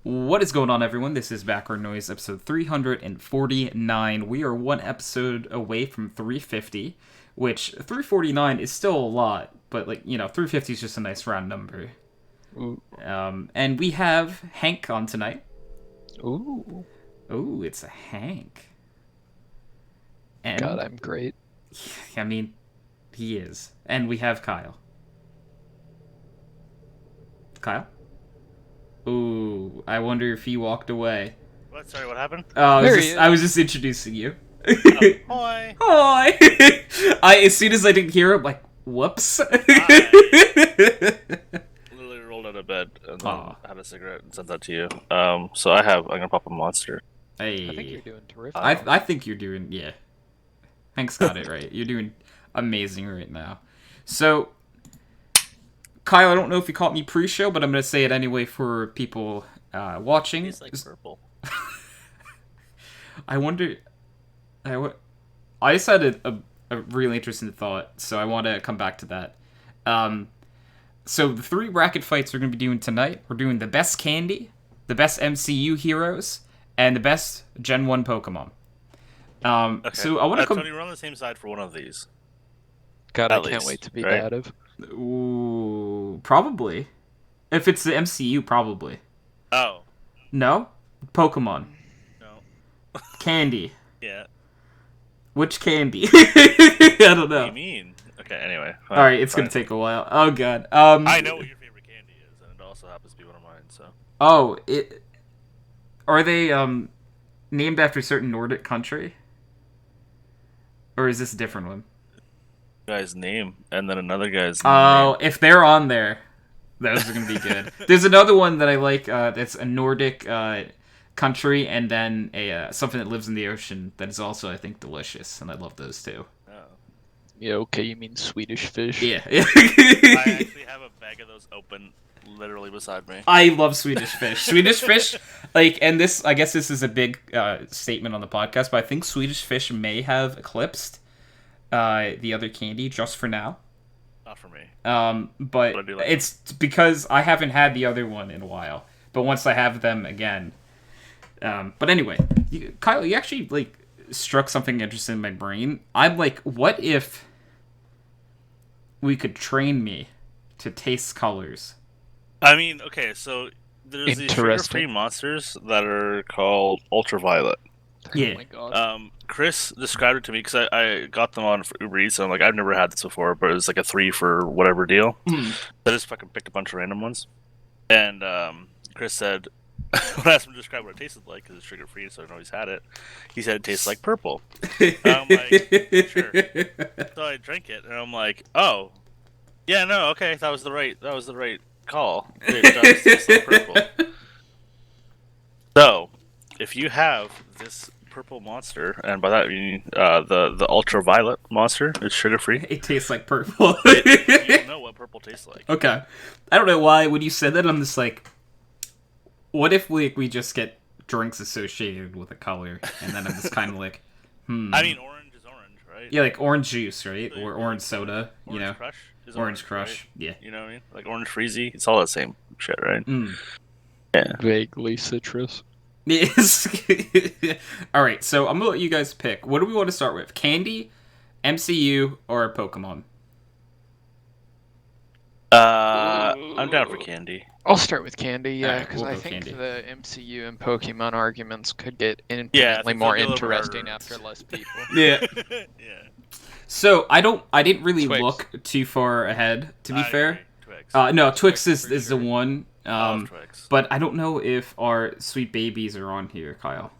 What is going on, everyone? This is Background Noise, episode 349. We are one episode away from 350, which 349 is still a lot, but, 350 is just a nice round number. Ooh. And we have Hank on tonight. Ooh. Ooh, it's a Hank. And, God, I'm great. I mean, he is. And we have Kyle. Kyle? Ooh, I wonder if he walked away. What? Sorry, what happened? I was just introducing you. Hi. Hi. As soon as I didn't hear him, like, whoops. Literally rolled out of bed and then had a cigarette and sent that to you. I'm gonna pop a monster. Hey. I think you're doing terrific. I think you're doing, yeah. Hank's got it right. You're doing amazing right now. So, Kyle, I don't know if you caught me pre-show, but I'm going to say it anyway for people watching. It's like purple. I wonder... I just had a really interesting thought, so I want to come back to that. So the 3 bracket fights we're going to be doing tonight, we're doing the best candy, the best MCU heroes, and the best Gen 1 Pokemon. Okay. So I want to Tony, we're on the same side for one of these. God, At I can't least, wait to be right? dative. Ooh, probably. If it's the MCU, probably. Oh. No? Pokemon. No. Candy. Yeah. Which candy? I don't What do know. you mean? Okay, anyway. Alright, it's fine. gonna take a while. Oh god. I know what your favorite candy is, and it also happens to be one of mine, so. Oh, are they named after a certain Nordic country? Or is this a different one? Guy's name, and then another guy's Oh, name. if they're on there, those are gonna be good. There's another one that I like, that's a Nordic country, and then something that lives in the ocean that is also, I think, delicious, and I love those too. Oh. Yeah, okay, you mean Swedish fish? Yeah. I actually have a bag of those open literally beside me. I love Swedish fish. Swedish fish, and this, I guess this is a big statement on the podcast, but I think Swedish fish may have eclipsed the other candy just for now. Not for me. But I do like it's because I haven't had the other one in a while. But once I have them again. But anyway, Kyle, you actually, struck something interesting in my brain. I'm like, what if we could train me to taste colors? I mean, okay, so there's these Interesting. sugar-free monsters that are called ultraviolet. Yeah. Oh my god. Chris described it to me because I got them on for Uber Eats. And I'm like, I've never had this before, but it was like a 3 for whatever deal. Mm. So I just fucking picked a bunch of random ones. And Chris said, when I asked him to describe what it tasted like, because it's sugar free, so I always had it, he said it tastes like purple. I'm like, sure. So I drank it, and I'm like, oh, yeah, no, okay, that was the right call. It does taste like purple. So, if you have this purple monster, and by that I mean the ultraviolet monster, it's sugar free. It tastes like purple. You know what purple tastes like. Okay. I don't know why when you said that I'm just like, what if we just get drinks associated with a color, and then I'm just kind of like, I mean, orange is orange, right? Yeah, like orange juice, right? Or orange soda, Orange Crush is Orange Crush, right? yeah. You know what I mean? Like Orange Freezy, it's all the same shit, right? Mm. Yeah. Vaguely citrus. Yes. Alright, so I'm gonna let you guys pick. What do we want to start with? Candy, MCU, or Pokemon? I'm down for candy. I'll start with candy, yeah, Alright, because we'll I go think candy. the MCU and Pokemon arguments could get Yeah, I infinitely think more they'll be a little interesting harder. after less people. Yeah. Yeah. So I didn't really Twix. look too far ahead, to be I fair. agree. Twix. No, Twix Twix is for the sure. one. I love Twix. But I don't know if our sweet babies are on here, Kyle.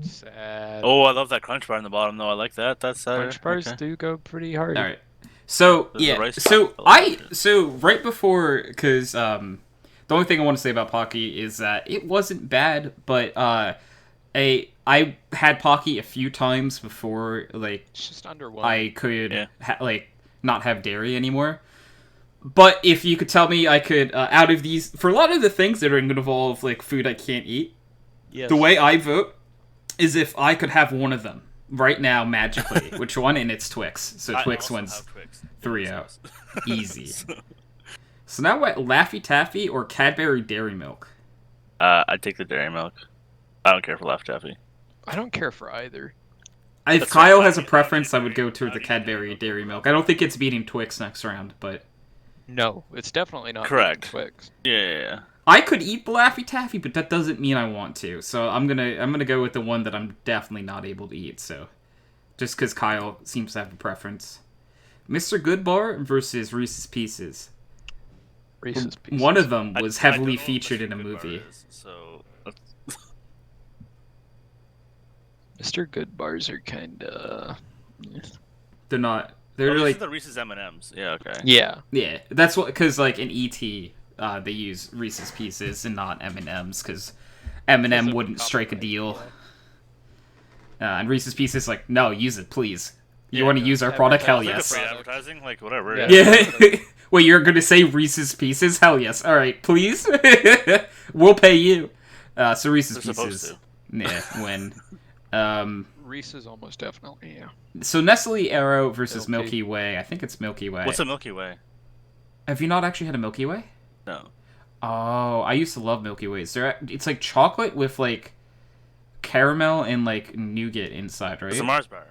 Sad. Oh, I love that crunch bar in the bottom, though. I like that. That's Crunch bars okay. do go pretty hard. All right. So The yeah. rice So pop, I like it. so right before, because the only thing I want to say about Pocky is that it wasn't bad, but I had Pocky a few times before It's just underwhelming. I could Yeah. not have dairy anymore. But if you could tell me I could out of these, for a lot of the things that are going to involve food I can't eat, Yes. the way I vote is if I could have one of them right now magically. Which one? And it's Twix. So I Twix also wins have Twix. 3-0. Easy. So now what? Laffy Taffy or Cadbury Dairy Milk? I'd take the dairy milk. I don't care for Laffy Taffy. I don't care for either. If That's Kyle right. has a I need preference, I would dairy- go toward I the need Cadbury dairy Dairy milk. Milk. I don't think it's beating Twix next round, but No, it's definitely not Correct. Twix. Yeah. I could eat the Laffy Taffy, but that doesn't mean I want to. So I'm gonna go with the one that I'm definitely not able to eat. So just because Kyle seems to have a preference, Mr. Goodbar versus Reese's Pieces. Reese's Pieces. One of them I- was I don't heavily know what featured Mr. in a Goodbar movie. is, so Mr. Goodbars are kinda... They're not. They're these are like the Reese's M&Ms. Yeah, okay. Yeah. yeah. That's what because like in E.T. They use Reese's Pieces and not M&Ms because M&M Because of wouldn't strike a copyright, deal. yeah. And Reese's Pieces like no, use it please. You Yeah, want to no, use our product? Hell Is that yes. free advertising? Like, whatever. Yeah. Yeah. Wait, you're gonna say Reese's Pieces? Hell yes. All right, please. We'll pay you. So Reese's They're supposed Pieces. to. Yeah, win. Reese's almost definitely, yeah. So Nestle Aero versus Milky. Milky Way. I think it's Milky Way. What's a Milky Way? Have you not actually had a Milky Way? No. Oh, I used to love Milky Ways. It's like chocolate with like caramel and like nougat inside, right? It's a Mars bar.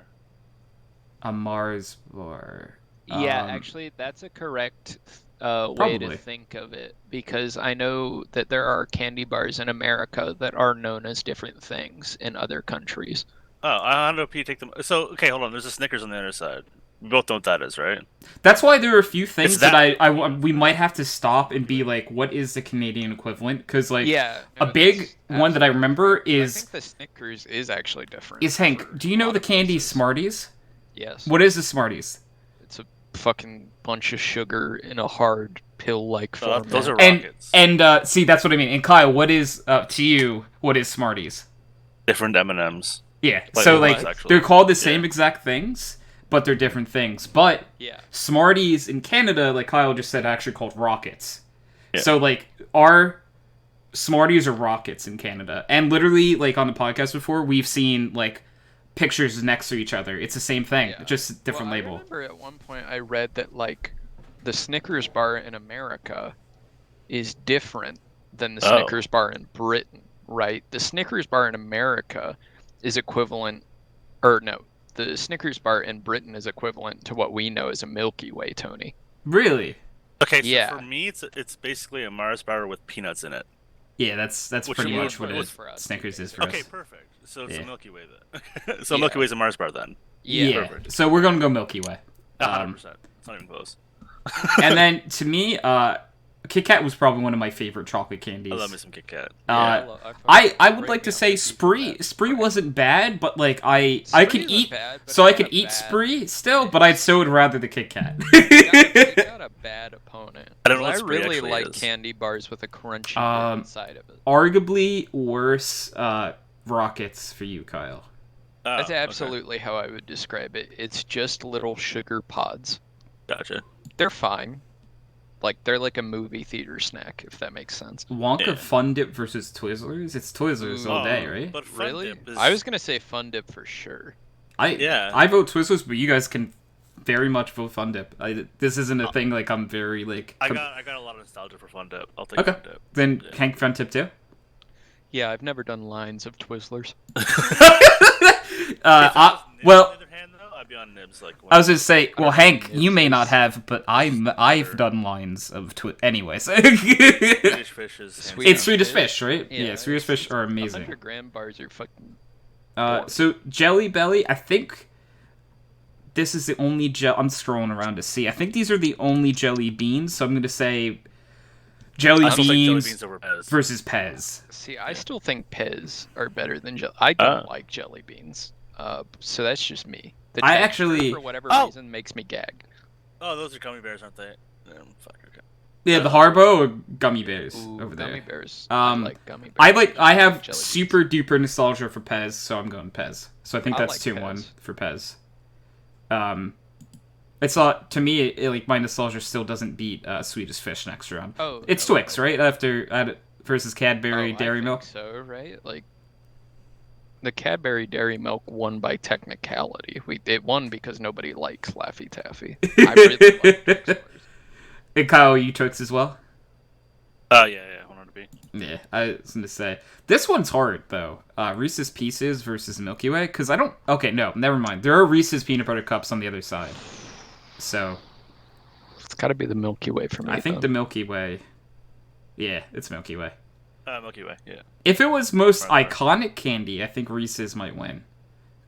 A Mars bar. Yeah, Um, actually, that's a correct way Probably. to think of it, because I know that there are candy bars in America that are known as different things in other countries. Oh, I don't know if you take them. So, okay, hold on. There's a Snickers on the other side. We both know what that is, right? That's why there are a few things It's that that- we might have to stop and be like, what is the Canadian equivalent? Because like Yeah, a no, big that's one that I absolutely remember correct. I is think the Snickers is actually different. Hank. for Do you a know lot the of candy places. Smarties? Yes. What is the Smarties? It's a fucking bunch of sugar in a hard pill-like Oh, format. those are And rockets. see, that's what I mean. And Kyle, what is to you? What is Smarties? Different M&Ms. Yeah. Like So what, like actually? they're called the same Yeah. exact things, but they're different things. But Yeah. Smarties in Canada, like Kyle just said, are actually called rockets. Yeah. So like our Smarties are rockets in Canada, and literally like on the podcast before, we've seen like pictures next to each other. It's the same thing, Yeah. just a different Well, I label. remember at one point I read that like the Snickers bar in America is different than the Oh. Snickers bar in Britain, right? The Snickers bar in America is equivalent, or no, the Snickers bar in Britain is equivalent to what we know as a Milky Way, Tony. Really? Okay, so Yeah. for me, it's basically a Mars bar with peanuts in it. Yeah, that's Which pretty is much what what it it is for us, Snickers is for Okay, us. perfect. So it's Yeah. a Milky Way then. So Yeah. Milky Way's a Mars bar then. Yeah. Perfect. So we're gonna go Milky Way. 100%. It's not even close. And then to me, Kit Kat was probably one of my favorite chocolate candies. I love me some Kit Kat. I would like to say Spree. Spree wasn't bad, but like I could eat, so I could eat Spree still, but I still would rather the Kit Kat. You got a bad opponent. I don't know 'Cause what Spree really actually like is. candy bars with a crunchy bit inside of it. Arguably worse rockets for you, Kyle. Oh, That's okay. absolutely how I would describe it. It's just little sugar pods. Gotcha. They're fine. Like they're like a movie theater snack, if that makes sense. Wonka Yeah. Fun Dip versus Twizzlers. It's Twizzlers all day, right? But Fun Really? Dip is... I was gonna say Fun Dip for sure. Yeah. I vote Twizzlers, but you guys can very much vote Fun Dip. This isn't a thing like I'm very like. I got a lot of nostalgia for Fun Dip. I'll take Okay. Fun Dip. Then Yeah. Hank Fun Tip too. Yeah, I've never done lines of Twizzlers. Well, On the other hand, though, I'd be on Nibs like. I was gonna say, well, Hank, you may It's- not have, but I've done lines of anyways. Swedish Fish is. Sweet. It's Swedish fish, right? Yeah, it's- Swedish fish it's are amazing. 100-gram bars are fucking. So Jelly Belly, I think this is the only I'm scrolling around to see. I think these are the only jelly beans. So I'm gonna say jelly I still think jelly beans beans over Pez. versus Pez. See, I still think Pez are better than jelly. I don't Oh. like jelly beans. So that's just me. The I texture, actually- for whatever Oh! reason, makes me gag. Oh, those are gummy bears, aren't they? Fuck. Okay. Yeah, the Haribo or gummy bears Ooh, over gummy there. bears. Um, I like gummy bears. I have Jelly beans. super duper nostalgia for Pez, so I'm going Pez. So I think I that's like 2-1 Pez. for Pez. It's not to me. Like my nostalgia still doesn't beat Swedish Fish next round. Oh, It's no, Twix, no. right? After versus Cadbury Oh, Dairy I Milk. think so, right? Like the Cadbury Dairy Milk won by technicality. It won because nobody likes Laffy Taffy. I really like Twix bars. And Kyle, you Twix as well? Oh yeah, 100 be. Yeah, I was gonna say this one's hard though. Reese's Pieces versus Milky Way, because I don't. Okay, no, never mind. There are Reese's peanut butter cups on the other side, so It's got to be the Milky Way for me. I think though. the Milky Way. Yeah, it's Milky Way. Milky Way, yeah. If it was most Right. iconic candy, I think Reese's might win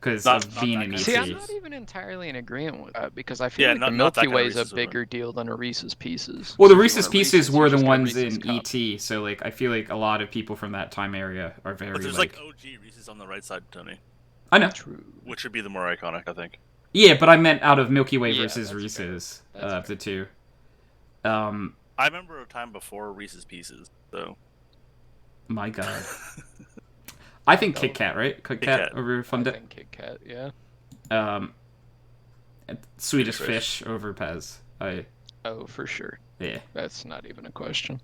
because Not- of not being that an kind. See, I'm ET. not even entirely in agreement with that because I feel Yeah, like not the that Milky kind of Way is a Reese's would bigger deal than a Reese's Pieces. Well, So the if you Reese's want Pieces you were the just get a ones Reese's in cup. ET, so like I feel like a lot of people from that time area are very But there's like. OG Reese's on the right side, Tony, I know. True. which would be the more iconic, I think. Yeah, but I meant out of Milky Way Yeah, versus that's Reese's, fair. That's the two. I remember a time before Reese's Pieces, so My God. I think Kit Kat, right? Kit Kat Kat. over I Fun Dip. think Kit Kat, yeah. Swedish Fish. Fish over Pez. Oh, for sure. Yeah. That's not even a question.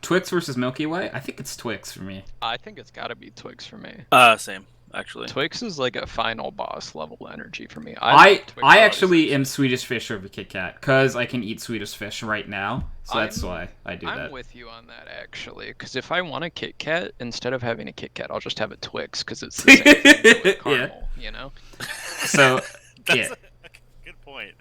Twix versus Milky Way. I think it's Twix for me. I think it's got to be Twix for me. same actually. Twix is like a final boss level energy for me. I like Twix a lot actually as am Swedish Fish over Kit Kat because I can eat Swedish Fish right now, so that's why I do I'm that. with you on that actually, because if I want a Kit Kat, instead of having a Kit Kat, I'll just have a Twix because it's the same thing but with caramel, you know? So That's yeah, a good point.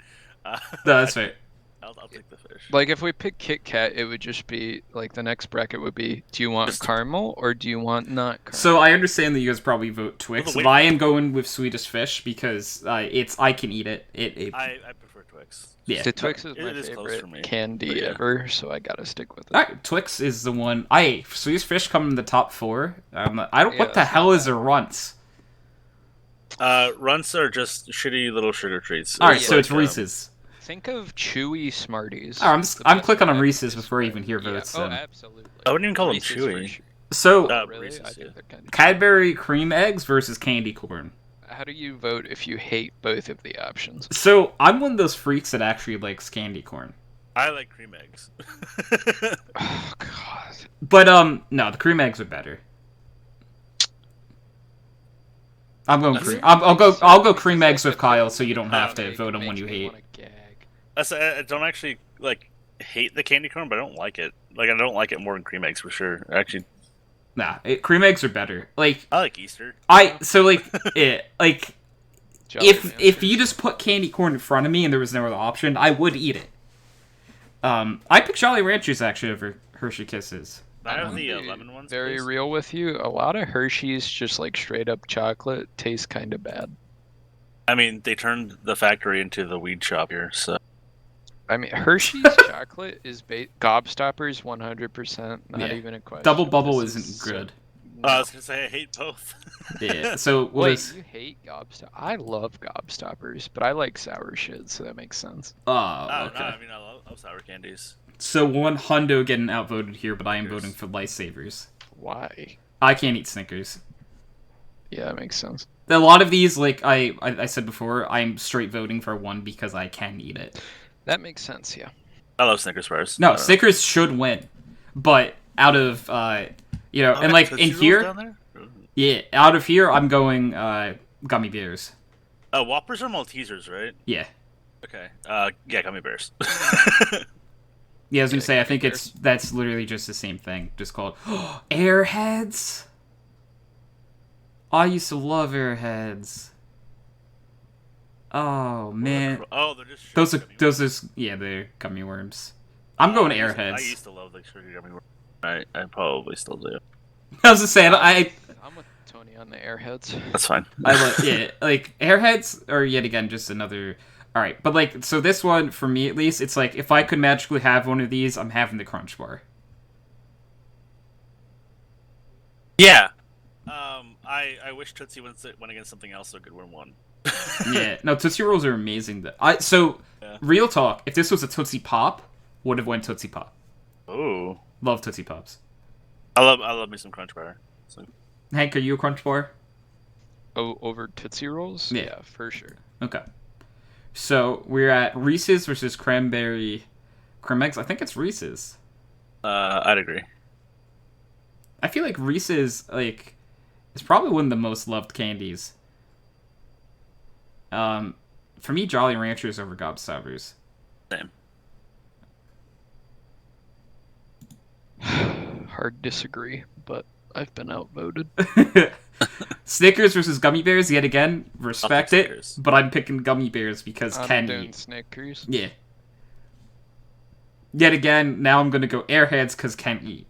no, that's right. I'll take the fish. Like if we pick Kit Kat, it would just be like the next bracket would be: do you want Just- caramel or do you want not caramel? So I understand that you guys probably vote Twix, Well, but wait- I am going with Swedish Fish because I can eat it. I prefer Twix. Yeah. The Twix is It my is close favorite for me, candy but yeah. ever, so I gotta stick with it. Alright, Twix is the one. Swedish Fish come in the top 4. I don't. Yeah, What the that's hell not is a Runts? Runts are just shitty little sugar treats. All right, so like, it's Reese's. Think of chewy Smarties. Oh, The I'm best clicking on variety Reese's is before I Sprite. even hear Yeah, votes. Oh, then. absolutely. I wouldn't even call them Reese's for chewy. sure. So Really? Reese's, I yeah. think they're kind of... Cadbury cream eggs versus candy corn. How do you vote if you hate both of the options? So I'm one of those freaks that actually likes candy corn. I like cream eggs. Oh God. But no, the cream eggs are better. I'm going cream. I'll go cream eggs with Kyle, so you don't have to vote on one you hate. I don't actually like hate the candy corn, but I don't like it. Like I don't like it more than cream eggs for sure. Actually, Nah, cream eggs are better. Like I like Easter. If you just put candy corn in front of me and there was no other option, I would eat it. I pick Jolly Ranchers actually over Hershey Kisses. I have I'm the gonna be lemon ones. Very please. real with you. A lot of Hershey's, just like straight up chocolate, tastes kind of bad. I mean, they turned the factory into the weed shop here, so I mean, Hershey's chocolate is Gobstoppers 100%. Not Yeah. even a question. Double Bubble This isn't is good. No. I was gonna say I hate both. Yeah. So what Wait, is? you hate Gobstoppers? I love Gobstoppers, but I like sour shit, so that makes sense. Oh, No, okay. I mean I love sour candies. So one hundo getting outvoted here, but I am Snickers. voting for Lifesavers. Why? I can't eat Snickers. Yeah, that makes sense. A lot of these, like I said before, I'm straight voting for one because I can eat it. That makes sense, yeah. I love Snickers bars. No, Snickers should win, but out of and like in here, Down there? yeah, out of here, I'm going gummy bears. Whoppers are Maltesers, right? Yeah, Okay. Yeah, gummy bears. yeah. I was gonna Yeah, say, I gummy think bears. that's literally just the same thing, just called Airheads. I used to love Airheads. Oh man, Oh, they're just those sugar are gummy yeah, they're gummy worms. I'm going worms. I Airheads. used to love the sugar gummy worms. I probably still do. I was just saying, I'm with Tony on the Airheads. That's fine. yeah, like Airheads are yet again just another. All right, but like, so this one for me at least, it's like if I could magically have one of these, I'm having the Crunch Bar. Yeah. I wish Tootsie went against something else so good when won. Yeah, no, Tootsie Rolls are amazing. Yeah. Real talk, if this was a Tootsie Pop, would have went Tootsie Pop. Oh. Love Tootsie Pops. I love me some Crunch Bar. So, Hank, are you a Crunch Bar? Oh, over Tootsie Rolls? Yeah. For sure. Okay. So we're at Reese's versus Cranberry Cream Eggs. I think it's Reese's. I'd agree. I feel like Reese's is probably one of the most loved candies. For me, Jolly Ranchers over Same. hard disagree, but I've been outvoted. Snickers versus gummy bears yet again. Respect it, Snickers. but I'm picking gummy bears because I'm Ken doing eat. Snickers. Yeah. Yet again, now I'm gonna go Airheads because Ken eat.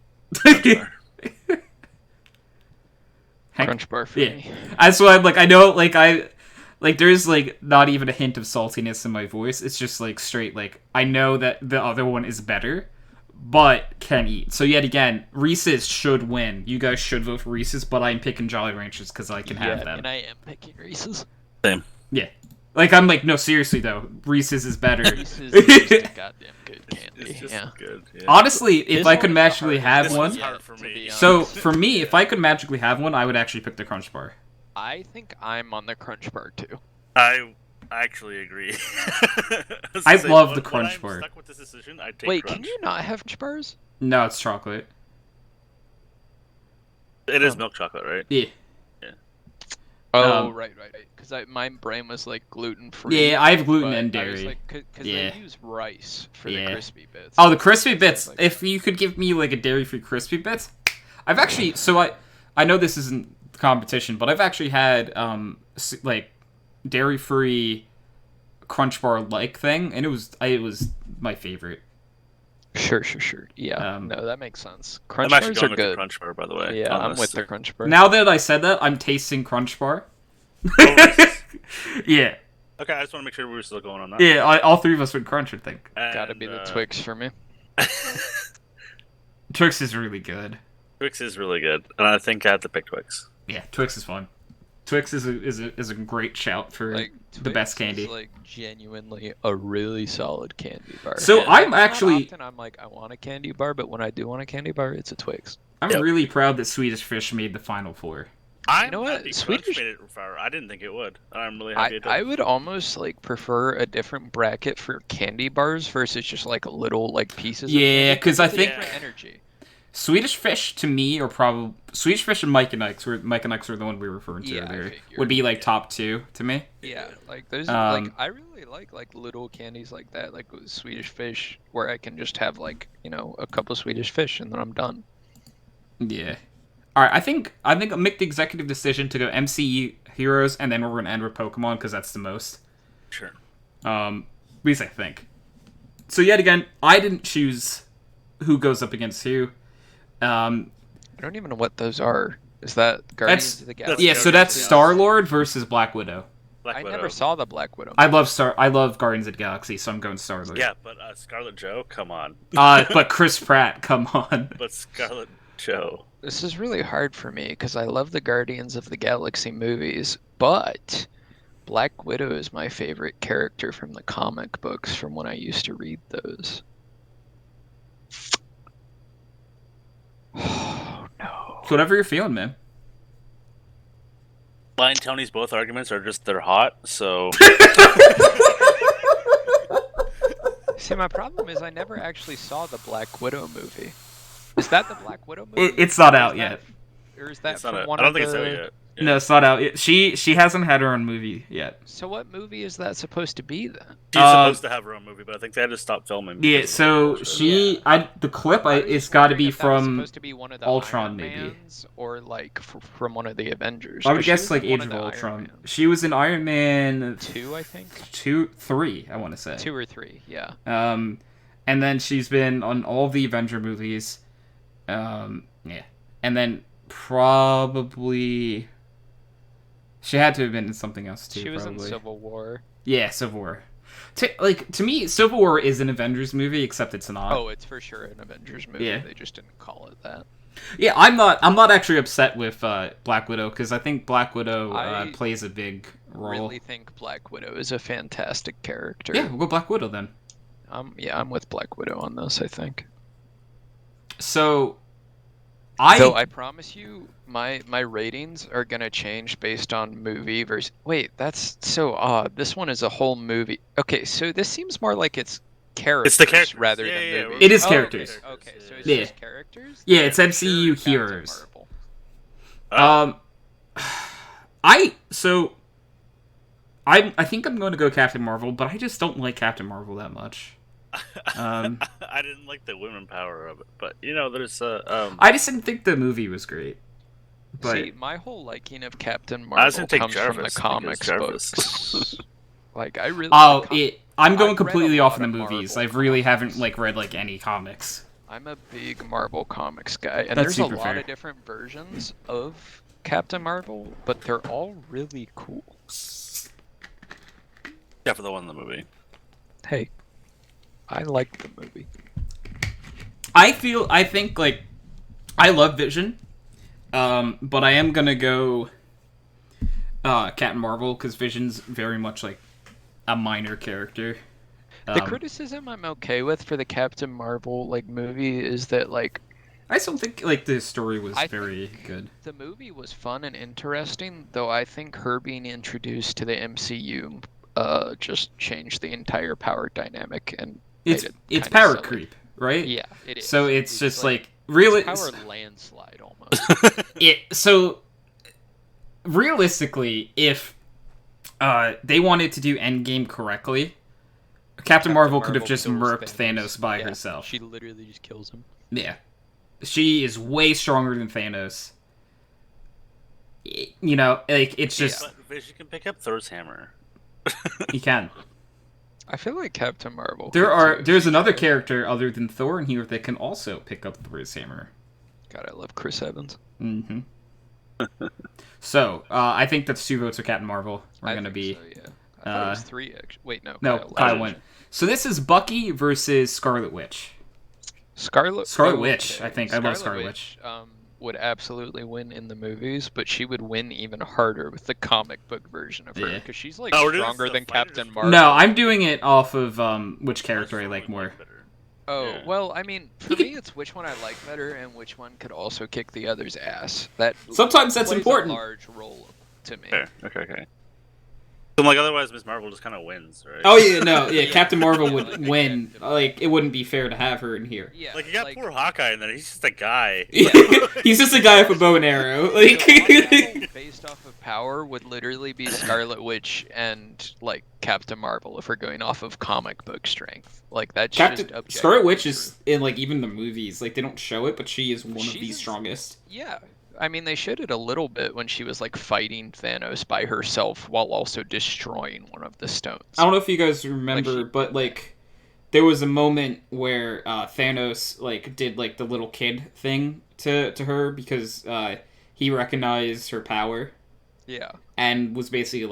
Crunch bar for Yeah. me. That's why I'm like, I know, like, there's, like, not even a hint of saltiness in my voice. It's just, like, straight, like, I know that the other one is better, but can eat. So, yet again, Reese's should win. You guys should vote for Reese's, but I'm picking Jolly Ranchers because I can have them. And I am picking Reese's. Same. Yeah. Like, I'm like, no, seriously, though. Reese's is better. Reese's is just a goddamn good candy. It's just Yeah. good. Yeah. Honestly, if This I one could is magically the have This one... one's hard for me. to be So, honest. for me, if I could magically have one, I would actually pick the Crunch Bar. I think I'm on the Crunch bar too. I actually agree. I love the when Crunch I'm bar. Stuck with this decision, I take Wait, Crunch. can you not have Crunch bars? No, it's chocolate. It is milk chocolate, right? Yeah. Oh, right. Because my brain was like gluten free. Yeah, I have gluten and dairy. Because Yeah. they use rice for Yeah. the crispy bits. Oh, the crispy bits. Like- If you could give me like a dairy-free crispy bits, I've actually. So I know this isn't competition, but I've actually had like dairy-free Crunch Bar like thing, and it was my favorite. Sure. Yeah, no, that makes sense. Crunch I'm actually bars going are with the good. Crunch bar, by the way. Yeah, on I'm this. with the Crunch bar. Now that I said that, I'm tasting Crunch Bar. Oh, Reese's. Yeah, Okay, I just want to make sure we were still going on that. yeah. All three of us would Crunch, I think. And, Gotta be the Twix for me. Twix is really good. Twix is really good, and I think I have to pick Twix. Yeah, Twix is fun. Twix is a great shout for Like the Twix best candy. is like genuinely a really solid candy bar. So And I'm not actually- often I'm like I want a candy bar, but when I do want a candy bar, it's a Twix. I'm Yep. really proud that Swedish Fish made the Final Four. I'm know what? happy Crunch Swedish- made it far. I didn't think it would. I'm really happy it did. I would almost like prefer a different bracket for candy bars versus just like little like pieces. Yeah, of candy. 'cause I It's a think- different energy. Swedish Fish to me are probably Swedish Fish and Mike and Ike's. Mike and Ike's were the one we were referring to Yeah, I earlier. figured. Would be like top two to me. Yeah, like those Um, I really like little candies like that, like with Swedish Fish, where I can just have like a couple Swedish Fish and then I'm done. Yeah. All right, I think I'll make the executive decision to go MCU heroes, and then we're gonna end with Pokemon because that's the most. Sure. At least I think. So yet again, I didn't choose who goes up against who. I don't even know what those are. Is that Guardians of the Galaxy? Yeah, so that's Star-Lord versus Black Widow. Black I Widow. never saw the Black Widow. I love Guardians of the Galaxy, so I'm going Star-Lord. Yeah, but Scarlet Joe, come on. But Chris Pratt, come on. But Scarlet Joe. This is really hard for me because I love the Guardians of the Galaxy movies, but Black Widow is my favorite character from the comic books from when I used to read those. Oh no. It's whatever you're feeling, man. Mine and Tony's both arguments are just they're hot, so See, my problem is I never actually saw the Black Widow movie. Is that the Black Widow movie? It's not Or is out that- yet. Or is that it's not from a, one I don't of think the... it's out yet. Yeah. No, it's not out. She hasn't had her own movie yet. So what movie is that supposed to be then? She's supposed to have her own movie, but I think they had to stop filming. Yeah, because of so the she, the clip, I was it's just got to wondering be if that was from. supposed to be one of the Ultron, Iron maybe. Mans, or like from one of the Avengers. I would 'cause she guess was like in one Age of the Iron Ultron. Mans. She was in Iron Man 2, I think. 3, I want to say. 2 or 3, yeah. And then she's been on all the Avenger movies. Yeah, and then probably she had to have been in something else too. She was probably. in Civil War. Yeah, Civil War. To me, Civil War is an Avengers movie, except it's not. Oh, it's for sure an Avengers movie. Yeah. They just didn't call it that. Yeah, I'm not actually upset with Black Widow because I think Black Widow I plays a big role. Really think Black Widow is a fantastic character. Yeah, we'll go Black Widow then. I'm with Black Widow on this, I think. So, Though I promise you, my ratings are gonna change based on movie versus. Wait, that's so odd. This one is a whole movie. Okay, so this seems more like it's characters, characters. rather Yeah, than yeah, movies. It is Oh, characters. Okay, so it's Yeah. just characters. Yeah, it's Then MCU Captain heroes. Marvel. I think I'm going to go Captain Marvel, but I just don't like Captain Marvel that much. I didn't like the women power of it, but there's I just didn't think the movie was great. But See, my whole liking of Captain I was Marvel gonna take comes from the Jarvis, because comics Jarvis. books. Like I really. I'm going I've read completely a off lot in the of movies. Marvel I really haven't comics. read any comics. I'm a big Marvel comics guy, and That's there's a super lot fair. of different versions of Captain Marvel, but they're all really cool. Except for the one in the movie. Hey, I like the movie. I think I love Vision, but I am gonna go Captain Marvel because Vision's very much a minor character. The criticism I'm okay with for the Captain Marvel movie is that I still think the story was I very think good. the movie was fun and interesting, though I think her being introduced to the MCU just changed the entire power dynamic and It's made it it's kind of power silly. creep, right? Yeah, it is. So it's just really really power landslide almost. so realistically, if they wanted to do Endgame correctly, Captain Marvel could have just kills murked Thanos by Yeah, herself. She literally just kills him. Yeah. She is way stronger than Thanos. It's just... But Vision can pick up Thor's hammer. He can. I feel like Captain Marvel. There's another character other than Thor in here that can also pick up Thor's hammer. God, I love Chris Evans. Mm-hmm. So, I think that's 2 votes for Captain Marvel. We're gonna be... So, yeah. I thought it was 3, actually. Wait, no. No, Kyle went. So this is Bucky versus Scarlet Witch. Scarlet Witch, I think. I love Scarlet Witch. Would absolutely win in the movies, but she would win even harder with the comic book version of her, because she's stronger than Captain Marvel. No, I'm doing it off of which character I like more. Oh, Yeah. well, I mean, for me, it's which one I like better and which one could also kick the other's ass. Sometimes that's plays important. A large role to me. Okay. So, otherwise, Miss Marvel just kind of wins, right? Oh yeah, no, yeah. Captain Marvel would win. It wouldn't be fair to have her in here. Yeah, you got poor Hawkeye in there. He's just a guy. He's just a guy with a bow and arrow. Based off of power would literally be Scarlet Witch and Captain Marvel if we're going off of comic book strength. That's Scarlet Witch is in even the movies. They don't show it, but she is one of the strongest. Yeah. I mean, they showed it a little bit when she was fighting Thanos by herself while also destroying one of the stones. I don't know if you guys remember, but there was a moment where Thanos did the little kid thing to her because he recognized her power. Yeah. And was basically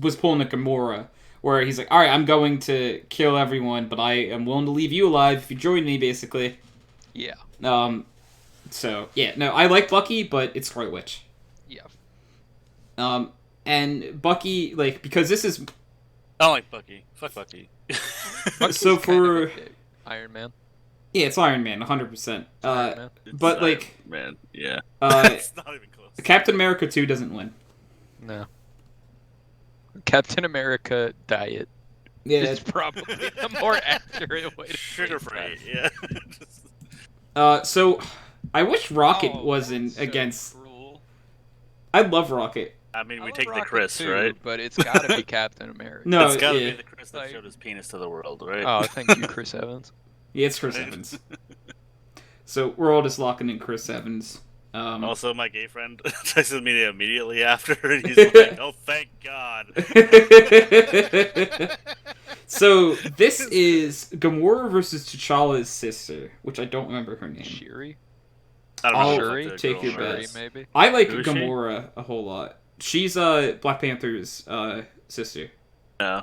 was pulling a Gamora where he's all right, I'm going to kill everyone, but I am willing to leave you alive if you join me, basically. Yeah. So, yeah, no, I like Bucky, but it's Scarlet Witch. Yeah. And Bucky, because this is... I don't like Bucky. Fuck Bucky. So for... Iron Man. Yeah, it's Iron Man, 100%. But, Iron Man, yeah. It's not even close. Captain America 2 doesn't win. No. Captain America Diet. Yeah. Is probably the more accurate way to sugar-free, yeah. So... I wish Rocket wasn't against... Cruel. I love Rocket. I mean, we take Rocket the Chris, too, right? But it's gotta be Captain America. No, it's gotta be the Chris that showed his penis to the world, right? Oh, thank you, Chris Evans. Yeah, it's Chris Evans. So we're all just locking in Chris Evans. Also, my gay friend texted me immediately after, and he's like, "Oh, thank God." So this is Gamora versus T'Challa's sister, which I don't remember her name. Shuri. I'll take your best. Maybe. I like Gamora a whole lot. She's Black Panther's sister. Yeah.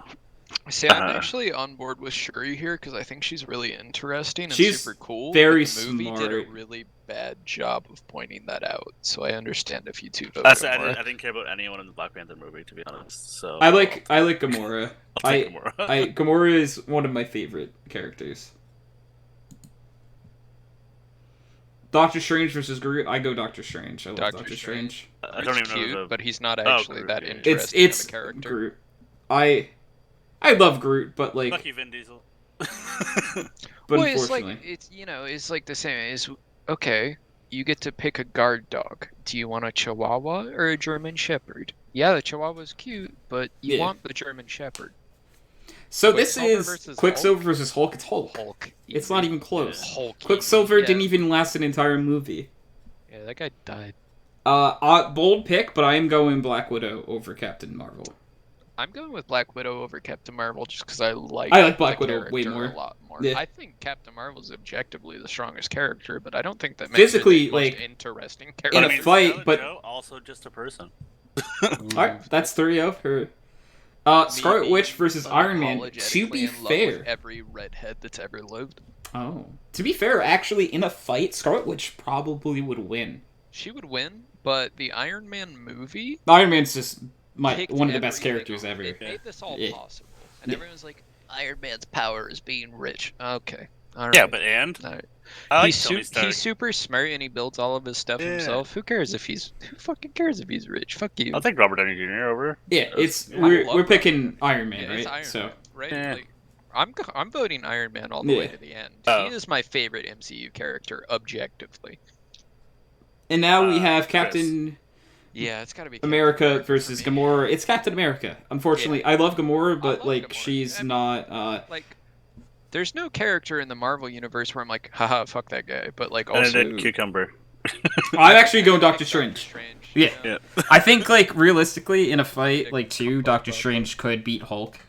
See, I'm actually on board with Shuri here because I think she's really interesting and she's super cool. Very but the movie smart. did a really bad job of pointing that out, so I understand if you two vote. I didn't care about anyone in the Black Panther movie, to be honest. So I like Gamora. Gamora. Gamora is one of my favorite characters. Doctor Strange versus Groot. I go Doctor Strange. I love Doctor Strange. I don't even know. But he's not actually that interesting it's of a character. Groot. I love Groot, but Fuck you, Vin Diesel. But well, unfortunately, it's the same. It's okay. You get to pick a guard dog. Do you want a Chihuahua or a German Shepherd? Yeah, the Chihuahua's cute, but you want the German Shepherd. So this is Quicksilver versus Hulk. It's Hulk. It's not even close. Quicksilver didn't even last an entire movie. Yeah, that guy died. Bold pick, but I am going Black Widow over Captain Marvel. I'm going with Black Widow over Captain Marvel just because I like Black Widow way more. A lot more. Yeah. I think Captain Marvel's objectively the strongest character, but I don't think that makes physically it the most interesting character. In a fight, but also just a person. Alright, that's 3 of her. Scarlet Witch versus Iron Man. To be fair, every redhead that's ever lived. Oh, to be fair, actually, in a fight, Scarlet Witch probably would win. She would win, but the Iron Man movie. Iron Man's just one of the best characters ever. It made this all possible, and everyone's like, Iron Man's power is being rich. Okay, all right. Yeah, but he's super smart and he builds all of his stuff himself. Who cares if he's? Who fucking cares if he's rich? Fuck you. I'll take Robert Downey Jr. over. Yeah, we're picking Iron Man, right? Iron Man, right? Yeah. Like, I'm voting Iron Man all the way to the end. He is my favorite MCU character, objectively. And now we have Captain. Yeah, it's gotta be America versus Gamora. It's Captain America. Unfortunately, I love Gamora, but Gamora. She's not. There's no character in the Marvel universe where I'm like, haha, fuck that guy. But like also. Benedict Cucumber. I'm actually going Doctor Strange. Yeah. I think realistically in a fight Doctor Strange could beat Hulk.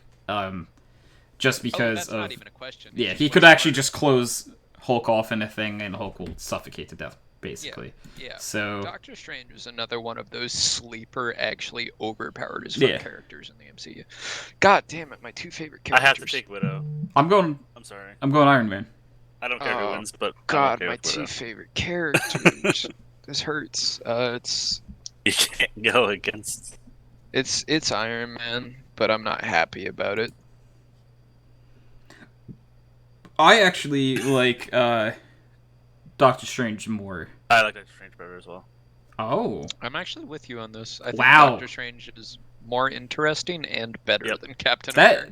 Just because that's not even a question. Yeah, he could actually just close Hulk off in a thing, and Hulk will suffocate to death. Basically. Yeah. So Doctor Strange was another one of those sleeper, actually overpowered as fuck characters in the MCU. God damn it, my two favorite characters. I have to take Widow. I'm going Iron Man. I don't care who wins, but God, my two favorite characters. This hurts. You can't go against. It's Iron Man, but I'm not happy about it. I actually like Doctor Strange more. I like Doctor Strange better as well. Oh. I'm actually with you on this. I think Doctor Strange is more interesting and better than Captain America.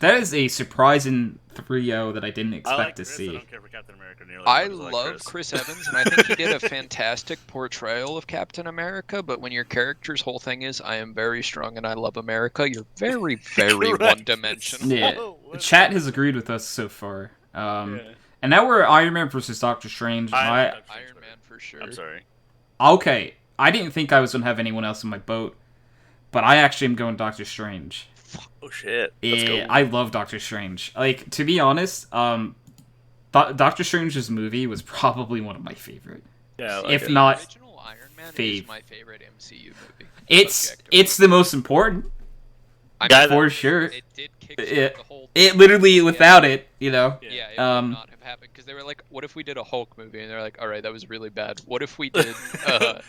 That is a surprising 3-0 that I didn't expect to see. I don't care for Captain America nearly. I love Chris Evans, and I think he did a fantastic portrayal of Captain America, but when your character's whole thing is, I am very strong and I love America, you're very, very one-dimensional. Yeah. Chat has agreed with us so far. And now we're Iron Man versus Doctor Strange. Iron Man for sure. I'm sorry. Okay. I didn't think I was going to have anyone else in my boat, but I actually am going Doctor Strange. Oh, shit. Yeah, I love Doctor Strange. Like, to be honest, Doctor Strange's movie was probably one of my favorite. Yeah, if not, the original Iron Man is my favorite MCU movie. It's the most important. For sure. It did kickstart the whole thing. It literally, without it, you know. Yeah, it would not have happened, because they were like, what if we did a Hulk movie? And they're like, alright, that was really bad. What if we did, we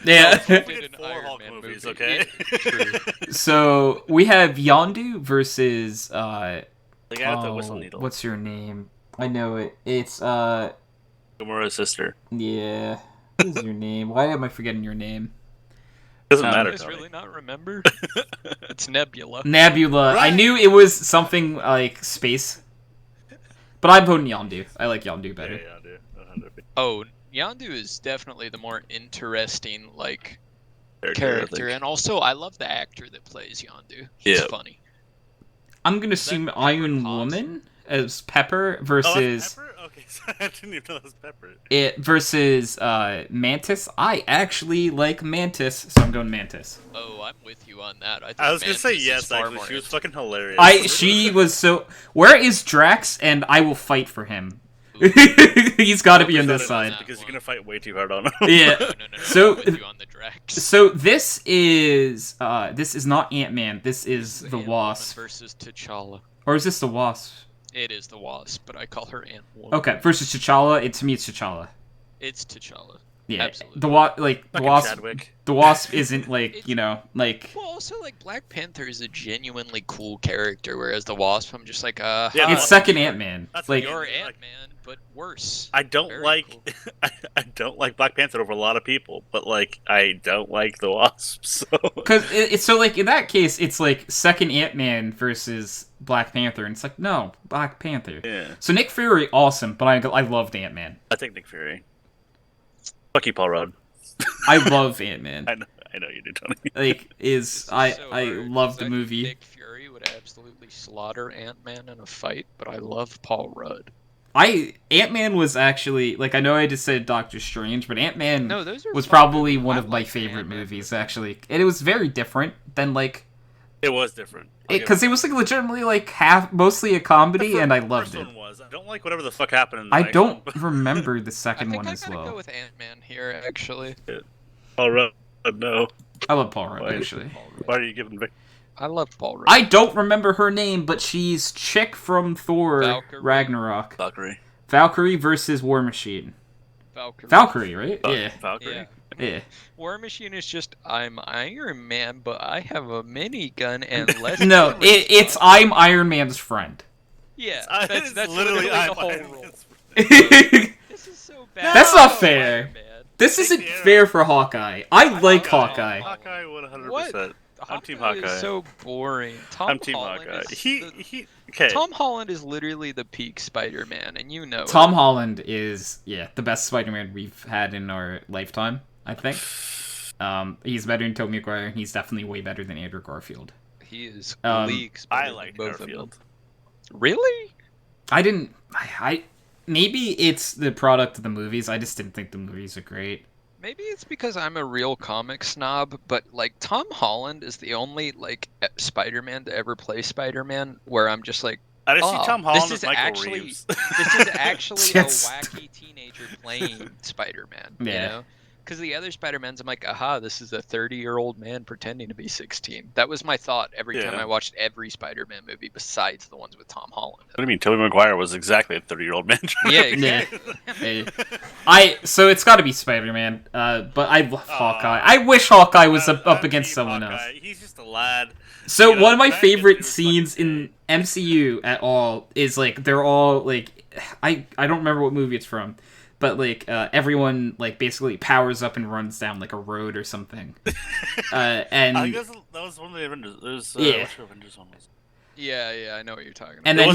did an Iron Hulk Man movies, movie? Okay? Yeah, true. So, we have Yondu versus, the guy with the whistle needle. What's your name? I know it. It's, Gamora's sister. Yeah. What is your name? Why am I forgetting your name? Doesn't matter. You guys really not remember? It's Nebula. Nebula. Right. I knew it was something like space. But I'm voting Yondu. I like Yondu better. Yeah, Yondu. Oh, Yondu is definitely the more interesting character, and also I love the actor that plays Yondu. He's funny. I'm gonna assume Iron Woman as Pepper versus. Oh, Pepper? Okay, so I didn't even know that was Pepper. Versus Mantis. I actually like Mantis, so I'm going Mantis. Oh, I'm with you on that. I was gonna say yes. Actually, she was fucking hilarious. She was so. Where is Drax? And I will fight for him. He's got to be on this side because you're gonna fight way too hard on him. Yeah. No. So I'm with you on the Drax. So this is not Ant-Man. This is the Wasp versus T'Challa. Or is this the Wasp? It is the Wasp, but I call her Ant-Woman. Okay, versus T'Challa. To me, it's T'Challa. It's T'Challa. Yeah, absolutely. The Wasp. Chadwick. The Wasp isn't Well, also Black Panther is a genuinely cool character, whereas the Wasp, I'm just like, it's second Ant-Man. You're Ant-Man, but worse. I don't cool. I don't like Black Panther over a lot of people, but I don't like the Wasp. So because it's in that case, it's second Ant-Man versus Black Panther, and it's no, Black Panther. Yeah. So Nick Fury, awesome, but I loved Ant-Man. I think Nick Fury. Fuck you, Paul Rudd. I love Ant-Man. I know. I know you do, Tony. Like, I love the movie. Nick Fury would absolutely slaughter Ant-Man in a fight, but I love Paul Rudd. Ant-Man was actually, like, I know I just said Doctor Strange, but Ant-Man was fun probably movies. one I of my like the favorite Ant-Man movies, movie. actually. And it was very different than, like... It was different. Because it was, like, legitimately, like, mostly a comedy, and I loved it. One was. I don't like whatever the fuck happened in the I next don't one. remember the second one I as gotta well. go with Ant-Man here, actually. Paul Rudd, no. I love Paul Rudd, actually. Why are you giving Vic? I love Paul Rudd. I don't remember her name, but she's chick from Thor Valkyrie. Ragnarok. Valkyrie. Valkyrie versus War Machine. Valkyrie, right? Yeah. Valkyrie. Yeah. War Machine is just, I'm Iron Man, but I have a minigun and less. No, it's I'm Iron Man's friend. Yeah, It's that's literally the whole Iron role. Man's This is so bad. That's not Oh, fair. Iron Man. This isn't fair for Hawkeye. I like Hawkeye. Hawkeye 100%. What? I'm Team Hawkeye Hawkeye. is so boring. I'm Team Hawkeye. Okay. Tom Holland is literally the peak Spider-Man, and you know Tom it. Holland is, the best Spider-Man we've had in our lifetime, I think. He's better than Tobey Maguire, and he's definitely way better than Andrew Garfield. He is I leagues better than like both of them. Garfield. Really? Maybe it's the product of the movies. I just didn't think the movies are great. Maybe it's because I'm a real comic snob, but like Tom Holland is the only like Spider-Man to ever play Spider-Man where I'm just like, I just see Tom Holland this as Michael actually, Reeves. This is actually Yes. a wacky teenager playing Spider-Man. Yeah. You know? Because the other Spider-Mans, I'm like, aha, this is a 30-year-old man pretending to be 16. That was my thought every time I watched every Spider-Man movie besides the ones with Tom Holland. What do you mean? Tobey Maguire was exactly a 30-year-old man. Yeah, exactly. So it's got to be Spider-Man. But I love Hawkeye. I wish Hawkeye was up against someone else. He's just a lad. So one of my back favorite then, scenes in MCU at all is like they're all like I don't remember what movie it's from, but like everyone like basically powers up and runs down like a road or something. And I guess that was one of the Avengers. It was, which Avengers one was? Yeah, I know what you're talking about. And then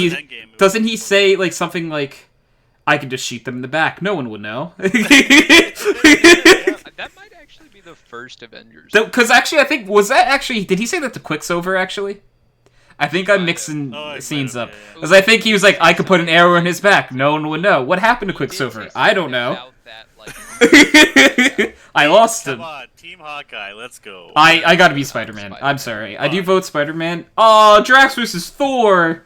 doesn't he say like something like, "I can just shoot them in the back. No one would know." That might actually be the first Avengers. Because actually, I think did he say that to Quicksilver? Actually, I think I'm mixing scenes up. Because I think he was like, "I could put an arrow in his back. No one would know." What happened to Quicksilver? I don't know. I lost him. Come on, Team Hawkeye, let's go. I gotta be Spider-Man. I'm sorry. I do vote Spider-Man. Oh, Drax versus Thor.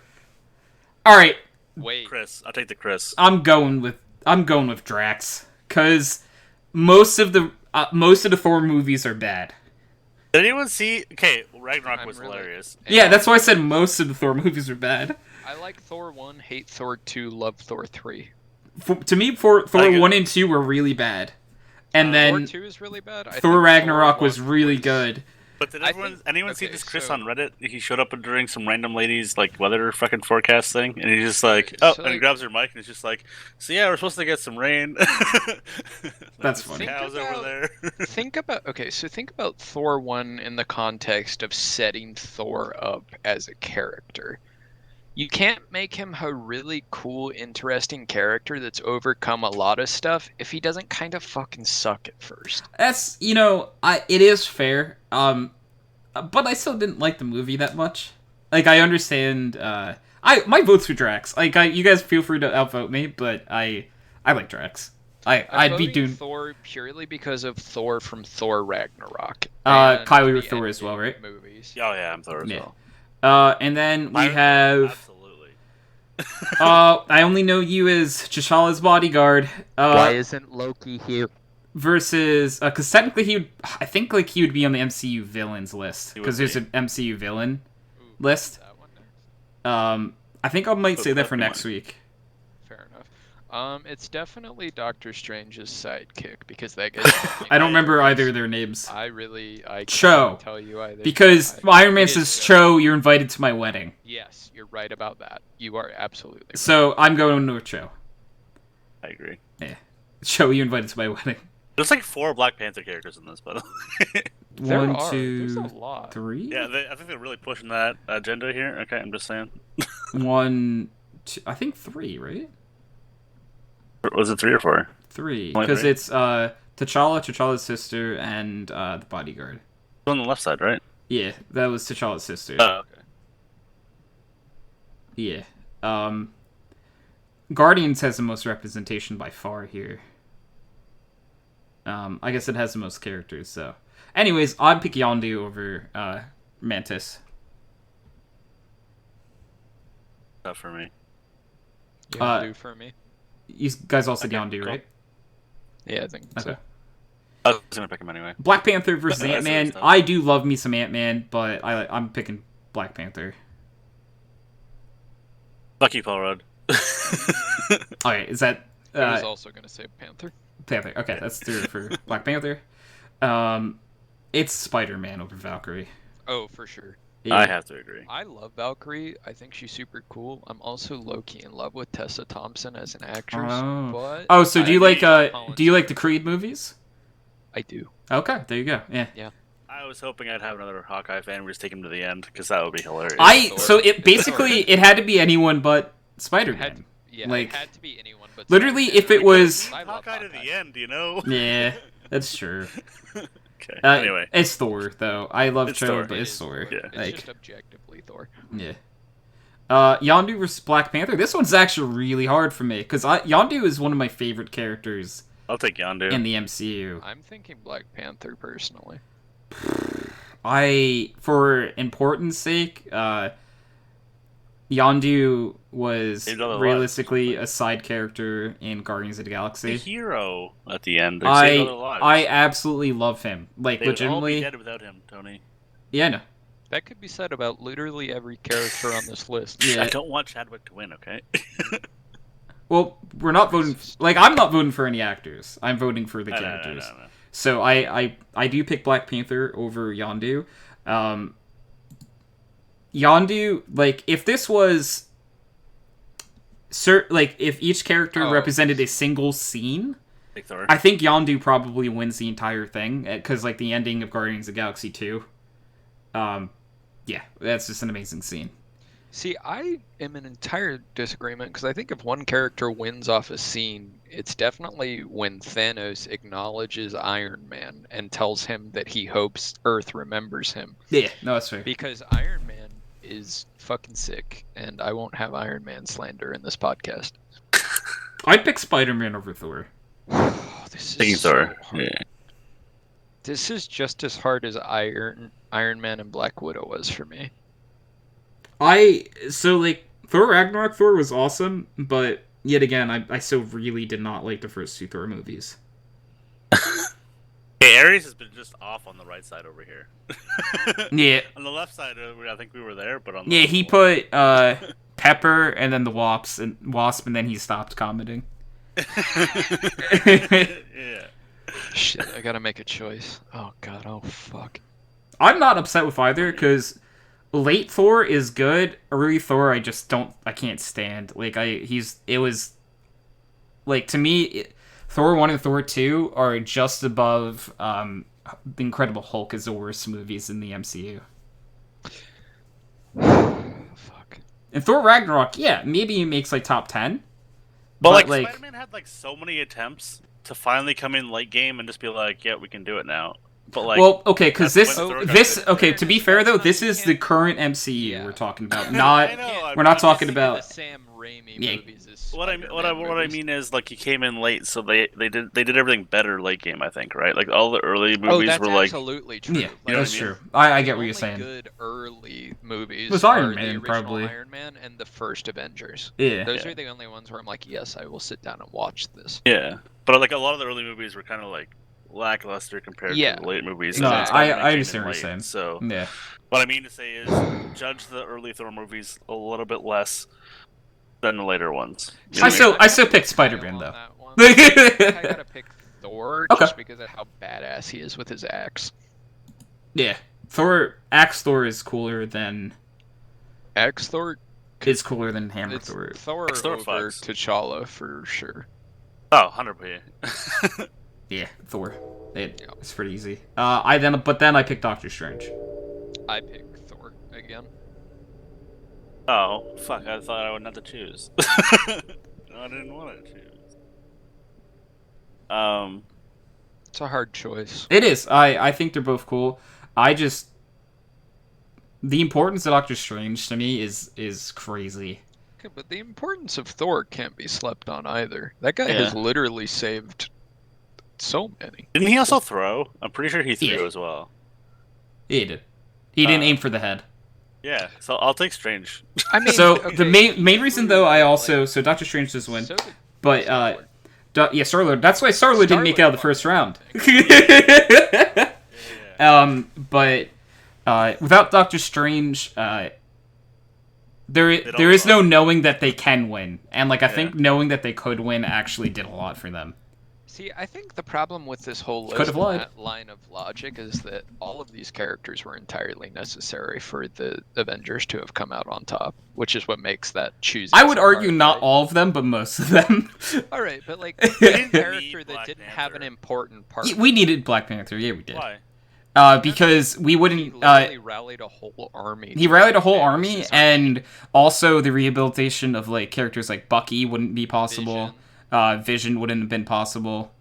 All right. Wait, Chris, I'll take the Chris. I'm going with Drax because most of the Thor movies are bad. Did anyone see? Okay, Ragnarok was hilarious. Yeah, that's why I said most of the Thor movies are bad. I like Thor 1, hate Thor 2, love Thor 3. To me, Thor 1 and 2 were really bad. And then Thor 2 is really bad. Thor Ragnarok was really good. But did anyone see this Chris on Reddit? He showed up during some random lady's like weather fucking forecast thing, and he's just like, and he grabs her mic and he's just like, "So yeah, we're supposed to get some rain." That's funny. Cows over there. think about Thor 1 in the context of setting Thor up as a character. You can't make him a really cool, interesting character that's overcome a lot of stuff if he doesn't kind of fucking suck at first. That's, it is fair. But I still didn't like the movie that much. Like, I understand, my vote's for Drax. Like, you guys feel free to outvote me, but I like Drax. I'd be doing Thor purely because of Thor from Thor Ragnarok. Kyle, you were Thor as well, right? Movies. Oh yeah, I'm Thor as well. And then we have... Absolutely. I only know you as T'Challa's bodyguard. Why isn't Loki here? Versus... Because technically I think like he would be on the MCU villains list. Because there's an MCU villain list. That one next. I think I might say that for next week. Fair enough. It's definitely Doctor Strange's sidekick because that guy's... I don't remember either of their names. I Cho. can't tell you either. Because Iron Man says, Cho, you're invited to my wedding. Yes, you're right about that. You are absolutely right. So I'm going with Cho. I agree. Yeah. Cho, you invited to my wedding. There's like 4 Black Panther characters in this, by the way. There's a lot. 3? Yeah, I think they're really pushing that agenda here. Okay, I'm just saying. 1, 2, I think 3, right? Was it 3 or 4? 3. Only Because 3? it's T'Challa's sister, and the bodyguard. On the left side, right? Yeah, that was T'Challa's sister. Oh, okay. Yeah. Guardians has the most representation by far here. I guess it has the most characters, so. Anyways, I'd pick Yondu over Mantis. Not for me. Yondu for me. You guys all said Okay, Yondu, cool. right? Yeah, I think so. Okay. I was gonna pick him anyway. Black Panther versus That's Ant-Man. what it's I do love me some Ant-Man, but I'm picking Black Panther. Fuck you, Paul Rudd. Alright, is that... I was also going to say Panther. Panther. Okay, that's 3 for Black Panther. It's Spider-Man over Valkyrie. Oh, for sure. Yeah. I have to agree. I love Valkyrie. I think she's super cool. I'm also low-key in love with Tessa Thompson as an actress. But Oh, so do you like Collins the Creed movies? I do. Okay, there you go. Yeah. I was hoping I'd have another Hawkeye fan. We just take him to the end because that would be hilarious. So it basically it had to be anyone but Spider-Man. Like, it had to be anyone but literally, Spider-Man. if it was I love Hawkeye to the end, you know. yeah, that's true. Okay. Anyway, it's Thor though. I love It's Cho, Thor. but It it's is Thor. Yeah. It's Like, just objectively Thor. yeah. Yondu versus Black Panther. This one's actually really hard for me because Yondu is one of my favorite characters I'll take Yondu. in the MCU. I'm thinking Black Panther personally. For importance sake, Yondu was Saved all their realistically a side character in Guardians of the the Galaxy. hero at the end. They saved all their lives. I absolutely love him. Like, They would all be legitimately. dead without him, Tony. Yeah, no. That could be said about literally every character on this list. Yeah. I don't want Chadwick to win, okay? Well, we're not voting. Like, I'm not voting for any actors. I'm voting for the No. characters. So I do pick Black Panther over Yondu. Yondu, like, if this was, if each character represented a single scene, Big Thor. I think Yondu probably wins the entire thing because, like, the ending of Guardians of the Galaxy 2. Yeah, that's just an amazing scene. See, I am in entire disagreement because I think if one character wins off a scene, it's definitely when Thanos acknowledges Iron Man and tells him that he hopes Earth remembers him. Yeah, no, that's fair. Because Iron Man is fucking sick, and I won't have Iron Man slander in this podcast. I'd pick Spider-Man over Thor. This Taking is so Thor. hard. Yeah. This is just as hard as Iron Man and Black Widow was for me. Thor Ragnarok Thor was awesome, but yet again, I still really did not like the first 2 Thor movies. Hey, Ares has been just off on the right side over here. Yeah. On the left side, I think we were there, but on the Yeah, he put Pepper and then the Wasp, and then he stopped commenting. Yeah. Shit, I gotta make a choice. Oh god, oh fuck. I'm not upset with either, because late Thor is good. Early Thor, I can't stand. Like, to me, Thor 1 and Thor 2 are just above The Incredible Hulk as the worst movies in the MCU. Fuck. And Thor Ragnarok, yeah, maybe he makes, like, top 10. But like Spider-Man had, like, so many attempts to finally come in late game and just be like, yeah, we can do it now. But, like... Well, okay, because that's when Thor got good. to be fair, though, this is the current MCU we're talking about, not... I know, We're not talking about... The Sam Raimi Yeah. movies is What I mean is, like, he came in late, so they did everything better late game, I think, right? Like, all the early movies that's were like... absolutely true. Yeah, Like, that's what I mean? true. I get the what you're only saying. Good early movies Was Iron are Man, the original probably. Iron Man and the first Avengers. Yeah. Those are the only ones where I'm like, yes, I will sit down and watch this. Yeah. But, like, a lot of the early movies were kind of, like, lackluster compared Yeah. to the late movies. No, and I Spider-Man came understand in what you're late, saying. So, Yeah. what I mean to say is, judge the early Thor movies a little bit less than the later ones. You know I what I mean? still pick Kyle Spider-Man, on though. that one. I gotta pick Thor Okay. just because of how badass he is with his axe. Yeah. Axe Thor is cooler than... Axe Thor? Is cooler than Hammer It's Thor. Thor Axe Thor over fucks. T'Challa for sure. Oh, 100%. Yeah, Thor. It's pretty easy. But then I picked Doctor Strange. I pick Thor again. Oh, fuck, I thought I wouldn't have to choose. No, I didn't want to choose. It's a hard choice. It is. I think they're both cool. The importance of Doctor Strange to me is crazy. Okay, but the importance of Thor can't be slept on either. That guy has literally saved so many. Didn't he also throw? I'm pretty sure he threw Yeah. as well. He did. He didn't aim for the head. Yeah, so I'll take Strange. I mean, So okay, the main reason though, so Doctor Strange does win, but Star-Lord. That's why Star-Lord didn't make it out of the first round. But without Doctor Strange, there is no knowing that they can win, and I think knowing that they could win actually did a lot for them. See, I think the problem with this whole list and that line of logic is that all of these characters were entirely necessary for the Avengers to have come out on top, which is what makes that choosing. I would argue not all of them, but most of them. All right, but a character that didn't have an important part. We needed Black Panther. Yeah, we did. Why? Because we wouldn't. He literally rallied a whole army. He rallied a whole army, and also the rehabilitation of characters like Bucky wouldn't be possible. Vision wouldn't have been possible.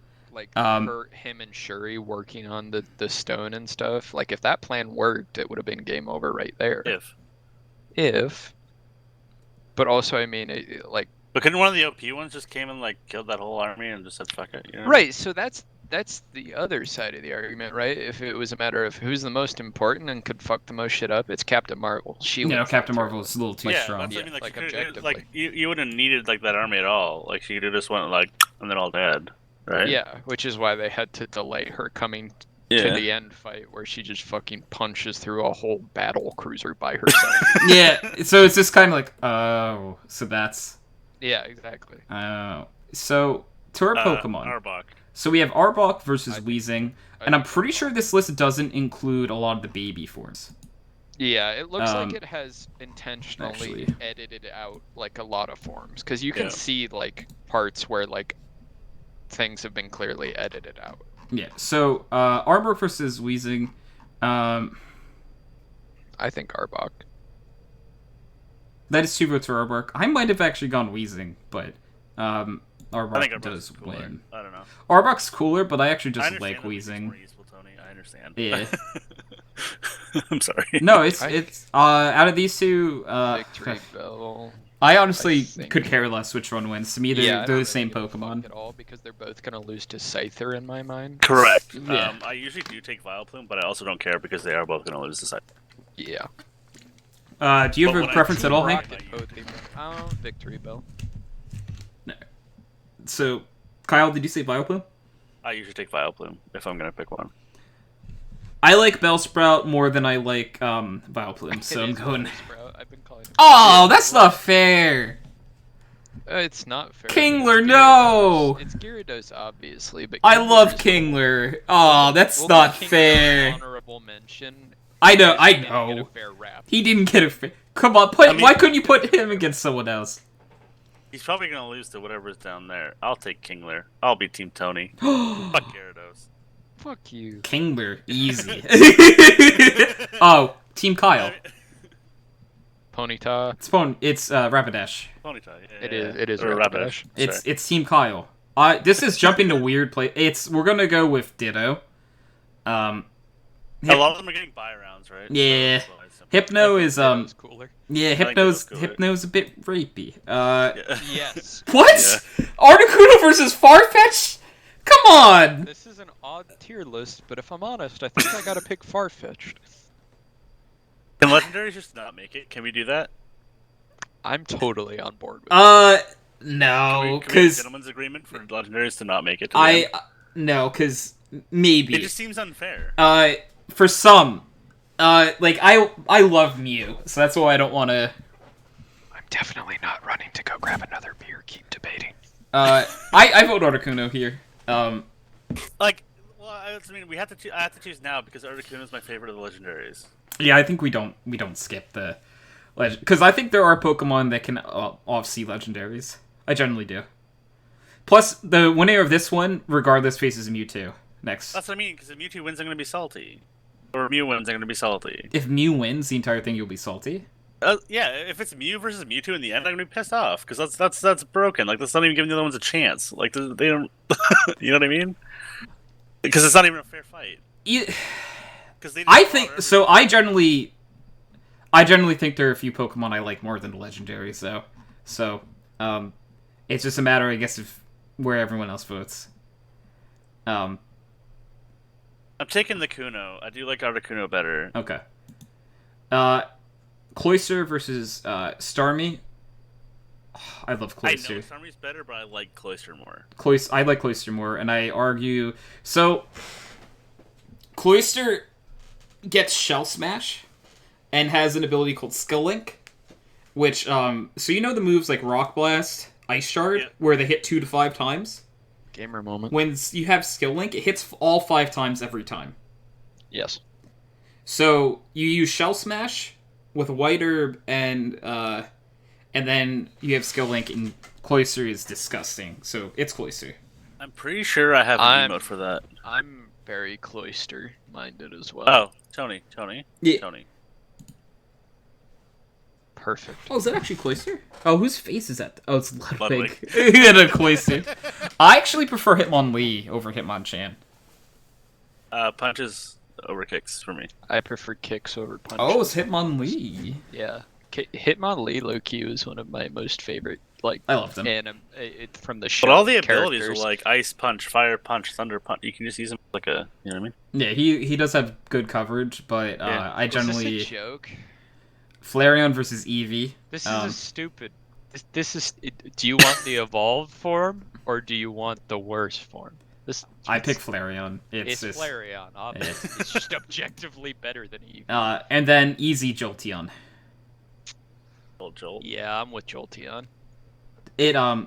Him and Shuri working on the stone and stuff. If that plan worked, it would have been game over right there. If. But also, I mean, But couldn't one of the OP ones just came and killed that whole army and just said fuck it? You know? Right. So that's the other side of the argument, right? If it was a matter of who's the most important and could fuck the most shit up, it's Captain Marvel. Captain Marvel is a little too strong. Yeah, objectively. You wouldn't have needed that army at all. She could have just went and then all dead, right? Yeah, which is why they had to delay her coming to the end fight, where she just fucking punches through a whole battle cruiser by herself. Yeah, so it's just kind of so that's. Yeah, exactly. So to our Pokemon. Arbok. So we have Arbok versus Weezing, and I'm pretty sure this list doesn't include a lot of the baby forms. Yeah, it looks like it has intentionally edited out a lot of forms, because you can see parts where things have been clearly edited out. Yeah. So Arbok versus Weezing. I think Arbok. That is 2 votes for Arbok. I might have actually gone Weezing, but Arbok does win. I don't know. Arbok's cooler, but I actually just like Weezing. I understand. Yeah. I'm sorry. No, it's out of these two. Victory Bell. I honestly could care less which one wins. To me, they're the same Pokemon. At all, because they're both gonna lose to Scyther in my mind. Correct. Yeah. I usually do take Vileplume, but I also don't care because they are both gonna lose to Scyther. Yeah. Do you have a preference at all, Hank? Victory Bell. No. So, Kyle, did you say Vileplume? I usually take Vileplume if I'm gonna pick one. I like Bellsprout more than I like Vileplume, so I'm going. I've been calling him. Oh, that's not fair. It's not fair. Kingler, no. It's Gyarados, obviously, but I love Kingler. Oh, that's not fair. Honorable mention. I know. Get a fair rap. He didn't get a fair. Come on, why couldn't you put him against someone else? He's probably gonna lose to whatever's down there. I'll take Kingler. I'll be Team Tony. Fuck Gyarados. Fuck you. Kingler, easy. Oh, Team Kyle. Ponyta. It's Rapidash. Ponyta. Yeah, It is Rapidash. It's Team Kyle. This is jumping to weird place. We're gonna go with Ditto. A lot of them are getting buy rounds, right? Yeah. So Hypno is cooler. Yeah, Hypno's a bit rapey. Yes. What? Yeah. Articuno versus Farfetch'd? Come on! This is an odd tier list, but if I'm honest, I think I gotta pick Farfetch'd. Can Legendaries just not make it? Can we do that? I'm totally on board with that. No, because... Can we have a because... gentleman's agreement for Legendaries to not make it to No, because maybe. It just seems unfair. For some. I love Mew, so that's why I don't want to... I'm definitely not running to go grab another beer, keep debating. I vote Articuno here. I mean, I have to choose now because Articuno is my favorite of the Legendaries. Yeah, I think we don't skip the legend, because I think there are Pokemon that can off-see Legendaries. I generally do. Plus, the winner of this one, regardless, faces Mewtwo next. That's what I mean, because if Mewtwo wins, I'm going to be salty. Or Mew wins, I'm going to be salty. If Mew wins, the entire thing, you'll be salty? Yeah, if it's Mew versus Mewtwo in the end, I'm going to be pissed off, because that's broken. That's not even giving the other ones a chance. They don't... You know what I mean? Because it's not even a fair fight. I think so. I generally think there are a few Pokemon I like more than the legendaries, though. So, it's just a matter, I guess, of where everyone else votes. I'm taking the Kuno. I do like Articuno better. Okay. Cloyster versus Starmie. I love Cloyster. I know Starmie's better, but I like Cloyster more. I like Cloyster more, and I argue... So, Cloyster gets Shell Smash, and has an ability called Skill Link, which, so you know the moves like Rock Blast, Ice Shard, where they hit 2 to 5 times? Gamer moment. When you have Skill Link, it hits all 5 times every time. Yes. So, you use Shell Smash with White Herb, and then you have Skill Link, and Cloyster is disgusting. So, it's Cloyster. I'm pretty sure I have an emote for that. I'm very Cloyster-minded as well. Oh, Tony. Yeah. Tony. Perfect. Oh, is that actually Cloyster? Oh, whose face is that? Oh, it's Ludwig. Ludwig. He had a Cloyster. I actually prefer Hitmonlee over Hitmonchan. Punches over kicks for me. I prefer kicks over punches. Oh, it's Hitmonlee. Yeah. Hitmonlee low-key was one of my most favorite, like, I loved him. And from the show. But all the abilities are characters. like Ice Punch, Fire Punch, Thunder Punch. You can just use them like a, you know what I mean? Yeah, he does have good coverage, but I generally... Was this a joke? Flareon versus Eevee. This is a stupid... This is... Do you want the evolved form, or do you want the worst form? I pick Flareon. It's just, Flareon, obviously. It's just objectively better than Eevee. And then easy Jolteon. Jolt. Yeah, I'm with Jolteon.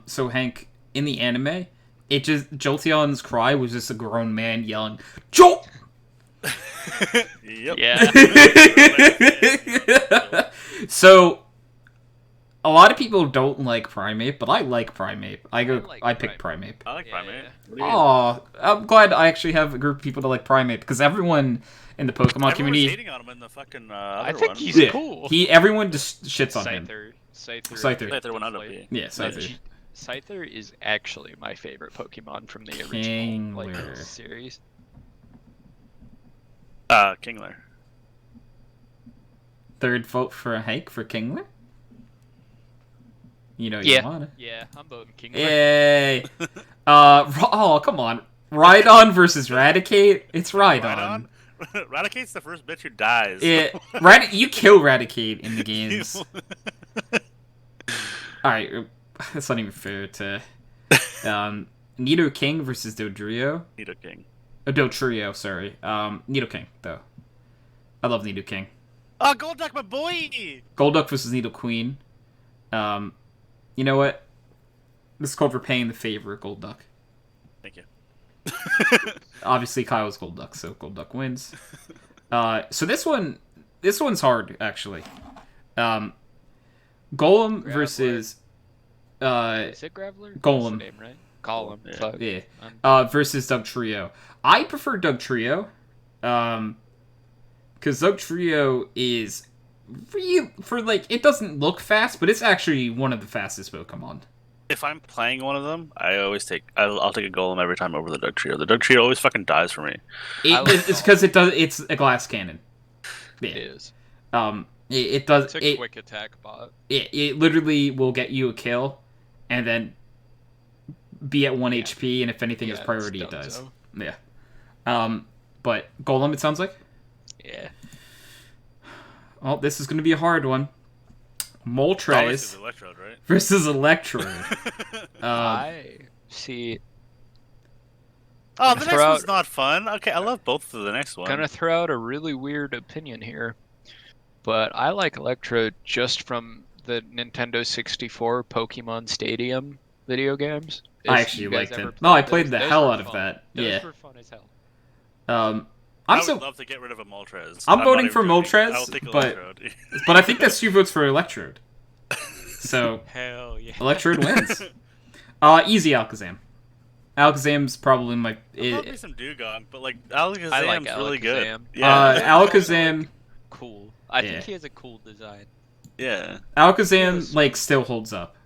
So Hank, in the anime, Jolteon's cry was just a grown man yelling, Jolt! Yep. Yeah. So, a lot of people don't like Primeape, but I like Primeape. I pick Primeape. I like Primeape. Oh, I'm glad I actually have a group of people that like Primeape, because everyone in the Pokemon community... hating on him in the fucking I think he's cool. Everyone just shits on him. Scyther went under me. Yeah, Scyther. Scyther is actually my favorite Pokemon from the original series. Kingler. Third vote for Hank for Kingler? You know you want it. Yeah, I'm voting Kingler. Yay! Oh, come on. Rhydon versus Raticate? It's Rhydon. Raticate's the first bitch who dies. You kill Raticate in the games. Alright, that's not even fair to... Nidoking versus Dodrio. Nidoking. Dotrio, sorry. Nidoking, though. I love Nidoking. Oh, Golduck, my boy! Golduck versus Nidoqueen. You know what? This is called repaying the favor of Golduck. Thank you. Obviously, Kyle's Golduck, so Golduck wins. So this one's hard, actually. Golem Graveler. versus... Is it Graveler? Golem. That's the name, right? Golem. Yeah. Versus Dugtrio. I prefer Dugtrio. Because Dugtrio is... it doesn't look fast, but it's actually one of the fastest Pokemon. If I'm playing one of them, I'll take a Golem every time over the Dugtrio. The Dugtrio always fucking dies for me. It's because it's a glass cannon. Yeah. It is. It does. It's a quick attack bot. It literally will get you a kill, and then be at 1 HP, and if anything is priority, it dies. Yeah. But Golem, it sounds like. Yeah. Oh, this is going to be a hard one. Moltres Electrode, right? versus Electrode. I see. Oh, the next one's not fun. Okay, I love both of the next one. Gonna throw out a really weird opinion here, but I like Electrode just from the Nintendo 64 Pokemon Stadium video games. I actually liked it. No, I played the hell out of that. Those were fun as hell. I would love to get rid of a Moltres. I'm voting for Moltres, but I think that's 2 votes for Electrode. So hell yeah, Electrode wins. Easy Alakazam. Alakazam's probably my. Probably some Dugong, but Alakazam's really good. Yeah, Alakazam. Cool. I think he has a cool design. Yeah. Alakazam still holds up.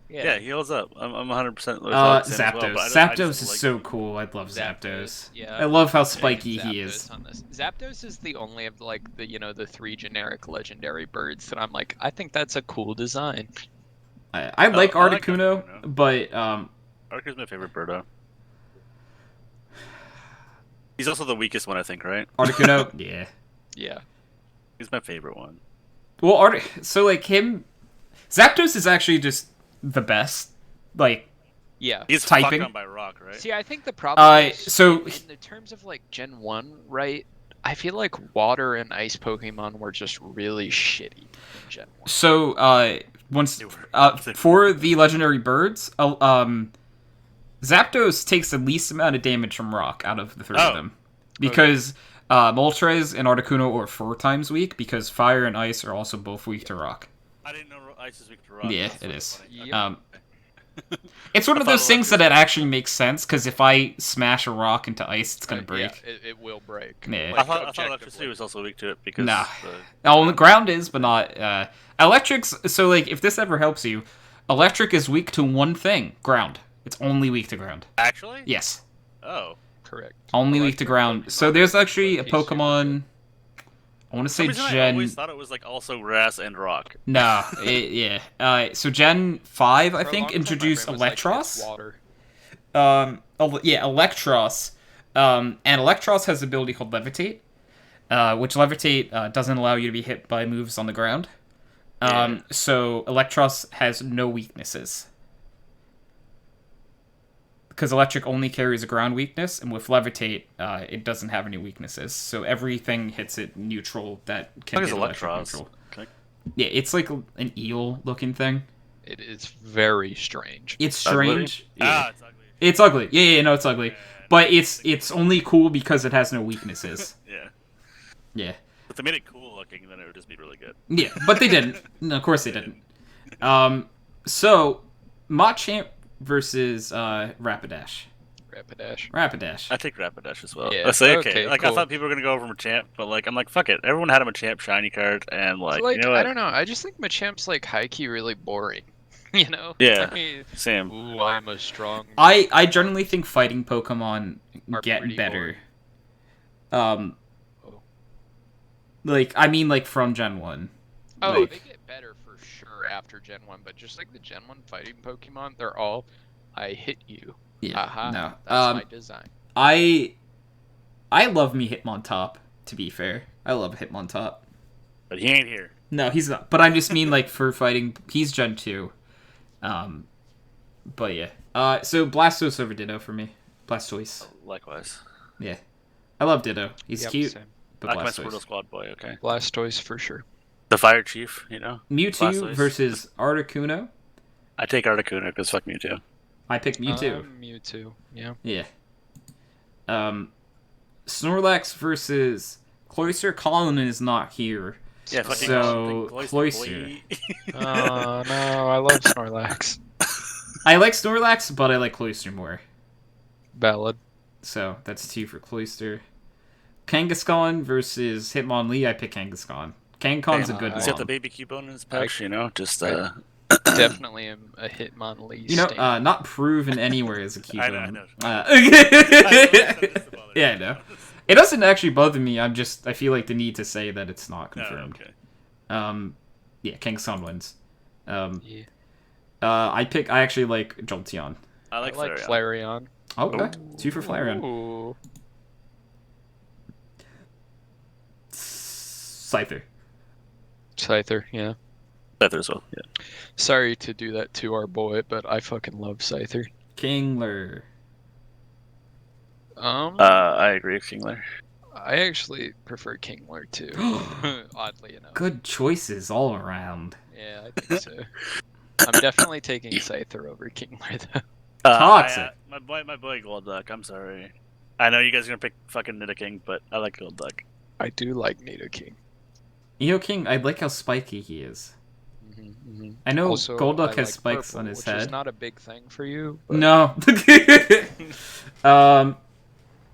Yeah, he holds up. I'm 100% Zapdos. well, but Zapdos just is like so him. cool. I love Zapdos. Yeah. I love how I'm spiky picking he is. Zapdos on this. Zapdos is the only of like the 3 generic legendary birds that I'm like, I think that's a cool design. I like I like Articuno, but Articuno's my favorite birdo. He's also the weakest one, I think, right? Articuno, yeah. Yeah. He's my favorite one. Well, so like him, Zapdos is actually just the best. Like, Yeah. He's typing. fucked on by rock, right? See, I think the problem is so in the terms of like Gen 1, right? I feel like water and ice Pokemon were just really shitty in Gen 1. So once for the legendary birds, Zapdos takes the least amount of damage from rock out of the three of them, because Moltres and Articuno are 4 times weak, because fire and ice are also both weak to rock. I didn't know ice is weak to rock. Yeah, That's it is. Yep. It's one of those things that it actually makes sense, because if I smash a rock into ice, it's gonna break. Yeah, it will break. Yeah. I thought electricity was also weak to it because. Nah. The ground is, but not. Electric's. So, like, if this ever helps you, electric is weak to one thing: ground. It's only weak to ground. Actually? Yes. Oh. Correct. Only weak to ground. Pokemon So there's actually a He's super Pokemon. I want to say I Gen. always thought it was like also grass and rock. No, yeah. So Gen 5, I For a think, long time, introduced my brain was like, it's Electros. water. Yeah, Electros. And Electros has an ability called Levitate, which Levitate doesn't allow you to be hit by moves on the ground. So Electros has no weaknesses. Because Electric only carries a ground weakness, and with Levitate, it doesn't have any weaknesses. So everything hits it neutral that can hit Electric neutral. Okay. Yeah, it's like an eel-looking thing. It is very strange. It's strange. Yeah. It's ugly. It's ugly. Yeah, no, it's ugly. But it's only cool because it has no weaknesses. Yeah. Yeah. If they made it cool looking, then it would just be really good. Yeah, but they didn't. No, of course they didn't. So, Machamp versus Rapidash. Rapidash. I take Rapidash as well. Yeah, I say okay. Like cool. I thought people were gonna go over Machamp, but like I'm like fuck it. Everyone had a Machamp shiny card, and like, So, you know what? I don't know. I just think Machamp's like high key really boring. You know? Yeah. I mean, Same. ooh, I'm a strong. I generally think fighting Pokemon Are get pretty better. Oh. Like I mean, like from Gen 1. Oh, Like- they get better for sure after Gen 1, but just like the Gen 1 fighting Pokemon, they're all, I hit you. Yeah. Aha, No. that's my design. I love me Hitmontop, to be fair. I love Hitmontop. But he ain't here. No, he's not. But I just mean like for fighting, he's Gen 2. But yeah. So Blastoise over Ditto for me. Blastoise. Likewise. Yeah. I love Ditto. He's Yep, cute. same. But I like my Blastoise. Squirtle Squad boy. Okay. Blastoise for sure. The Fire Chief, you know. Mewtwo Blastoise. versus Articuno. I take Articuno because fuck Mewtwo. I pick Mewtwo. Mewtwo, yeah. Yeah. Snorlax versus Cloyster. Colin is not here. Yeah, fucking So, Cloyster, Cloyster. boy. Oh no, I love Snorlax. I like Snorlax, but I like Cloyster more. Ballad. So that's 2 for Cloyster. Kangaskhan versus Hitmonlee. I pick Kangaskhan. Kangaskhan's a good He's got the one. baby Cubone in his pouch, you know. Just Definitely am a Hitmonlee. You know, not proven anywhere as a I know, I Cubone. know. Yeah, I know. It doesn't actually bother me. I feel like the need to say that it's not confirmed. okay. Yeah, Kangaskhan wins. Yeah. I actually like Jolteon. I like Flareon. Flareon. Okay, 2 for Flareon. Ooh. Scyther. Scyther, yeah. Scyther as well. Yeah. Sorry to do that to our boy, but I fucking love Scyther. Kingler. I agree with Kingler. I actually prefer Kingler too. Oddly enough. Good choices all around. Yeah, I think so. I'm definitely taking Scyther over Kingler though. Toxic. My boy Golduck. I'm sorry. I know you guys are gonna pick fucking Nidoking, but I like Golduck. I do like Nidoking. King, I like how spiky he is. Mm-hmm. I know Also, Golduck I has like spikes purple, on his which head. is not a big thing for you. But... No.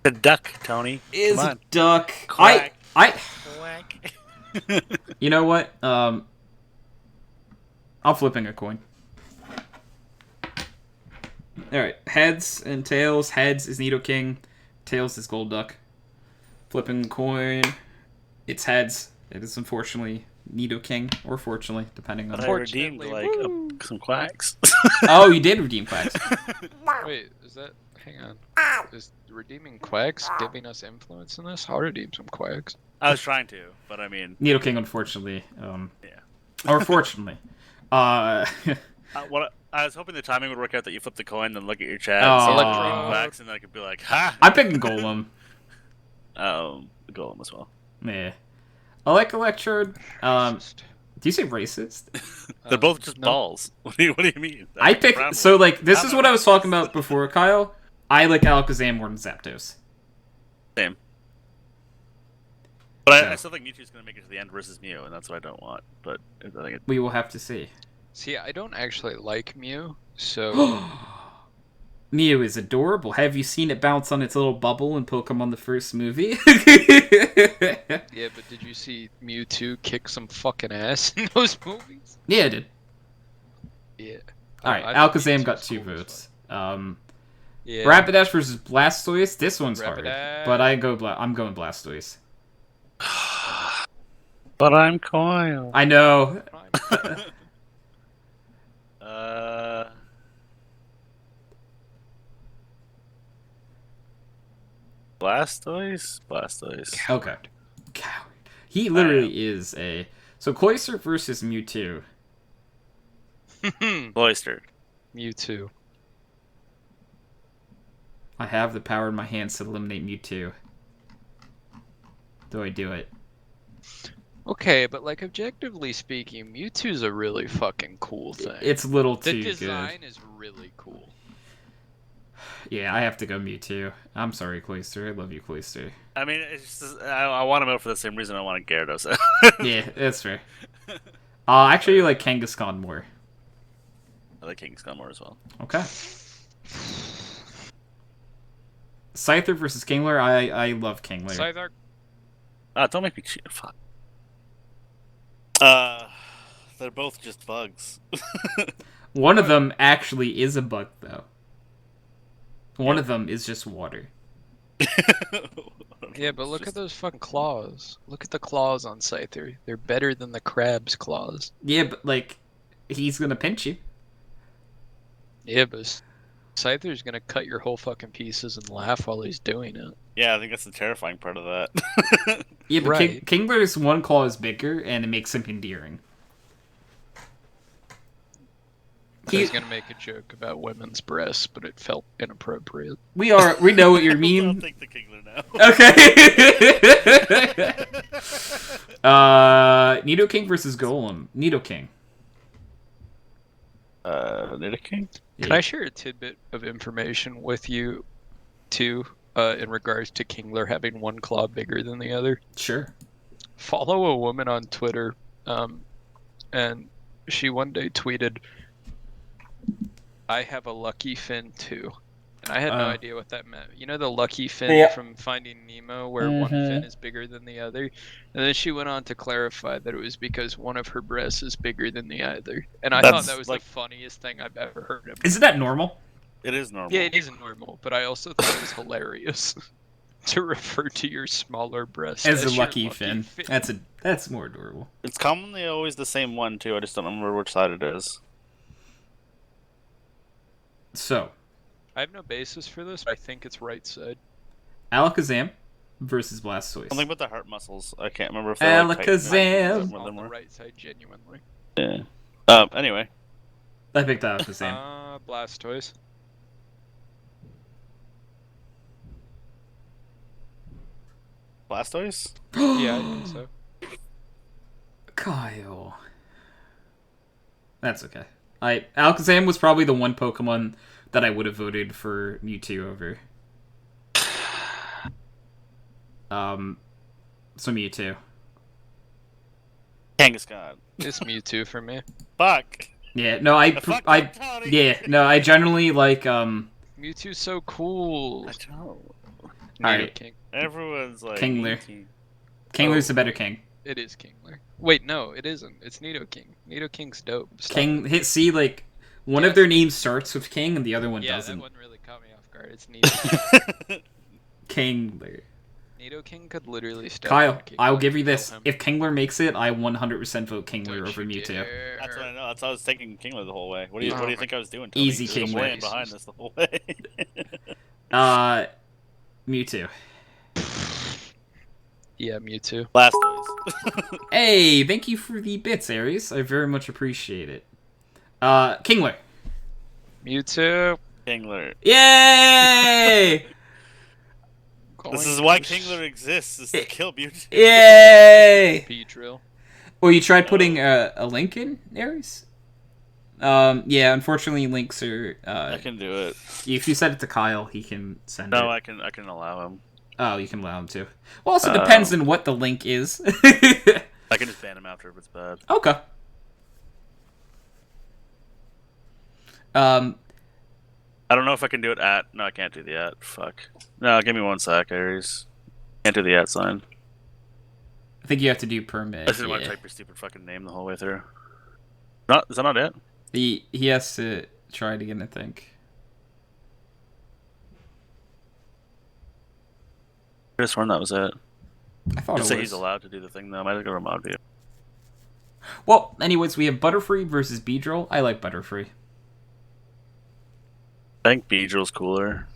The duck, Tony. Is Come on. duck. Quack. Quack. You know what? I'm flipping a coin. All right, heads and tails. Heads is Nidoking. Tails is Golduck. Flipping coin. It's heads. It is unfortunately Nidoking, or fortunately, depending on. But I redeemed some quacks. Oh, you did redeem quacks. Wait, is that? Hang on. Is redeeming quacks giving us influence in this? I'll redeem some quacks. I was trying to, but I mean, Nidoking, unfortunately. yeah. Or fortunately. What I was hoping the timing would work out that you flip the coin, then look at your chat, Oh. and see quacks, and then I could be like, ha! I'm picking Golem. Golem as well. Yeah. I like Electrode. Do you say racist? They're both just balls. What do you mean? I pick so like this is what I was talking about before, Kyle. I like Alakazam more than Zapdos. Same. But I still think Mewtwo's going to make it to the end versus Mew, and that's what I don't want. But I think we will have to see. See, I don't actually like Mew, so... Mew is adorable. Have you seen it bounce on its little bubble in Pokemon the first movie? Yeah, but did you see Mewtwo kick some fucking ass in those movies? Yeah, I did. Yeah. Alright, Alakazam got 2 votes. Yeah. Rapidash versus Blastoise. This one's hard, Rapidash. but I'm going Blastoise. But I'm Coil. I know. Blastoise? Okay. Coward. He literally is a... So Cloyster versus Mewtwo. Cloyster. Mewtwo. I have the power in my hands to eliminate Mewtwo. Do I do it? Okay, but like objectively speaking, Mewtwo's a really fucking cool thing. It's a little too The good. design is really cool. Yeah, I have to go Mewtwo. I'm sorry, Cloyster. I love you, Cloyster. I mean, it's just, I want him out for the same reason I want Gyarados out. Yeah, that's fair. Actually, you like Kangaskhan more. I like Kangaskhan more as well. Okay. Scyther versus Kingler. I love Kingler. Scyther. Don't make me cheat. Fuck. They're both just bugs. One of them actually is a bug, though. One of them is just water. Yeah, but look at those fucking claws. Look at the claws on Scyther. They're better than the crab's claws. Yeah, but, like, he's gonna pinch you. Yeah, but Scyther's gonna cut your whole fucking pieces and laugh while he's doing it. Yeah, I think that's the terrifying part of that. Yeah, but Right. Kingler's one claw is bigger, and it makes him endearing. He's gonna make a joke about women's breasts, but it felt inappropriate. We know what you I'll mean. take the Kingler now. Okay. Nidoking versus Golem. Nidoking. Nidoking? Can I share a tidbit of information with you, too, in regards to Kingler having one claw bigger than the other? Sure. Follow a woman on Twitter, and she one day tweeted, "I have a lucky fin too." And I had no idea what that meant. You know the lucky fin from Finding Nemo where one fin is bigger than the other? And then she went on to clarify that it was because one of her breasts is bigger than the other. And I thought that was the funniest thing I've ever heard of. Isn't that normal? It is normal. Yeah, it is normal, but I also thought it was hilarious to refer to your smaller breast as a your lucky fin. That's more adorable. It's commonly always the same one too. I just don't remember which side it is. So, I have no basis for this, but I think it's right side. Alakazam versus Blastoise. Something about the heart muscles. I can't remember if they're Alakazam. On the right side, genuinely. Yeah. Anyway. I picked Alakazam. Blastoise. Blastoise? Yeah, I think so. Kyle. That's okay. Alakazam was probably the one Pokemon that I would have voted for Mewtwo over. So Mewtwo. Kangaskhan. It's Mewtwo for me. Fuck. Yeah, no, I generally like Mewtwo's so cool. I don't. Alright. King. Everyone's like Kingler. Kingler's the better king. It is Kingler. Wait, no, it isn't. It's Nidoking. Nidoking's dope. Stop King it. see like One of their names starts with King and the other one doesn't. Yeah, that one really caught me off guard. It's Nido. Kingler. Nidoking could literally step Kyle, on Kingler I will give you and kill this. him. If Kingler makes it, I 100% vote Kingler Don't over you Mewtwo. dare. That's what I know. That's why I was taking Kingler the whole way. What do you think I was doing? Tony? Easy Just Kingler. playing behind this the whole way. Mewtwo. Yeah, Mewtwo. Blastoise. Hey, thank you for the bits, Aries. I very much appreciate it. Kingler. Mewtwo. Kingler. Yay! This is why Kingler exists, is to kill Mewtwo. Yay! Beedrill. Well, you tried putting a link in, Aries? Yeah, unfortunately, links are... I can do it. If you send it to Kyle, he can send it. No, I can allow him. Oh, you can allow him to. Well, also depends on what the link is. I can just ban him after if it's bad. Okay. I don't know if I can do it at... No, I can't do the at. Fuck. No, give me 1 sec, Aries. Can't do the at sign. I think you have to do permit. I just didn't want to type your stupid fucking name the whole way through. Not, is that not it? He has to try it again, I think. I could have sworn that was it. I thought Just it say was. he's allowed to do the thing, though. I might have to go to mod view. Well, anyways, we have Butterfree versus Beedrill. I like Butterfree. I think Beedrill's cooler.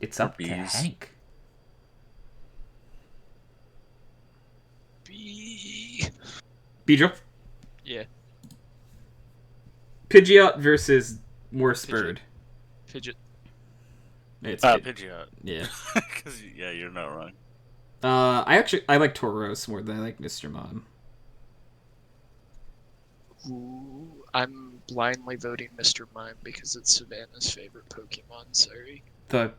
It's up to bees. Hank. Beedrill. Yeah. Pidgeot versus Morspurred. Fidget. It's Pidgeot. Yeah. Because, yeah, you're not wrong. I like Tauros more than I like Mr. Mime. Ooh, I'm blindly voting Mr. Mime because it's Savannah's favorite Pokemon, sorry. The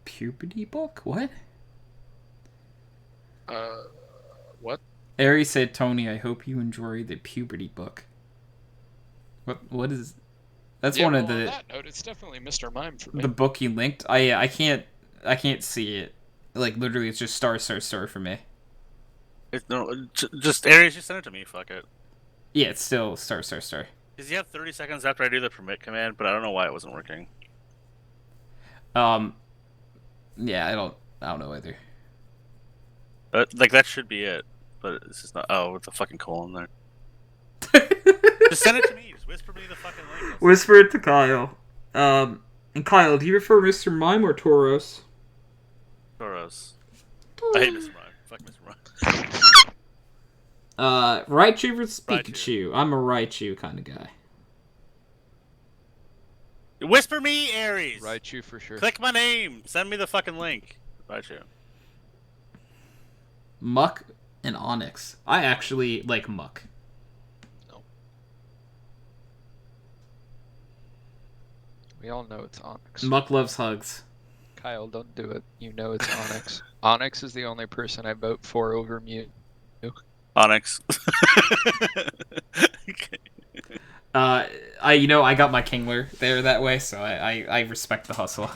puberty book? What? What? Aries said, Tony, I hope you enjoy the puberty book. What is... That's one of the... On that note, it's definitely Mr. Mime for me. The book you linked? I can't see it. Like, literally, it's just star for me. Just Aries, just send it to me, fuck it. Yeah, it's still star. Because you have 30 seconds after I do the permit command, but I don't know why it wasn't working. Yeah, I don't know either. Like, that should be it, but it's just not... Oh, with the fucking colon there. Just send it to me. Just whisper me the fucking link. Whisper it to Kyle. And Kyle, do you prefer Mr. Mime or Tauros? Tauros. I hate Mr. Mime. Fuck Mr. Mime. Raichu versus Pikachu. I'm a Raichu kind of guy. Whisper me, Aries! Raichu for sure. Click my name! Send me the fucking link. Raichu. Muck and Onyx. I actually like Muck. No. We all know it's Onyx. Muck loves hugs. Kyle, don't do it. You know it's Onyx. Onyx is the only person I vote for over Mew. Onyx. I got my Kingler there that way, so I respect the hustle.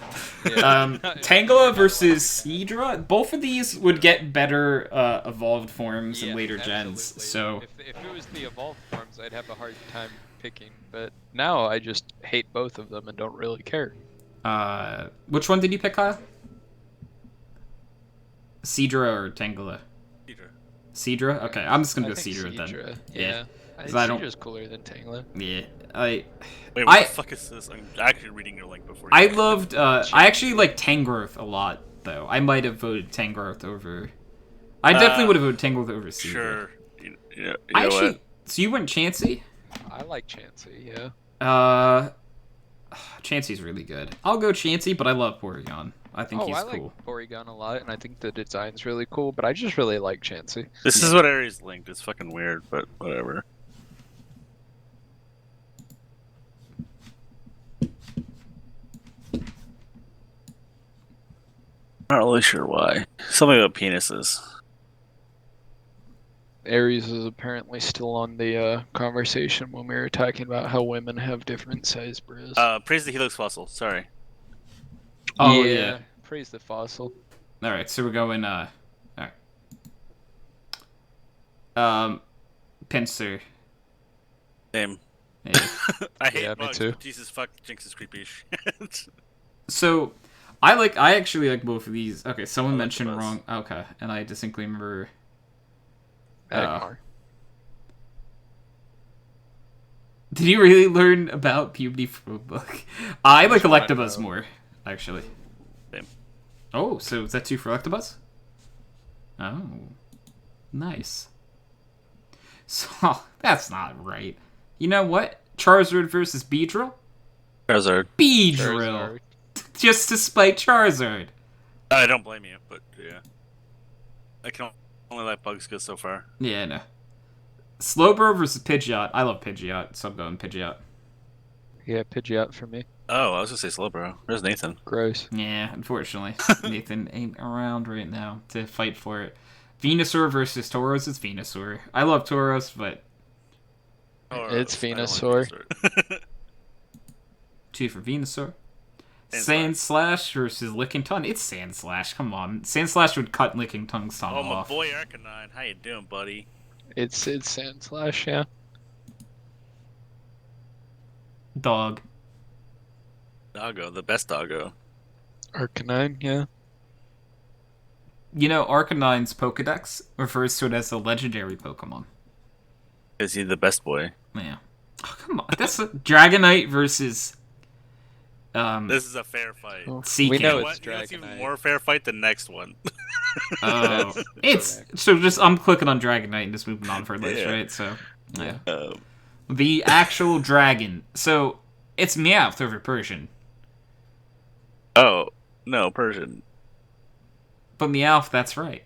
Yeah. Tangela versus Seadra. Both of these would get better evolved forms in later gens. So if it was the evolved forms, I'd have a hard time picking. But now I just hate both of them and don't really care. Which one did you pick, Kyle? Seadra or Tangela? Seadra? Okay, I'm just gonna go Seadra then. Yeah. Seadra's cooler than Tangela. Yeah. Wait, what the fuck is this? I'm actually reading your link before you... I actually like Tangrowth a lot, though. I might have voted Tangrowth over... I definitely would have voted Tangrowth over Seadra. Sure. You know what? So you went Chansey? I like Chansey, yeah. Chansey's really good. I'll go Chansey, but I love Porygon. I think he's cool. I like Porygon a lot, and I think the design's really cool, but I just really like Chansey. This is what Aries linked. It's fucking weird, but whatever. Not really sure why. Something about penises. Aries is apparently still on the conversation when we were talking about how women have different size bras. Praise the Helix Fossil. Sorry. Oh, yeah. Praise the fossil. Alright, so we're going, alright. Pinsir. Same. Yeah. I hate Yeah, me bugs, too. but Jesus fuck, Jinx is creepy as shit. So, I actually like both of these. Okay, someone I like mentioned the buzz. wrong. Okay, and I distinctly remember. Magmar. Did you really learn about puberty from a book? I like just wanted to Electabuzz know. more, actually. Same. Oh, so is that 2 for Electabuzz? Oh, nice. So, that's not right. You know what? Charizard versus Beedrill? Charizard. Beedrill! Charizard. Just to spite Charizard. I don't blame you, but yeah. I can only let bugs go so far. Yeah, no. Slowbro versus Pidgeot. I love Pidgeot, so I'm going Pidgeot. Yeah, Pidgeot for me. Oh, I was gonna say Slowbro. Where's Nathan? Gross. Yeah, unfortunately, Nathan ain't around right now to fight for it. Venusaur versus Tauros is Venusaur. I love Tauros, but It's I don't like Venusaur. Venusaur. 2 for Venusaur. Sand Sandslash versus Lickitung. It's Sandslash. Come on, Sandslash would cut Lickitung's tongue Oh, my off. boy Arcanine. How you doing, buddy? It's Sandslash, yeah. Dog. Doggo, the best doggo. Arcanine, yeah. You know, Arcanine's Pokedex refers to it as a legendary Pokemon. Is he the best boy? Yeah. Oh, come on. That's a Dragonite versus. This is a fair fight. Oh, Seeking. we You know know it's what? You know what's even Dragonite. more fair fight? The next one. Oh, That's it's correct. so just I'm clicking on Dragonite and just moving on for a list, Yeah. right? So, yeah. Um, The actual dragon. So it's Meowth over Persian, oh, no, Persian. but Meowth, that's right.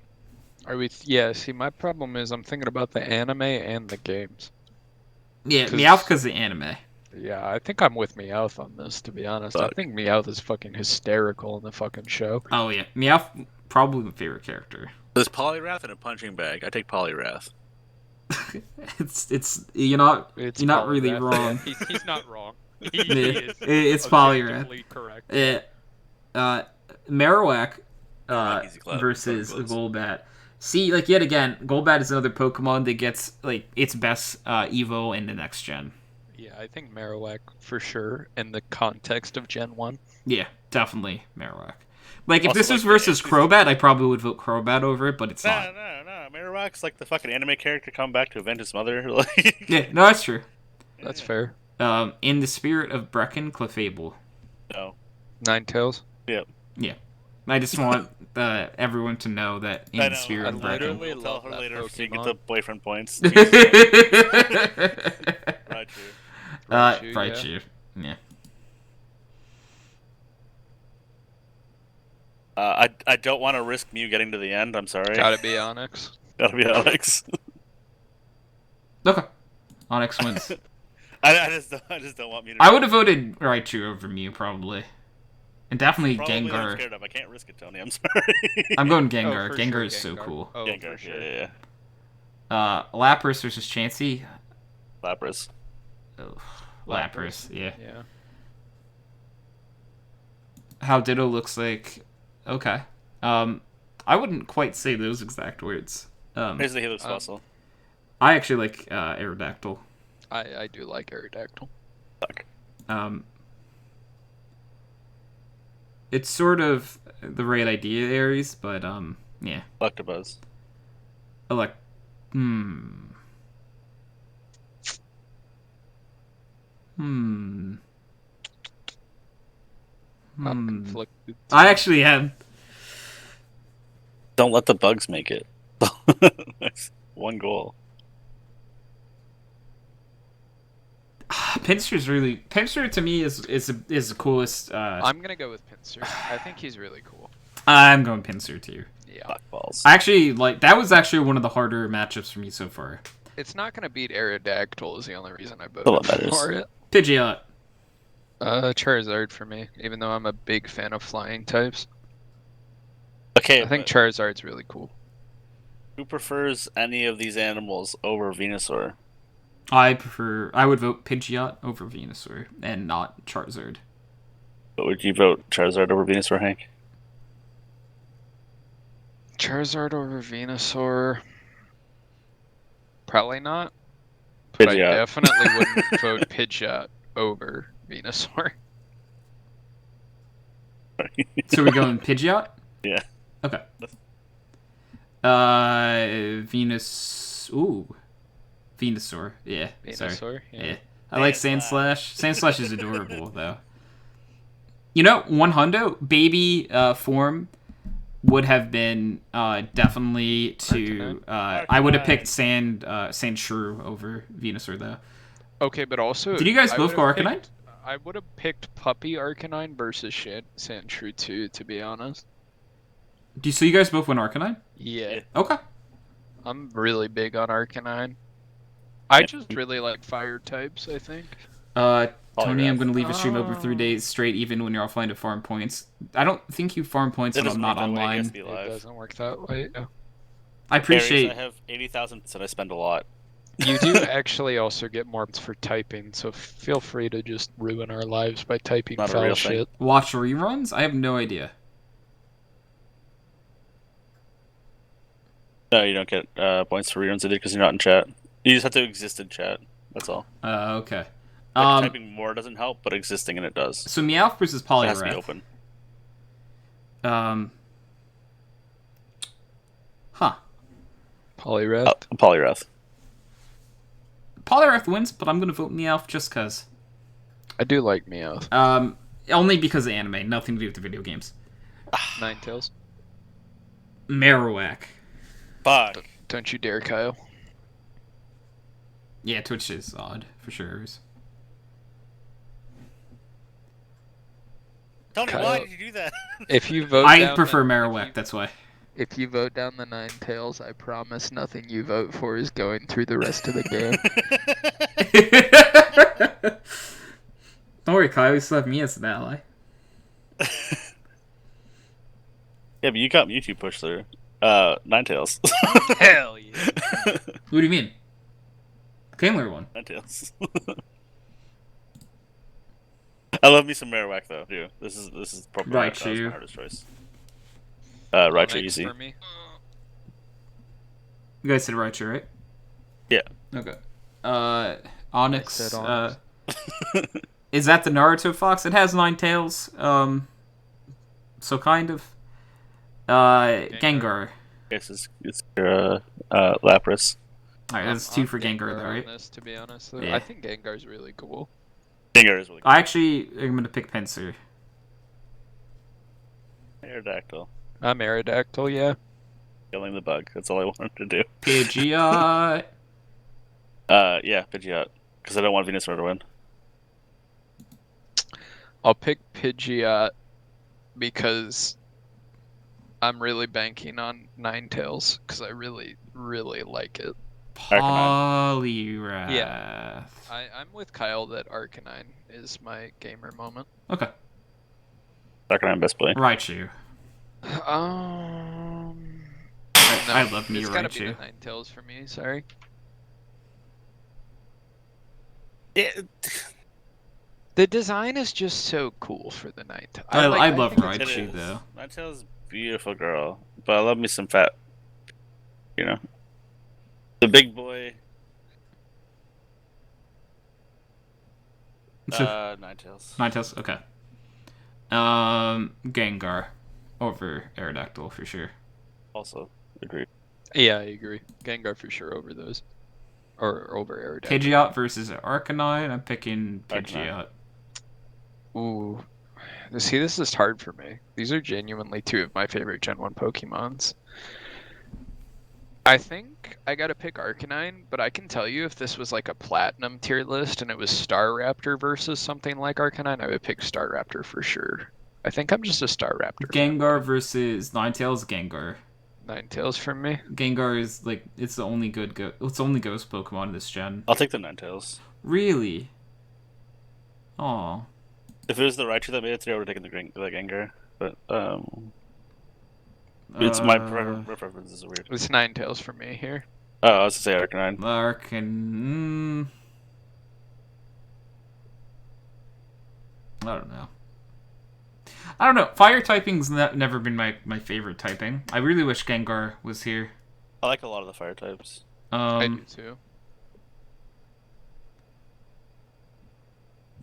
Are we? Yeah. See, my problem is I'm thinking about the anime and the games. Yeah, 'Cause- Meowth because the anime. Yeah, I think I'm with Meowth on this. To be honest, Fuck. I think Meowth is fucking hysterical in the fucking show. Oh yeah, Meowth probably my favorite character. There's Poliwrath and a punching bag. I take Poliwrath. It's you're not really Poliwrath. wrong. He's not wrong. He Yeah, is it's Poliwrath. objectively correct. Marowak Easy clap. versus Sorry, Buzz. Golbat. See, like yet again, Golbat is another Pokemon that gets like its best Evo in the next gen. Yeah, I think Marowak for sure in the context of Gen 1. Yeah, definitely Marowak. Like if Also, this was like, versus the- Crobat, I probably would vote Crobat over it, but it's No, not. no. Marowak's like the fucking anime character come back to avenge his mother. Like, Yeah, no, that's true. That's fair. In the spirit of Brecken, Clefable. no. Ninetales. I just want everyone to know that in I the know. spirit I of literally Brecken. will tell love her that later if you get Pokemon. the boyfriend points. Right, true. Raichu, Raichu. Yeah. I don't want to risk Mew getting to the end. I'm sorry. Gotta be Onyx. Gotta be Alex. Okay. Onyx wins. I just don't want Mew to. I would have voted Raichu over Mew, probably. And definitely Probably I'm Gengar. scared of. I can't risk it, Tony. I'm sorry. I'm going Gengar. for Gengar sure, is so Gengar. cool. Oh, Gengar. for sure. Yeah. Lapras versus Chansey. Lapras. Ugh, Lapras, yeah. Yeah. How Ditto looks like. Okay. I wouldn't quite say those exact words. Here's the Helix fossil. I actually like Aerodactyl. I do like Aerodactyl. Fuck. It's sort of the right idea, Aries, but yeah. Electabuzz. I'm conflicted. I actually have. Don't let the bugs make it. That's one goal. Pinsir to me is the coolest. I'm gonna go with Pinsir. I think he's really cool. I'm going Pinsir too. Yeah. Fuck balls. I actually that was actually one of the harder matchups for me so far. It's not gonna beat Aerodactyl is the only reason I Well, voted that matters. for it. Pidgeot. Charizard for me, even though I'm a big fan of flying types. Okay, I think but Charizard's really cool. who prefers any of these animals over Venusaur? I would vote Pidgeot over Venusaur and not Charizard. But would you vote Charizard over Venusaur, Hank? Charizard over Venusaur. Probably not. But I Pidgeot. definitely wouldn't vote Pidgeot over Venusaur. So we're going Pidgeot? Yeah. Okay. Venus. Ooh. Venusaur. Yeah. Sorry. Venusaur, Yeah. I like Sandslash. Sandslash is adorable, though. You know, one hundo baby form would have been definitely to. I would have picked Sandshrew over Venusaur, though. Okay, but also... Did you guys both go Arcanine? I would have picked Puppy Arcanine versus Sandshrew too, to be honest. So you guys both went Arcanine? Yeah. Okay. I'm really big on Arcanine. I just really like fire types, I think. Tony, I'm going to leave a stream open 3 days straight, even when you're offline to farm points. I don't think you farm points when I'm not online. It doesn't work that way. No. I appreciate... I have 80,000, so I spend a lot. You do actually also get more for typing, so feel free to just ruin our lives by typing Not a foul real shit. thing. Watch reruns? I have no idea. No, you don't get points for reruns either because you're not in chat. You just have to exist in chat. That's all. Okay. Typing more doesn't help, but existing in it does. So Meowth versus It has to be Poliwrath. open. Poliwrath. Poliwrath. Poliwrath wins, but I'm going to vote Meowth just because. I do like Meowth. Only because of anime, nothing to do with the video games. Ninetales. Marowak. Fuck. Don't you dare, Kyle. Yeah, Twitch is odd, for sure. Tony, Kyle, why did you do that? If you vote I down prefer the, Marowak, that's why. If you vote down the Ninetales, I promise nothing you vote for is going through the rest of the game. Don't worry, Kyle, you still have me as an ally. Yeah, but you got Mewtwo pushed through. Ninetales. Hell yeah. What do you mean? Kingler won. Ninetales. I love me some Marowak though, too. This is probably my hardest choice. Raichu easy. For me. You guys said Raichu, right? Yeah. Okay. Onyx. I said Onyx. Is that the Naruto fox? It has 9 tails. So kind of. Gengar. Yes, it's your Lapras. Alright, that's 2 for Gengar, though, right? To be honest, though. Yeah. I think Gengar's really cool. Gengar is really cool. I actually am going to pick Pinsir. Aerodactyl. I'm Aerodactyl, yeah. Killing the bug. That's all I wanted to do. Pidgeot. Yeah, Pidgeot. Because I don't want Venusaur to win. I'll pick Pidgeot because I'm really banking on Ninetales because I really, really like it. Poliwrath. Yeah. I'm with Kyle that Arcanine is my gamer moment. Okay. Arcanine best play. Raichu. I love me It's gotta be Raichu. the Ninetales for me, sorry. The design is just so cool for the Ninetales. I love think it's Raichu, It is. though. Ninetales is a beautiful girl. But I love me some fat. You know. The big boy. So, Ninetales. 9 tails? Okay. Gengar over Aerodactyl for sure. Also, agree. Yeah, I agree. Gengar for sure over those. Or over Aerodactyl. Pidgeot versus Arcanine. I'm picking Pidgeot. Ooh. See, this is hard for me. These are genuinely 2 of my favorite Gen 1 Pokemons. I think I gotta pick Arcanine, but I can tell you if this was like a Platinum tier list and it was Staraptor versus something like Arcanine, I would pick Staraptor for sure. I think I'm just a Staraptor. Gengar versus Ninetales. Gengar. Ninetales from me. Gengar is like it's the only it's the only ghost Pokemon in this gen. I'll take the Ninetales. Really? Aw. If it was the Raichu that made it through, I would have taken the Gengar. But, it's my preference is weird. It's Ninetales for me here. Oh, I was going to say Arcanine. I don't know. Fire typing's never been my favorite typing. I really wish Gengar was here. I like a lot of the fire types. I do too.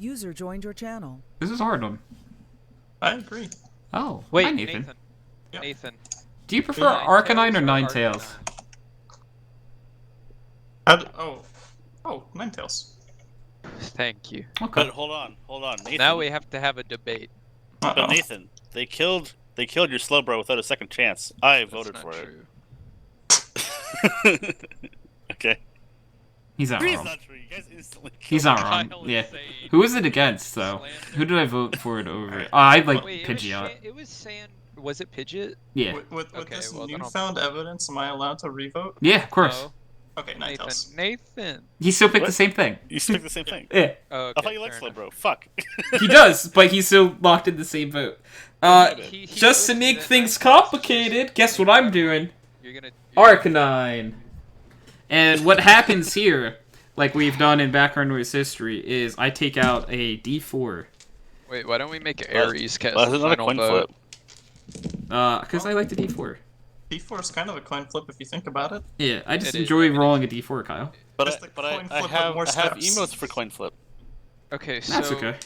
User joined your channel. This is a hard one. I agree. Oh, Wait, hi, Nathan. Yep. Nathan. Do you prefer Arcanine or Ninetales? Oh, Ninetales. Thank you. Okay. But hold on, Nathan. Now we have to have a debate. But Nathan, they killed your Slowbro without a second chance. I voted That's for not it. true. Okay. He's not It's wrong. not true. You guys instantly He's killed not me. wrong. Yeah. Who is it against, though? Who did I vote for it over? I like Wait, Pidgeot. it was Sand. Was it Pidgeot? Yeah. With Okay, this well, then I'll- newfound evidence, am I allowed to revote? Yeah, of course. No. Okay, Ninetales. Nathan. He still picked What? the same thing. You stick the same thing. Yeah. Oh, okay, I thought you liked fair enough. Slowbro. Fuck. He does, but he's still locked in the same vote. He Just to switched make it, things Ninetales. complicated, guess what I'm doing? You're gonna Arcanine. And what happens here, like we've done in background noise history, is I take out a D4. Wait, why don't we make Ares cast Well, the it's not a final coin vote? flip. Because I like the D4. D4 is kind of a coin flip if you think about it. Yeah, I just It is, enjoy I mean, rolling a D4, Kyle. Just the But coin I flip with have more steps. emotes for coin flip. Okay, so That's okay.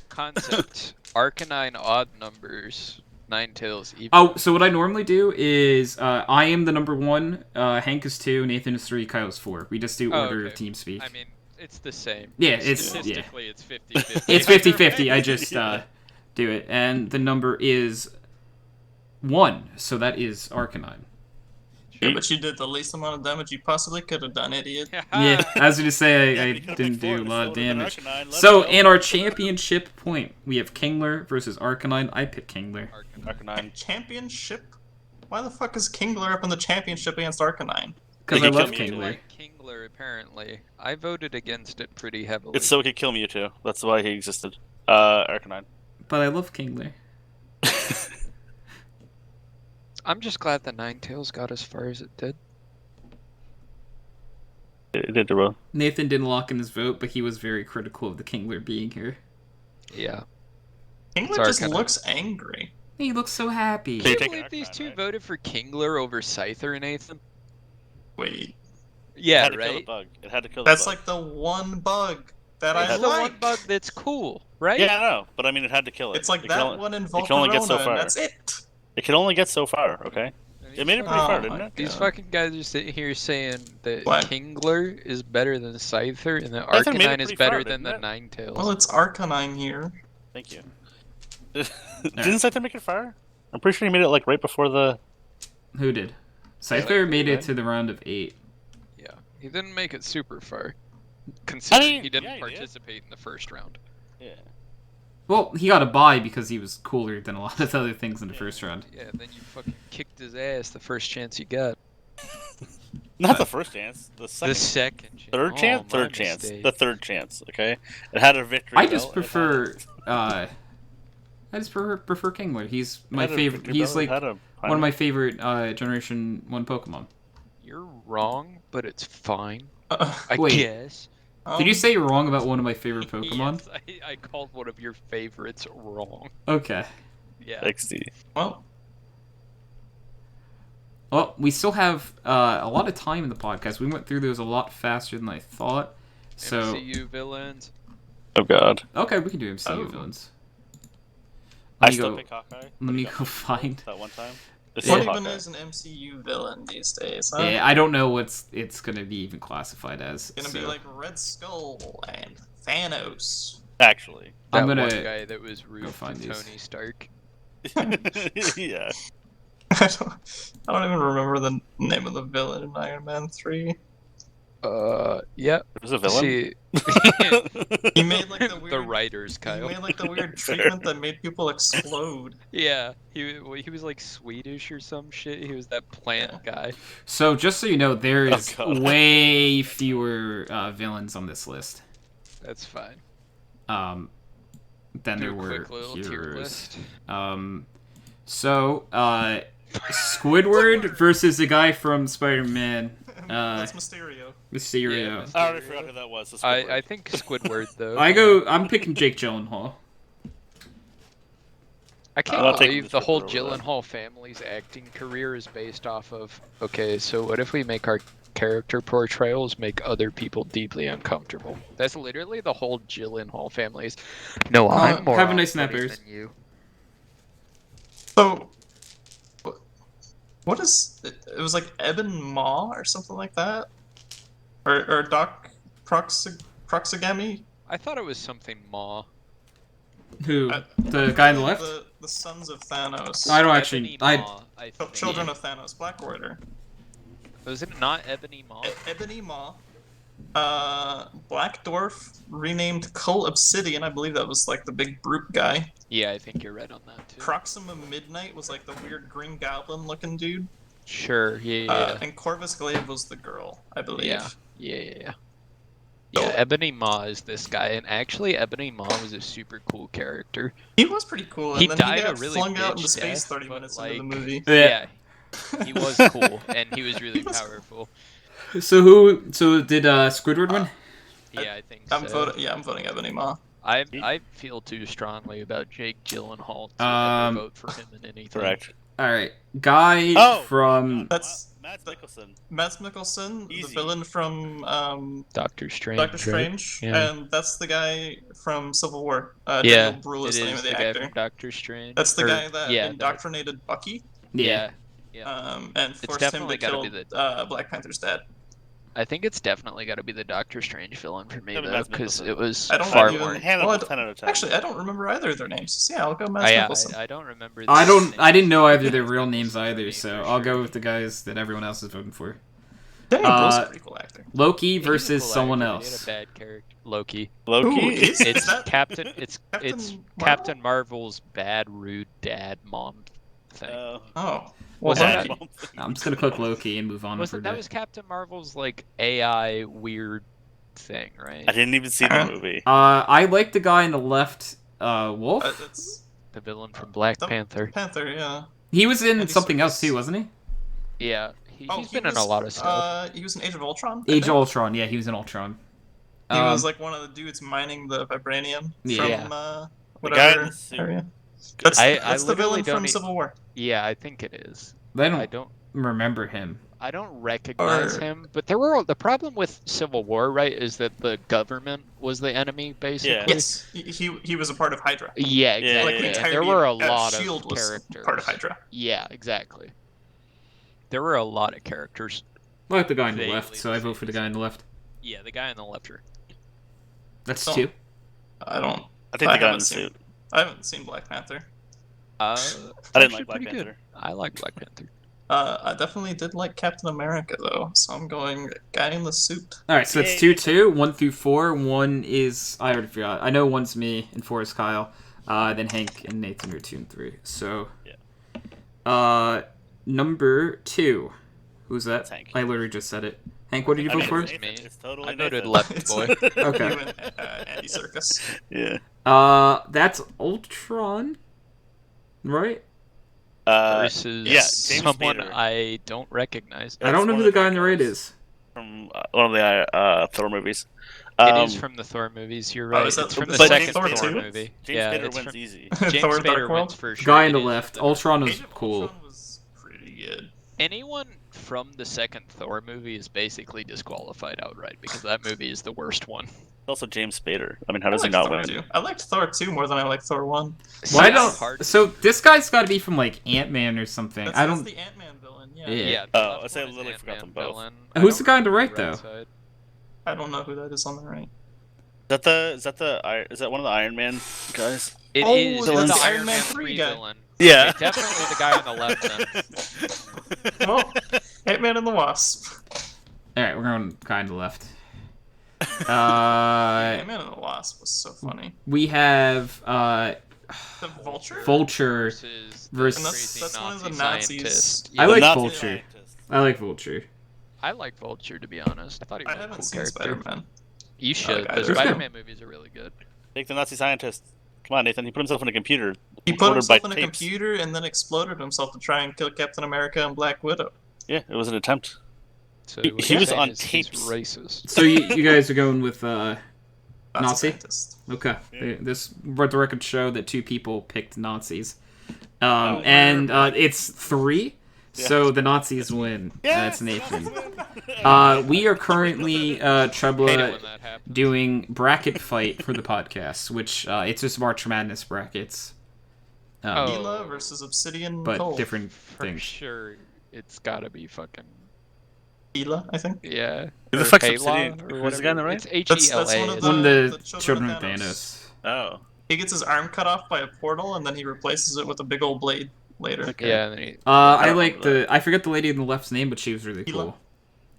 concept: Arcanine odd numbers, Ninetales even. Oh, so what I normally do is I am the number 1, Hank is 2, Nathan is 3, Kyle is 4. We just do order of okay. team speak. I mean, it's the same. Yeah, it's- statistically it's 50-50. It's 50-50. I just do it. And the number is 1, so that is Arcanine. Yeah, but you did the least amount of damage you possibly could have done, idiot. Yeah, I was going to say I Yeah, but you didn't could've do a picked lot four, of it would've been damage. Arcanine, let's So, go. in our championship point, we have Kingler versus Arcanine. I pick Kingler. Arcanine. Championship? Why the fuck is Kingler up in the championship against Arcanine? Because They I can love kill me Kingler. Like Kingler, apparently. I voted against it pretty heavily. It's so he could kill Mewtwo. That's why he existed. Arcanine. But I love Kingler. I'm just glad the Ninetales got as far as it did. It did well. Nathan didn't lock in his vote, but he was very critical of the Kingler being here. Yeah. Kingler just looks angry. He looks so happy. Can you take believe Arcanine, these two right? voted for Kingler over Scyther, Nathan? Wait, Yeah, It had to kill the right? bug. It had to kill the that's bug. like the one bug that I It's the like. one bug that's cool, right? Yeah, I know. But I mean, it had to kill it. It's like It that can only- one in it can only Volcarona, get so and far. that's it. It can only get so far, okay? And It made it pretty Oh far, my didn't it? These God. fucking guys are sitting here saying that What? Kingler is better than Scyther, and that Scyther made it Arcanine is pretty better far, than the didn't Ninetales. Well, it's Arcanine here. Thank you. Didn't Scyther make it far? I'm pretty sure he made it like right before the. Who did? Scyther like, made it right? to the round of 8. Yeah, he didn't make it super far, considering he didn't yeah, he did. participate in the first round. Yeah. Well, he got a bye because he was cooler than a lot of other things in the first round. Yeah, then you fucking kicked his ass the first chance you got. Not the first chance. The second. The second chance. Third Oh, chance. my Third chance. mistake. The third chance. Okay. It had a victory. I just belt, prefer prefer Kingler. He's my favorite. He's like one of my favorite Generation 1 Pokemon. You're wrong, but it's fine. Uh, I Wait. guess. Did you say you're wrong about one of my favorite Pokemon? Yes, I called one of your favorites wrong. Okay. Yeah. XD. Well, Well, we still have a lot of time in the podcast. We went through those a lot faster than I thought. So MCU villains. Oh God. okay, we can do MCU Oh. villains. I Let me still go. pick Hawkeye. Let me But he go got find. that one time. It's what still even Hawkeye. is an MCU villain these days? Huh? Yeah, I don't know what's it's gonna be even classified as. It's gonna be so- like Red Skull and Thanos. Actually. That I'm gonna one guy that was rude to find Tony these. Stark. Yeah. I don't even remember the name of the villain in Iron Man 3. Yeah. It was a villain. See, He made like the the weird. writers, He Kyle. made like the weird treatment that made people explode. Yeah, he was like Swedish or some shit. He was that plant guy. So just so you know, there Oh, is God. way fewer villains on this list That's fine. than Do there a were quick little tier heroes. list. So Squidward versus the guy from Spider-Man, That's Mysterio. Mysterio. Yeah, I already forgot who that was. so I Squidward. think Squidward though. I'm picking Jake Gyllenhaal. I I'm can't not taking believe the whole Squidward over that. Gyllenhaal family's acting career is based off of. Okay, so what if we make our character portrayals make other people deeply uncomfortable. That's literally the whole Gyllenhaal family's. No, I'm more have a nice off-putting snappers. than you. So, what is it? It was like Eben Maw or something like that, or Doc Proxigami. I thought it was something Maw. Who? I The guy on the left? The sons of Thanos. I don't actually. Ebony Maw, I think. Children of Thanos. Black Order. Was it not Ebony Maw? Ebony Maw. Black Dwarf renamed Cull Obsidian. I believe that was like the big brute guy. Yeah, I think you're right on that too. Proxima Midnight was like the weird Green Goblin looking dude. Sure, yeah. And Corvus Glaive was the girl, I believe. Yeah. Yeah, Ebony Maw is this guy, and actually Ebony Maw was a super cool character. He was pretty cool, and He then died he got a really flung out into bitch space death, 30 but, minutes like, into the movie. Yeah, he was cool, and he was really powerful. So did Squidward win? Yeah, I think I'm so. I'm voting Ebony Maw. I feel too strongly about Jake Gyllenhaal to ever vote for him in anything. Correct. All right, guy from That's Mads Mikkelsen. Mads Mikkelsen, Easy. the villain from Doctor Strange. Doctor Strange, Yeah. and that's the guy from Civil War. Yeah, Daniel Bruhl it is the name of the guy actor. from Doctor Strange. That's the Or- guy that yeah, indoctrinated Bucky, Yeah. and forced him definitely to gotta kill be Black Panther's dad. I think it's definitely got to be the Doctor Strange villain for me, That'd be though, Mads because Mikkelsen. it was I don't far even- more. Hand Well, up 10 out of 10. Actually, I don't remember either of their names. So yeah, I'll go Mads Mikkelsen. I don't remember. I their don't. I didn't know either names. their real names either, Me so for I'll sure. go with the guys that everyone else is voting for. Daniel Bruhl's a pretty cool actor. Loki Yeah, he was a versus cool someone actor, but he had else. a bad character. Loki. Loki? Ooh, is It's that Captain. It's Captain it's Marvel? Captain Marvel's bad, rude dad mom thing. Oh, Was well, that- Loki. I'm just gonna click Loki and move on for That that. was Captain Marvel's like AI weird thing, right? I didn't even see the movie. I like the guy on the left. Wolf. That's The villain from Black the Panther. Panther, yeah. He was in Andy something else Serkis. too, wasn't he? Yeah, Oh, he's he been in a was, lot of stuff. He was in Age of Ultron. Age I of think. Ultron. Yeah, he was in Ultron. He was like one of the dudes mining the vibranium Yeah. from guy whatever in the suit. area. That's, I that's the literally villain from don't Civil War. Yeah, I think it is. I don't, I don't remember him. I don't recognize Or- him, but the problem with Civil War, right, is that the government was the enemy, basically. Yeah. Yes, he was a part of Hydra. Yeah, Yeah, exactly. yeah, the yeah. And there were a lot Shield of was characters. part of Hydra. Yeah, exactly. There were a lot of characters. I like the guy on the Vaguely left, so I vote for the guy on the left. Yeah, the guy on the left. That's Oh. two. I don't. I think the guy in haven't the seen- suit. I haven't seen Black Panther. I It's didn't actually like Black pretty good. Panther. I like Black Panther. I definitely did like Captain America though, so I'm going guy in the suit. All right, so it's Yay. 2-2, 1 through 4. One is I already forgot. I know one's me and 4 is Kyle. Then Hank and Nathan are 2 and 3. So, number 2. Who's that? That's Hank. I literally just said it. Hank, what did you I vote mean, for? it's Me. It's totally I voted Nathan. left, boy. Okay. You and Andy Serkis. Yeah. That's Ultron, right? Versus yeah, James someone Spader. I don't recognize. I don't know one who of the the guy on the right bad guys. is. From one of the Thor movies. It is from the Thor movies. You're right. is that It's from the the But second Thor Thor 2? movie. James yeah, Spader it's wins from, easy. James Thor: Spader Dark World? wins for sure. Guy on It the is left. the- Ultron was Age of cool. Ultron was pretty good. Anyone from the second Thor movie is basically disqualified outright because that movie is the worst one. Also James Spader. I mean, how I does he liked not Thor win? 2. I liked Thor 2 more than I liked Thor 1. Why See, don't? it's hard to- So this guy's got to be from like Ant-Man or something. That's, I that's don't. the Ant-Man villain. Yeah. Yeah. Yeah. Oh, the I left said one is literally forgot them Ant-Man both. villain. Who's I the guy on the don't right, remember though? side. I don't know who that is on the right. Is that one of the Iron Man guys? It Oh, is that's the the Iron Iron Man Man 3 3 guy. villain. Yeah. Okay, definitely the guy on the left then. Well, Ant-Man and the Wasp. All right, we're going guy on the left. Ant-Man and the Wasp was so funny. We have The Vulture? Vulture. Versus Versus- And crazy that's one of the Nazi Nazis. scientist. I The like Nazi Vulture. scientist. I like Vulture. I like Vulture, to be honest. I thought he was I a haven't cool seen character. Spider-Man. You should. either. The Spider-Man movies are really good. Take the Nazi scientist. Come on, Nathan. He put himself in a computer. He put recorded by himself in a tapes. computer and then exploded himself to try and kill Captain America and Black Widow. Yeah, it was an attempt. So He what you're was saying on is he's tapes. racist. So you guys are going with Nazi Nazi? scientist. Okay. Yeah. This let the record show that 2 people picked Nazis. Oh, And it's 3 So the Nazis win. That's Nathan. Nathan. We are currently Hate it Trebla when that happens. doing bracket fight for the podcast, which it's just March Madness brackets. Oh. Ela versus Obsidian But Cole. different For things. sure, it's gotta be fucking Ela, I think. yeah. Who the or fuck's Hela, Obsidian? or Who's the guy on the whatever. right? It's HELA. That's one of One of the the children of of Thanos. Oh. He gets his arm cut off by a portal, and then he replaces it with a big old blade later. Okay. Yeah, and then he, I don't like remember I forget the lady on the left's name, but she was really Ela. cool.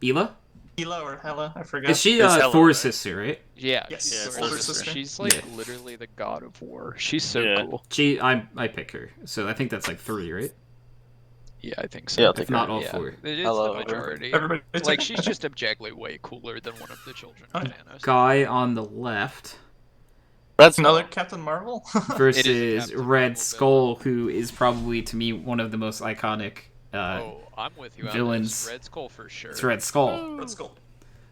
Ela? Ela or Hela, I forget. Is she It's Hela, Thor's right? sister, right? yeah, Yes, she's yeah, Thor's older sister. sister. She's like Yeah. literally the god of war. She's so Yeah. cool. I pick her. So I think that's like 3, right? Yeah, I think so. Yeah, I'll If take not her. all yeah. 4. It is Hello, the majority. Everybody take Like it? she's just objectively way cooler than one of the children of Okay. Thanos. Guy on the left That's Another Captain Marvel? versus Captain Red Marvel Skull, who is probably to me one of the most iconic. Oh, I'm with you on villains. this. Red Skull for sure. It's Red Skull. Red Skull.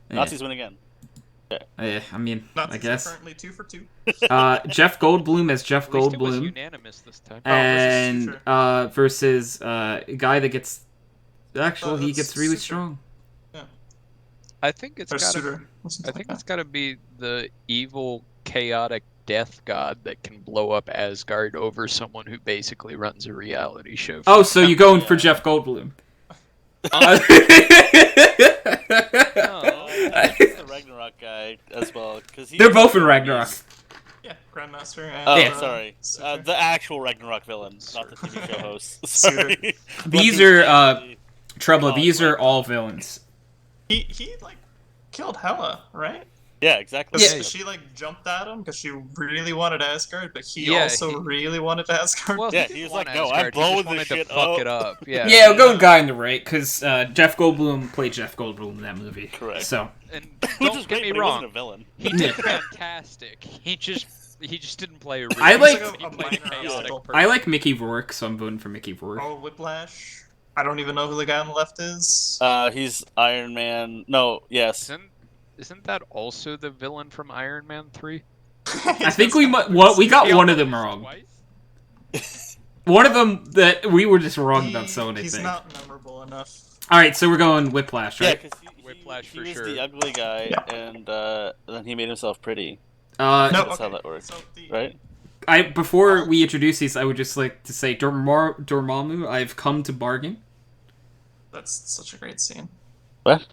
Yeah. Nazis win again. I mean, Nazis I guess. are currently 2 for 2. Jeff Goldblum as Jeff At least it was Goldblum, unanimous this time. and Future. versus a guy that gets. Actually, he that's gets really Suter. strong. I think it's Or gotta. Suitor. I think it's gotta be the evil, chaotic death god that can blow up Asgard over someone who basically runs a reality show. Oh, so you're going for Yeah. Jeff Goldblum? No. He's the Ragnarok guy as well. They're both in Ragnarok. Yeah, Grandmaster and Oh, Yeah. sorry. Suitor. The actual Ragnarok villain, not the TV show host. Suitor. Sorry. These But are actually- Trouble. Oh, These are Ragnarok. all villains. He like killed Hela, right? Yeah, exactly. 'Cause Yeah. she like jumped at him because she really wanted Asgard, but he Yeah, also he- really wanted Asgard. Well, Yeah, he he was didn't like, want "No, I'm Asgard, he blowing just this wanted to shit fuck up." it up. Yeah. Yeah, we'll go guy on the right because Jeff Goldblum played Jeff Goldblum in that movie. Correct. So And Which don't is get great, me but he wasn't a wrong, villain. he did fantastic. He just didn't play a really I like- good villain. He played a minor chaotic obstacle. person. I like Mickey Rourke, so I'm voting for Mickey Rourke. Oh, Whiplash. I don't even know who the guy on the left is. He's Iron Man. No, yes. Isn't that also the villain from Iron Man 3? I think we got one of them wrong. Twice? One of them that we were just wrong about someone. I He's think. not memorable enough. All right, so we're going Whiplash, Yeah, right? because Whiplash he for was sure. the ugly guy, Yeah. and then he made himself pretty. No, That's how okay. that works, So the, right? Before we introduce these, I would just like to say Dormammu, I've come to bargain. That's such a great scene. What?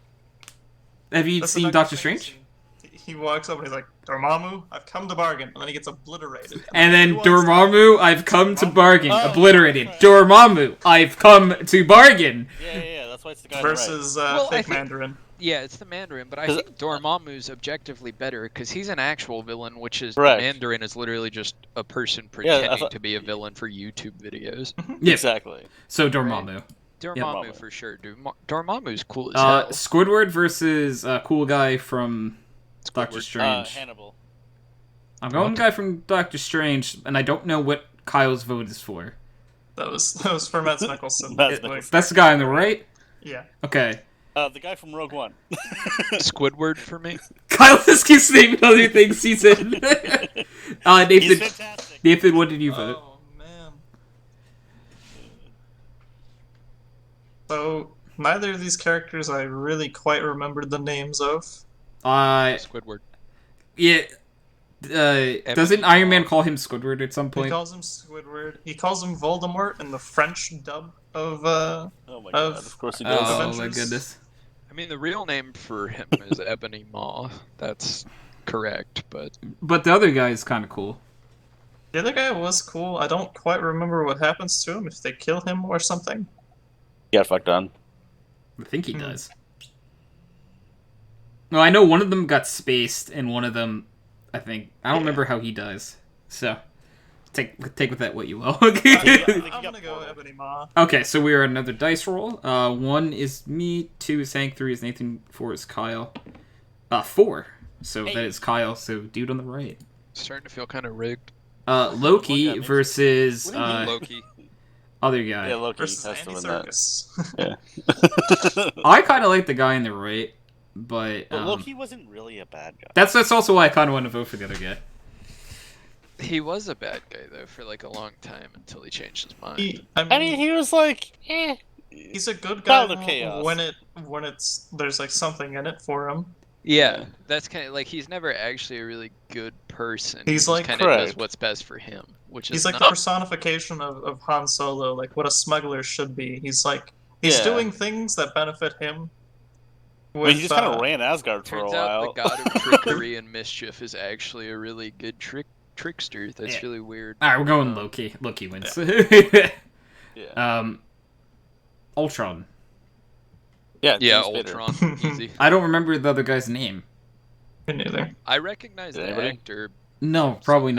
Have you That's the seen Doctor Strange Strange? scene. He walks up and he's like, Dormammu, I've come to bargain. And then he gets obliterated. And then everyone's Dormammu, I've come to bargain. Oh, Obliterated. right. Dormammu, I've come to bargain. Yeah. That's why it's the guy like, on the right. versus Well, I fake think- Mandarin. Yeah, it's the Mandarin, but I 'Cause- think Dormammu's objectively better because he's an actual villain, which is Correct. the Mandarin is literally just a person Yeah, I pretending thought- to be a villain for YouTube videos. Yeah. Exactly. So Dormammu. Dormammu Yep. for sure, dude. Dormammu's cool as hell. Squidward versus cool guy from Doctor Squidward. Strange. Hannibal. I'm going guy from Doctor Strange, and I don't know what Kyle's vote is for. That was for Mads Mikkelsen. Mads Like, Mikkelsen. That's the guy on the right? yeah. Okay. The guy from Rogue One. Squidward for me. Kyle just keeps naming other things he's in. He's Nathan, fantastic. Nathan, what did you vote? Oh, man. So, neither of these characters I really quite remembered the names of. Squidward. Yeah. Doesn't Iron Man call him Squidward at some He point? calls him Squidward. He calls him Voldemort in the French dub of, Oh my god, of course he does. Oh my Avengers. goodness. I mean, the real name for him is Ebony Maw. That's correct, but But the other guy is kind of cool. The other guy was cool. I don't quite remember what happens to him, if they kill him or something. He got fucked on. I think he does. No, I know one of them got spaced, and one of them, I don't remember how he dies. So, take with that what you will. I'm got gonna go Portal. Ebony Maw. Okay, so we are another dice roll. 1 is me, 2 is Hank, 3 is Nathan, 4 is Kyle. 4. So that is Kyle. So dude on the right. starting to feel kind of rigged. Loki What, that makes versus What do you mean, Loki. other guy. Yeah, Loki Versus has to Andy win that. Serkis. I kind of like the guy on the right, but But Loki wasn't really a bad guy. that's also why I kind of want to vote for the other guy. He was a bad guy though for like a long time until he changed his mind. I mean, He was like, he's a good Child of guy chaos. when it's there's like something in it for him. Yeah, that's kind of like he's never actually a really good person. He's He like- kind of does Correct. what's best for him, which He's is like not. the personification of Han Solo, like what a smuggler should be. He's Yeah. doing things that benefit him. I mean, he just kind of ran Asgard for a Turns while. out the god of trickery and mischief is actually a really good trickster. That's Yeah. really weird. All right, we're going Loki. Loki wins. Yeah. Ultron. Yeah. Yeah, James Spader. Ultron, easy. I don't remember the other guy's name. Me neither. I recognize Did the anybody? actor. No, from probably some,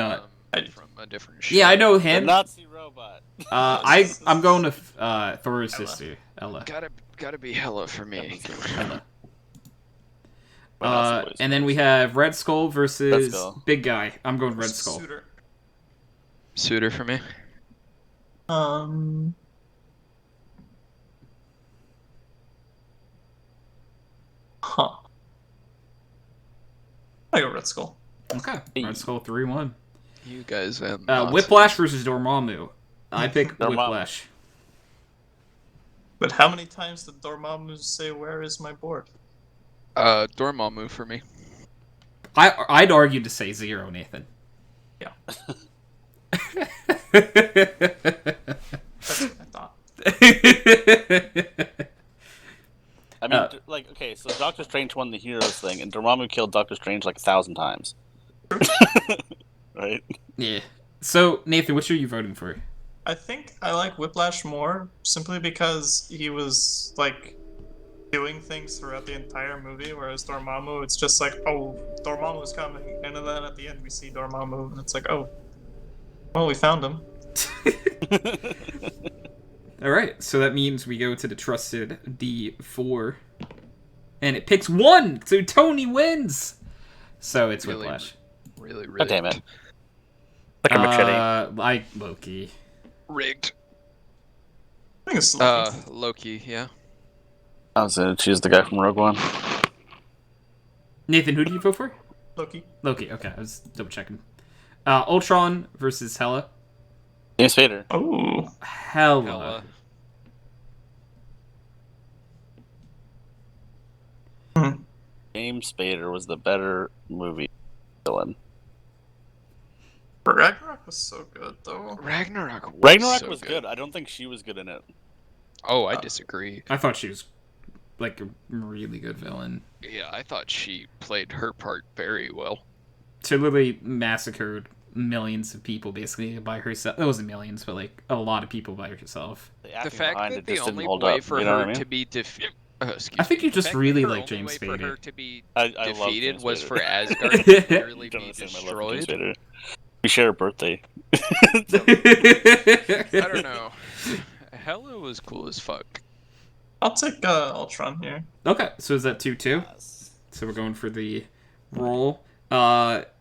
not. from a different show. Yeah, I know The him. Nazi robot. I'm going with Thor's sister, Ella. Gotta be Hela for me. Ella. But Nazi boys. And then we have Red Skull versus Red Skull. Big Guy. I'm going Red Skull. Suitor. Suitor for me. Huh. I go Red Skull. Okay, Red Skull 3-1. You guys have Whiplash versus Dormammu. I pick Dormammu. Whiplash. But how many times did Dormammu say, "Where is my board"? Dormammu for me. I'd argue to say 0, Nathan. Yeah. That's what I thought. I mean, okay, so Doctor Strange won the heroes thing, and Dormammu killed Doctor Strange like 1,000 times. Right? Yeah. So, Nathan, which are you voting for? I think I like Whiplash more simply because he was like doing things throughout the entire movie, whereas Dormammu, it's just like, oh, Dormammu's coming, and then at the end we see Dormammu, and it's like, oh, well, we found him. All right, so that means we go to the trusted D4, and it picks 1, so Tony wins. So it's Really? Whiplash. Really. God damn it. Like a machete. I Loki. Rigged. I think it's Loki. Loki, yeah. I was gonna choose the guy from Rogue One. Nathan, who do you vote for? Loki. Loki. Okay, I was double checking. Ultron versus Hela. James Spader. Oh, Hela. James Spader was the better movie villain. Ragnarok was so good though. Ragnarok Was good. I don't think she was good in it. Oh, I disagree. I thought she was like a really good villain. Yeah, I thought she played her part very well. She literally massacred millions of people basically by herself. It wasn't millions, but like a lot of people by herself. The fact that the only way for her to be defeated. I think you just really like James Spader. For her to be I love defeated James was Spader. for Asgard to literally Don't be understand my love for James destroyed. Spader. We share a birthday. I don't know. Hela was cool as fuck. I'll take Ultron here. Okay, so is that 2-2? So we're going for the roll. Let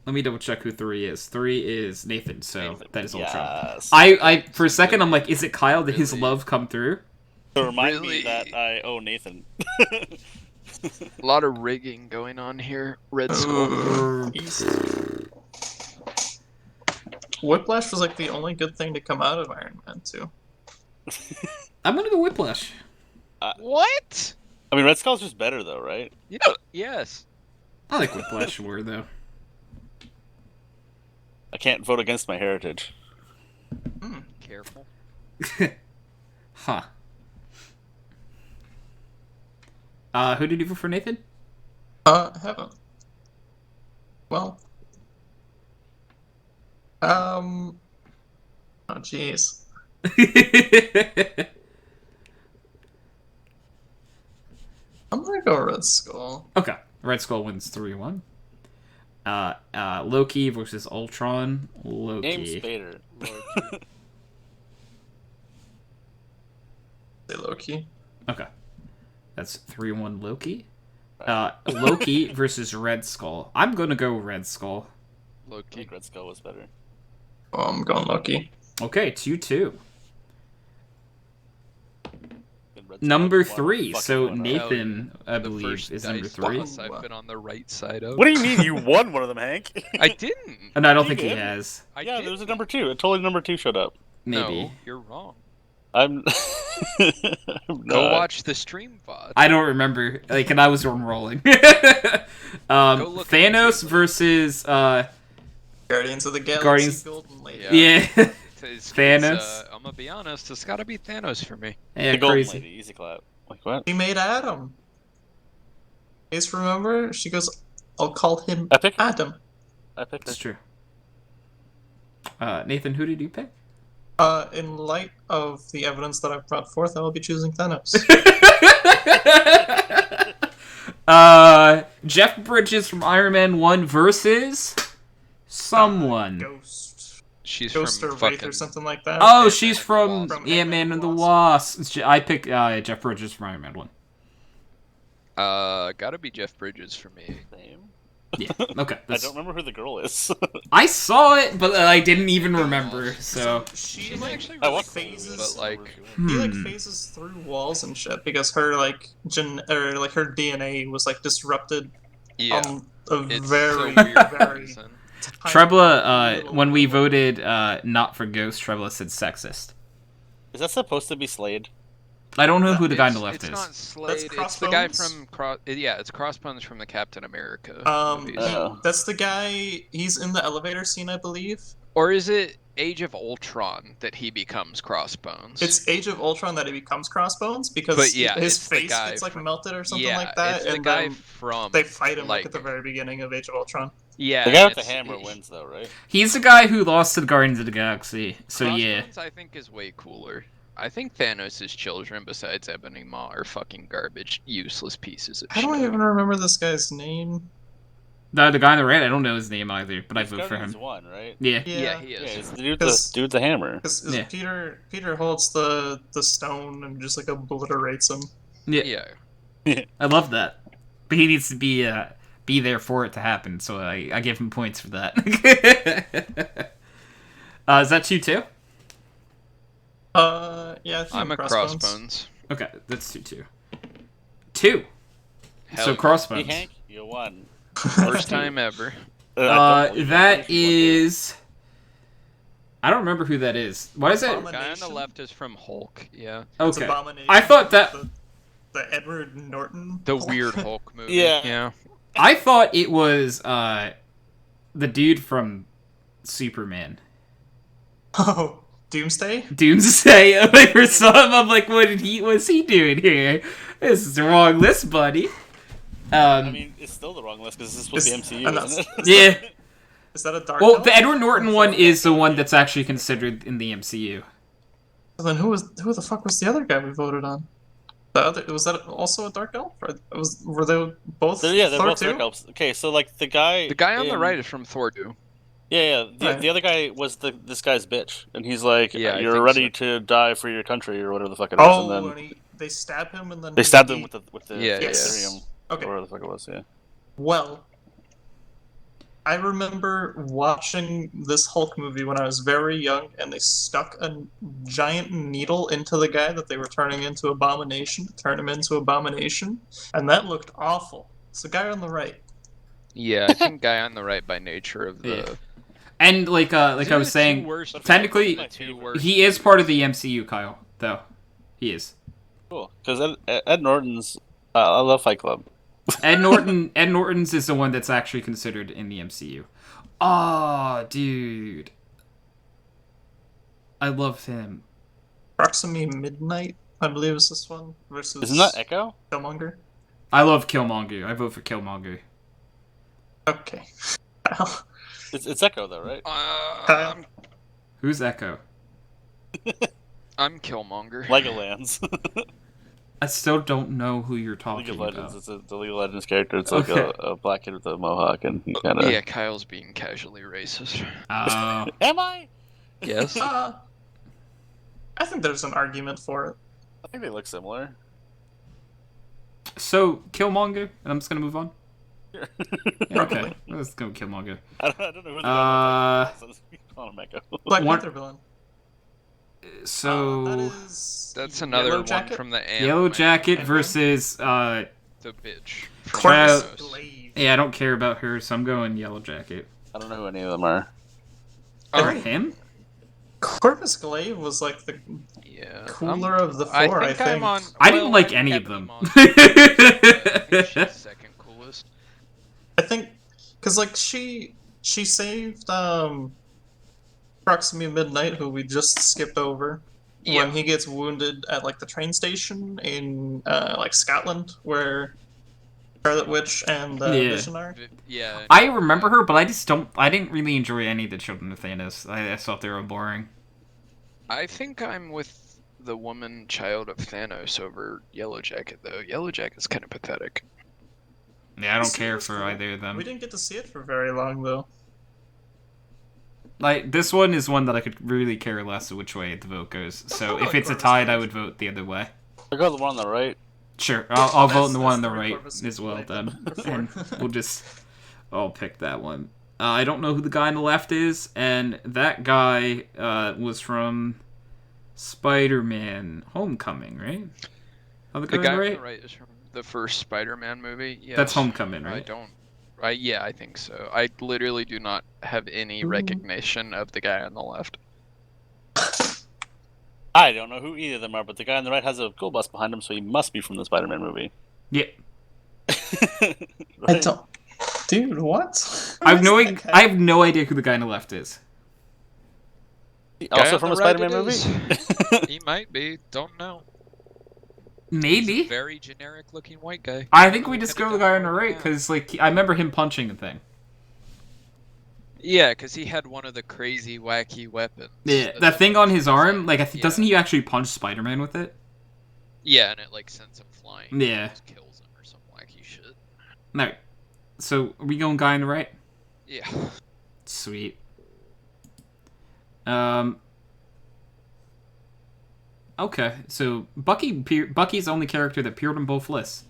me double check who 3 is. 3 is Nathan, so that is Ultron. Yes. I for a second I'm like, is it Kyle? Did his love come through? To remind me Really? that I owe Nathan. A lot of rigging going on here. Red Skull. East. Whiplash was like the only good thing to come out of Iron Man 2. I'm gonna go Whiplash. What? I mean, Red Skull's just better, though, right? Yeah. Yes. I like Whiplash more though. I can't vote against my heritage. Careful. Huh. Who did you vote for, Nathan? Haven't. Well. Oh, jeez. I'm gonna go Red Skull. Okay. Red Skull wins 3-1. Loki versus Ultron. Loki. James Spader. Say Loki. Okay. That's 3-1 Loki. Loki versus Red Skull. I'm gonna go Red Skull. I Loki. think Red Skull was better. Oh, I'm going Loki. Okay, 2-2. Red Skull Number won 3. fucking So one up. Nathan, I The believe, first is number dice 3. toss I've been on the right side of. What do you mean you won one of them, Hank? I didn't. And I don't You think he did? has. I Yeah, didn't. there was a number 2. A totally number 2 showed up. Maybe. No, you're wrong. I'm. Go watch the stream VOD. I don't remember. Like, and I was rolling. Look Thanos versus Guardians of the Galaxy Guardians- Golden Lady. yeah. Thanos. I'm gonna be honest. It's gotta be Thanos for me. Yeah, The Golden crazy. Lady, easy clap. Like what? She made Adam. Ace, remember? She goes, I'll call him I picked her. Adam. I picked That's her. true. Nathan, who did you pick? In light of the evidence that I've brought forth, I will be choosing Thanos. Jeff Bridges from Iron Man 1 versus someone. Ghost. She's Ghost from or Wraith fucking. or something like that. Oh, Ant-Man she's and the from Wasp. From Ant-Man and the Wasp. Wasp. I pick Jeff Bridges from Iron Man 1. Gotta be Jeff Bridges for me. Same. Yeah, okay. I don't remember who the girl is. I saw it, but I didn't even remember, so... She She's like actually I really watched cool, phases, but like, she like phases through walls and shit because her like her DNA was like disrupted yeah, on a it's very so weird very reason. tiny Trebla, little when we level. voted not for Ghost, Trebla said sexist. Is that supposed to be Slade? I don't know who the guy on the It's- left it's is. not Slade. That's It's the guy Crossbones? it's Crossbones from the Captain America movies. That's the guy. He's in the elevator scene, I believe. Or is it Age of Ultron that he becomes Crossbones? It's Age of Ultron that he becomes Crossbones because But yeah, his it's the face guy gets like from- melted or something yeah, like that, it's the and guy then from they fight him like like at the very beginning of Age of Ultron. yeah. The guy and with the it's- hammer wins, though, right? He's the guy who lost to the Guardians of the Galaxy, so yeah. Crossbones, I think, is way cooler. I think Thanos' children, besides Ebony Maw, are fucking garbage, useless pieces of I shit. don't even remember this guy's name. The guy on the right, I don't know his name either, but I vote for Guardians him. won, right? Yeah. Yeah, he Yeah, is. it's the Cause- dude's the hammer. Because Yeah. Peter holds the stone and just like obliterates him. Yeah. Yeah. I love that. But he needs to be there for it to happen, so I give him points for that. Is that 2-2? Yeah, I think I'm a Crossbones. Okay, that's 2-2. 2. Hell So yeah. Hey, Crossbones. Hank, you won. First time ever. I don't believe it. That Finish your is... I don't remember who that is. Why is that? Guy on the Abomination? left is from Hulk. Yeah. It's Okay. Abomination. I thought that... The Edward Norton. The weird Hulk movie. Yeah. Yeah. I thought it was the dude from Superman. Oh, Doomsday. Doomsday. Like for some, I'm like, what's he doing here? This is the wrong list, buddy. I mean, it's still the wrong list because this is supposed to be Is- MCU, isn't it? Yeah. Is that a dark? Well, elf? the Edward Norton one is the one that's actually considered in the MCU. So then who the fuck was the other guy we voted on? The other was that also a dark elf? Or were they both? They're Thor both too? dark elves. Okay, so like the guy. The guy on the in- right is from Thor 2. Yeah. Right. The other guy was this guy's bitch, and he's like, Yeah, I "You're think ready so. to die for your country or whatever the fuck it is." Oh, and then and they stab him and then they stabbed him with the Yeah, Yes. Ethereum, Okay. or whatever the fuck it was. Yeah. Well, I remember watching this Hulk movie when I was very young, and they stuck a giant needle into the guy that they were turning into Abomination, turn him into Abomination, and that looked awful. It's the guy on the right. Yeah, I think guy on the right by nature of the. Yeah. And like I was These are the saying, two worst technically, films, the two worst he is part of the MCU, Kyle. Though he is. Cool. Because Ed Norton's. I love Fight Club. Ed Norton's is the one that's actually considered in the MCU. Oh, dude. I love him. Proximity Midnight, I believe is this one, versus Isn't that Echo? Killmonger. I love Killmonger. I vote for Killmonger. Okay. It's Echo though, right? I'm, Who's Echo? I'm Killmonger. Legolands. I still don't know who you're League talking of Legends. about. It's the League of Legends character. It's like Okay. a black kid with a mohawk, and he kind of. Yeah, Kyle's being casually racist. Am I? Yes. I think there's an argument for it. I think they look similar. So Killmonger, and I'm just gonna move on. Sure. Yeah, okay, Probably. let's go Killmonger. I don't know who the guy is. So just call him Echo. Black One- Panther villain. So That is That's another Yellow one Jacket? from the Yellow anime. Jacket Ant-Man? versus The bitch. from Corvus Trav- Thanos. Glaive. yeah, I don't care about her, so I'm going Yellow Jacket. I don't know who any of them are. Or Oh, him? Corvus Glaive was like the cooler of the four, I think. I didn't like any of them. I think she's second coolest. I think, cause like she saved Proximy Midnight, who we just skipped over, when he gets wounded at like the train station in like Scotland, where Scarlet Witch and Vision are. Yeah. I remember her, but I didn't really enjoy any of the Children of Thanos. I thought they were boring. I think I'm with the woman child of Thanos over Yellow Jacket, though. Yellow Jacket's kind of pathetic. Yeah, I don't care for either of them. We didn't get to see it for very long, though. Like, this one is one that I could really care less which way the vote goes. So if it's a tie, I would vote the other way. I'll go the one on the right. Sure, I'll vote in the one on the right as well, then. And I'll pick that one. I don't know who the guy on the left is, and that guy was from Spider-Man Homecoming, right? The guy on the right is from the first Spider-Man movie. Yes. That's Homecoming, right? Yeah, I think so. I literally do not have any recognition of the guy on the left. I don't know who either of them are, but the guy on the right has a gold bus behind him, so he must be from the Spider-Man movie. Yeah. Right? I don't... Dude, what? I have no idea who the guy on the left is. Also from a Spider-Man movie? He might be. Don't know. Maybe. He's a very generic-looking white guy. I think we just go the guy on the right, because like I remember him punching a thing. Yeah, because he had one of the crazy, wacky weapons. Yeah, that thing on his arm, like, doesn't he actually punch Spider-Man with it? Yeah, and it, like, sends him flying. Yeah. Just kills him or some wacky shit. Alright. So, are we going guy on the right? Yeah. Sweet. Okay, so Bucky's the only character that appeared on both lists.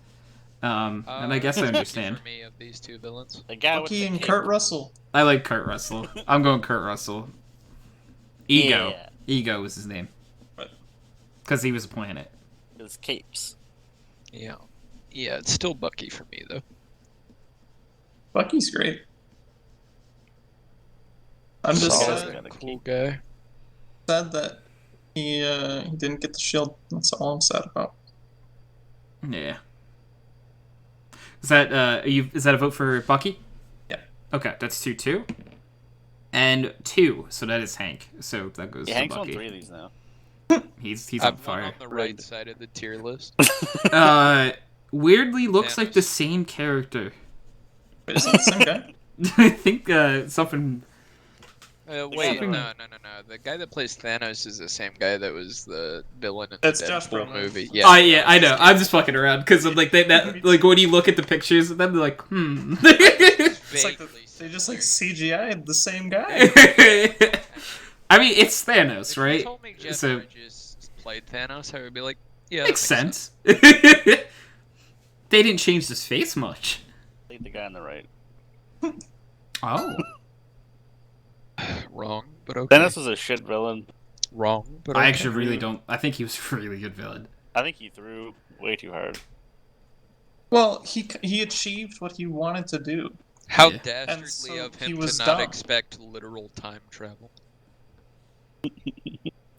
And I guess I understand. For me, of these two villains. Bucky and Kurt Russell. I like Kurt Russell. I'm going Kurt Russell. Ego. Yeah. Ego was his name. Because he was a planet. His capes. Yeah. Yeah, it's still Bucky for me, though. Bucky's great. I'm just Solid, cool guy. sad that he didn't get the shield. That's all I'm sad about. Yeah. Is that a vote for Bucky? Yeah. Okay, that's 2-2. And 2, so that is Hank. So that goes to Hank's Bucky. on 3 of these now. He's on fire. On the right side of the tier list. Weirdly looks Thanos. like the same character. Wait, is it the same guy? I think something. Wait, no. The guy that plays Thanos is the same guy that was the villain in That's the Josh Deadpool Brolin. movie. Yeah. Oh yeah, I know. I'm just fucking around because like that like when you look at the pictures of them, they're like, It's like they just like CGI'd the same guy. I mean, it's Thanos, If right? you told me Jeff So Bridges played Thanos, I would be like, yeah, makes that makes sense. They didn't change his face much. Lead the guy on the right. Oh. Wrong, but okay. Thanos was a shit villain. Wrong, but I okay. actually really don't. I think he was a really good villain. I think he threw way too hard. Well, he achieved what he wanted to do. How Yeah. dastardly And so of he him was to not dumb. expect literal time travel.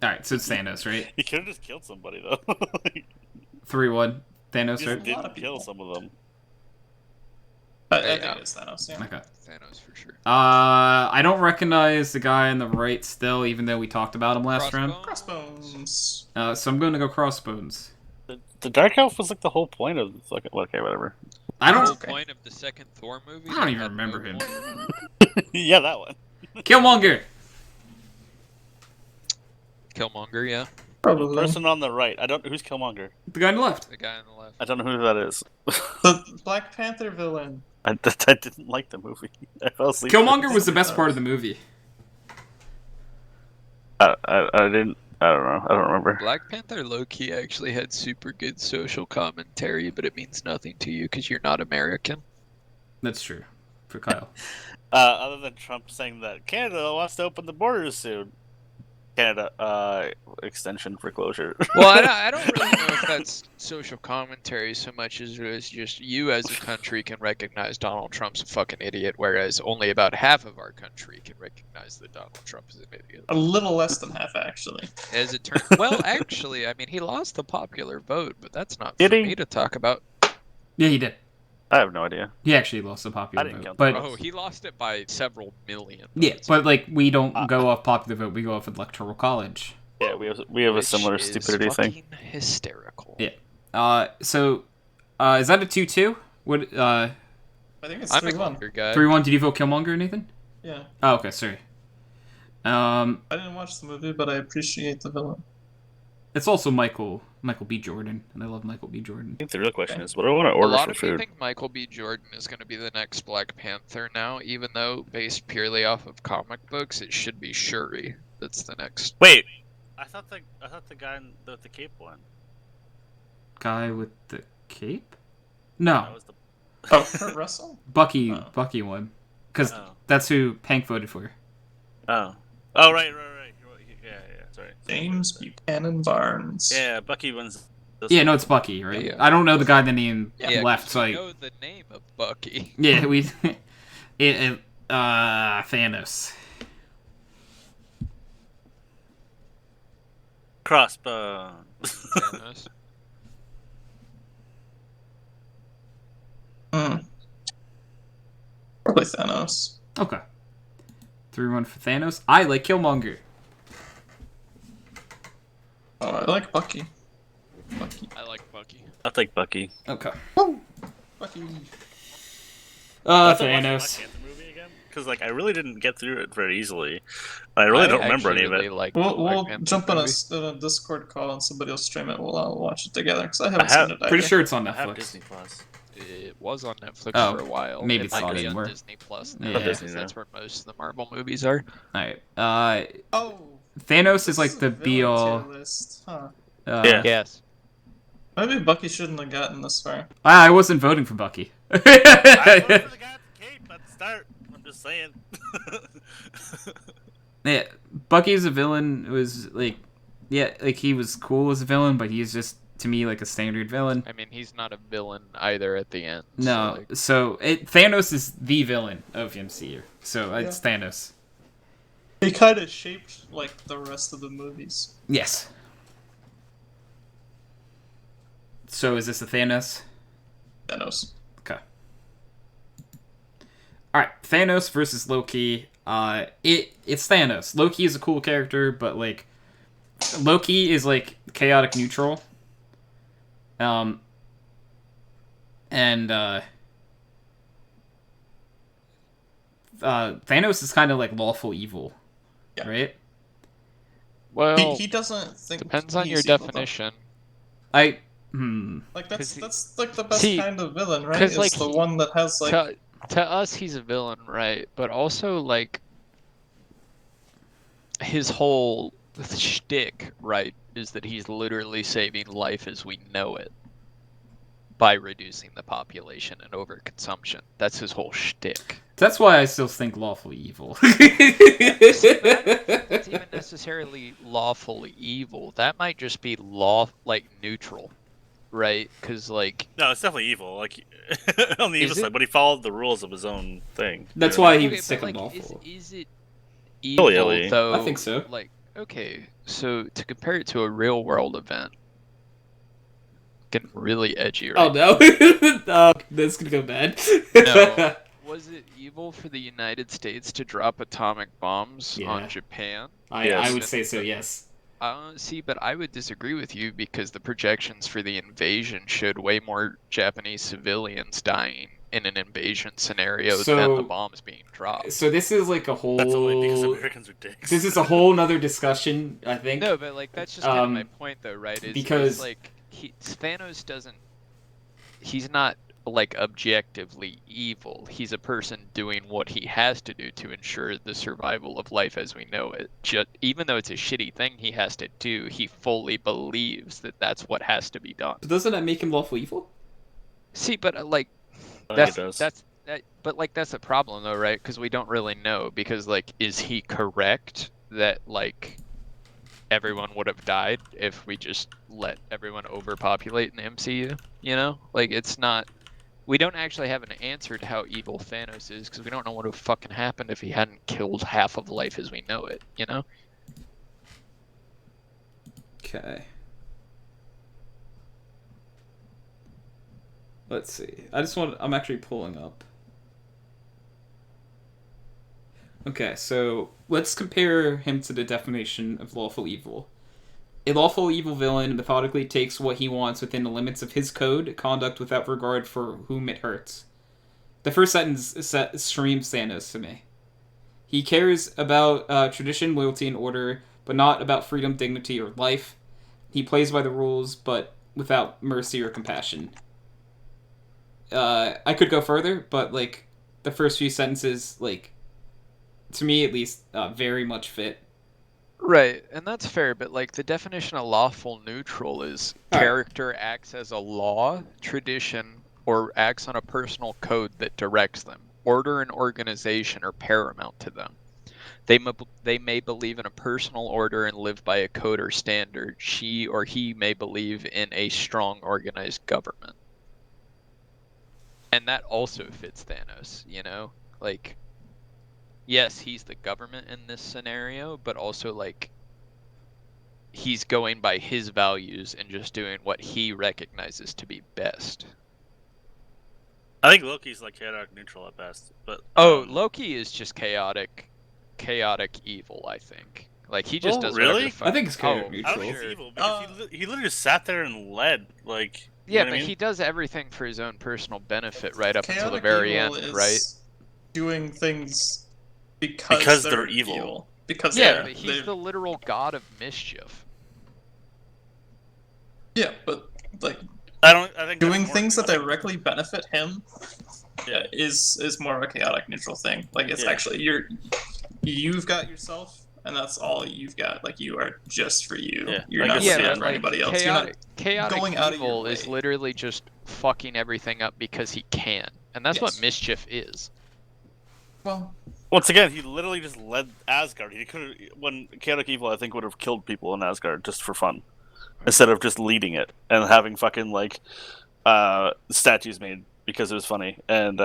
Alright, so it's Thanos, right? He could have just killed somebody though. 3-1. He Thanos, just right? A lot didn't of kill people. some of them. I Yeah. think it's Thanos, yeah. Okay. Thanos for sure. I don't recognize the guy on the right still, even though we talked about him last round. Crossbones. So I'm going to go Crossbones. The Dark Elf was like the whole point of like, okay, whatever. I The don't. whole point of the second Thor movie. I don't that even had remember no him. point. Yeah, that one. Killmonger. Killmonger, yeah. Probably. Person on the right. I don't. Who's Killmonger? The guy on the left. The guy on the left. I don't know who that is. The Black Panther villain. I didn't like the movie. I fell asleep. Killmonger was the best part of the movie. I didn't. I don't know. I don't remember. Black Panther low-key actually had super good social commentary, but it means nothing to you because you're not American. That's true. For Kyle. Other than Trump saying that Canada wants to open the borders soon. Canada extension for closure. Well, I don't really know if that's social commentary so much as it is just you as a country can recognize Donald Trump's a fucking idiot, whereas only about half of our country can recognize that Donald Trump is an idiot. A little less than half, actually. As it turns, well, actually, I mean, he lost the popular vote, but that's not Did for he? me to talk about. Yeah, he did. I have no idea. He actually lost the I popular didn't vote. count the But Oh, he lost it by several million. yeah, Votes. but like we don't go off popular vote. We go off electoral college. Yeah, we have a Which similar is stupidity thing. fucking hysterical. Yeah. So, is that a 2-2? What? I think it's I'm a 3-1. Killmonger guy. 3-1. Did you vote Killmonger, Nathan? Yeah. Oh, okay. Sorry. I didn't watch the movie, but I appreciate the villain. It's also Michael B. Jordan, and I love Michael B. Jordan. I think the real question is, what do I want to A order lot for of you food? think Michael B. Jordan is going to be the next Black Panther now, even though based purely off of comic books, it should be Shuri that's the next. Wait, I thought the guy with the cape won. Guy with the cape? No, That was the. Oh, Kurt Russell? Bucky. Oh. Bucky won, because Oh. that's who Hank voted for. Oh. Oh right. Yeah. Sorry. James Buchanan Barnes. Yeah, Bucky wins. Yeah, no, it's Bucky, right? Yeah. I don't know the guy that name Yeah, left, 'cause so you I. know the name of Bucky. Yeah, we. Thanos. Crossbow. Thanos. Probably Thanos. Okay. 3-1 for Thanos. I like Killmonger. Oh, I like Bucky. Bucky. I like Bucky. I'll take Bucky. Okay. Bucky. Thanos. Because like I really didn't get through it very easily. I really don't remember any of it. Like We'll jump on a Discord call and somebody will stream it. We'll all watch it together because I haven't have- seen it either. Pretty sure it's on I have Netflix. Disney Plus. It was on Netflix Oh, for a while. maybe it it's might not be anymore. on Disney Plus now, Yeah. because Disney that's now. where most of the Marvel movies are. Alright. Oh, Thanos is this like a the villain be all. tier list. Huh. Yeah. Yes. Maybe Bucky shouldn't have gotten this far. I wasn't voting for Bucky. I voted for the guy with the cape at the start. I'm just saying. Yeah, Bucky's a villain. It was like, yeah, like he was cool as a villain, but he's just to me like a standard villain. I mean, he's not a villain either at the end. No, So, like, Thanos is the villain of MCU, so it's Thanos. He kind of shaped like the rest of the movies. Yes. So is this a Thanos? Thanos. Okay. All right, Thanos versus Loki. It's Thanos. Loki is a cool character, but like Loki is like chaotic neutral. And Thanos is kind of like lawful evil, Yeah. right? well, He doesn't think. depends on your he's evil, though. definition. Like Like 'Cause that's like the best See, kind of villain, right? 'cause, It's like, the one that has like To us, he's a villain, right? But also, like, his whole shtick, right, is that he's literally saving life as we know it by reducing the population and overconsumption. That's his whole shtick. that's why I still think lawful evil. It's even necessarily lawfully evil. That might just be neutral, right? Because, like, No, it's definitely evil. Like on the Is evil it? side, but he followed the rules of his own thing. That's You know what I why mean? he okay, would but, stick like, on lawful. is it evil, Really? though? I think so. Like, okay, so to compare it to a real world event, getting really edgy, right? Oh no, that's gonna go bad. No. Was it evil for the United States to drop atomic bombs Yeah. on Japan? I Yes. would say so. Yes. See, but I would disagree with you because the projections for the invasion showed way more Japanese civilians dying in an invasion scenario than So- the bombs being dropped. So this is like a whole. That's only because Americans are dicks. This is a whole nother discussion, I think. No, but like that's just kind of my point, though, right? because- like Thanos doesn't. He's not like objectively evil. He's a person doing what he has to do to ensure the survival of life as we know it. Even though it's a shitty thing he has to do, he fully believes that that's what has to be done. But doesn't that make him lawful evil? See, but like I think that's it does. but like that's a problem though, right? Because we don't really know. Because like, is he correct that like everyone would have died if we just let everyone overpopulate in the MCU. You know, like it's not. We don't actually have an answer to how evil Thanos is because we don't know what would have fucking happened if he hadn't killed half of life as we know it. You know. Okay. Let's see. I'm actually pulling up. Okay, so let's compare him to the definition of lawful evil. A lawful evil villain methodically takes what he wants within the limits of his code, conduct without regard for whom it hurts. The first sentence screams Thanos to me. He cares about tradition, loyalty, and order, but not about freedom, dignity, or life. He plays by the rules, but without mercy or compassion. I could go further, but, like, the first few sentences, like, to me at least, very much fit. Right, and that's fair, but like the definition of lawful neutral is character acts as a law, tradition, or acts on a personal code that directs them. Order and organization are paramount to them. They may believe in a personal order and live by a code or standard. She or he may believe in a strong organized government. And that also fits Thanos, you know? Like, yes, he's the government in this scenario, but also, like, he's going by his values and just doing what he recognizes to be best. I think Loki's like chaotic neutral at best, but Loki is just chaotic evil. I think, like, he just does really? whatever. I think it's chaotic neutral. I don't think it's evil because he literally just sat there and led, like. Yeah, but he does everything for his own personal benefit right up until the very end, right? Doing things because they're evil. Because but he's the literal god of mischief. Yeah, but like I think doing things that directly benefit him is more of a chaotic neutral thing. Like it's actually you've got yourself and that's all you've got. Like you are just for you. Yeah. You're not standing for anybody else. Chaotic going out evil is literally just fucking everything up because he can. And that's what mischief is. Well, once again, he literally just led Asgard. He could when chaotic evil, I think, would have killed people in Asgard just for fun, instead of just leading it and having fucking like statues made because it was funny and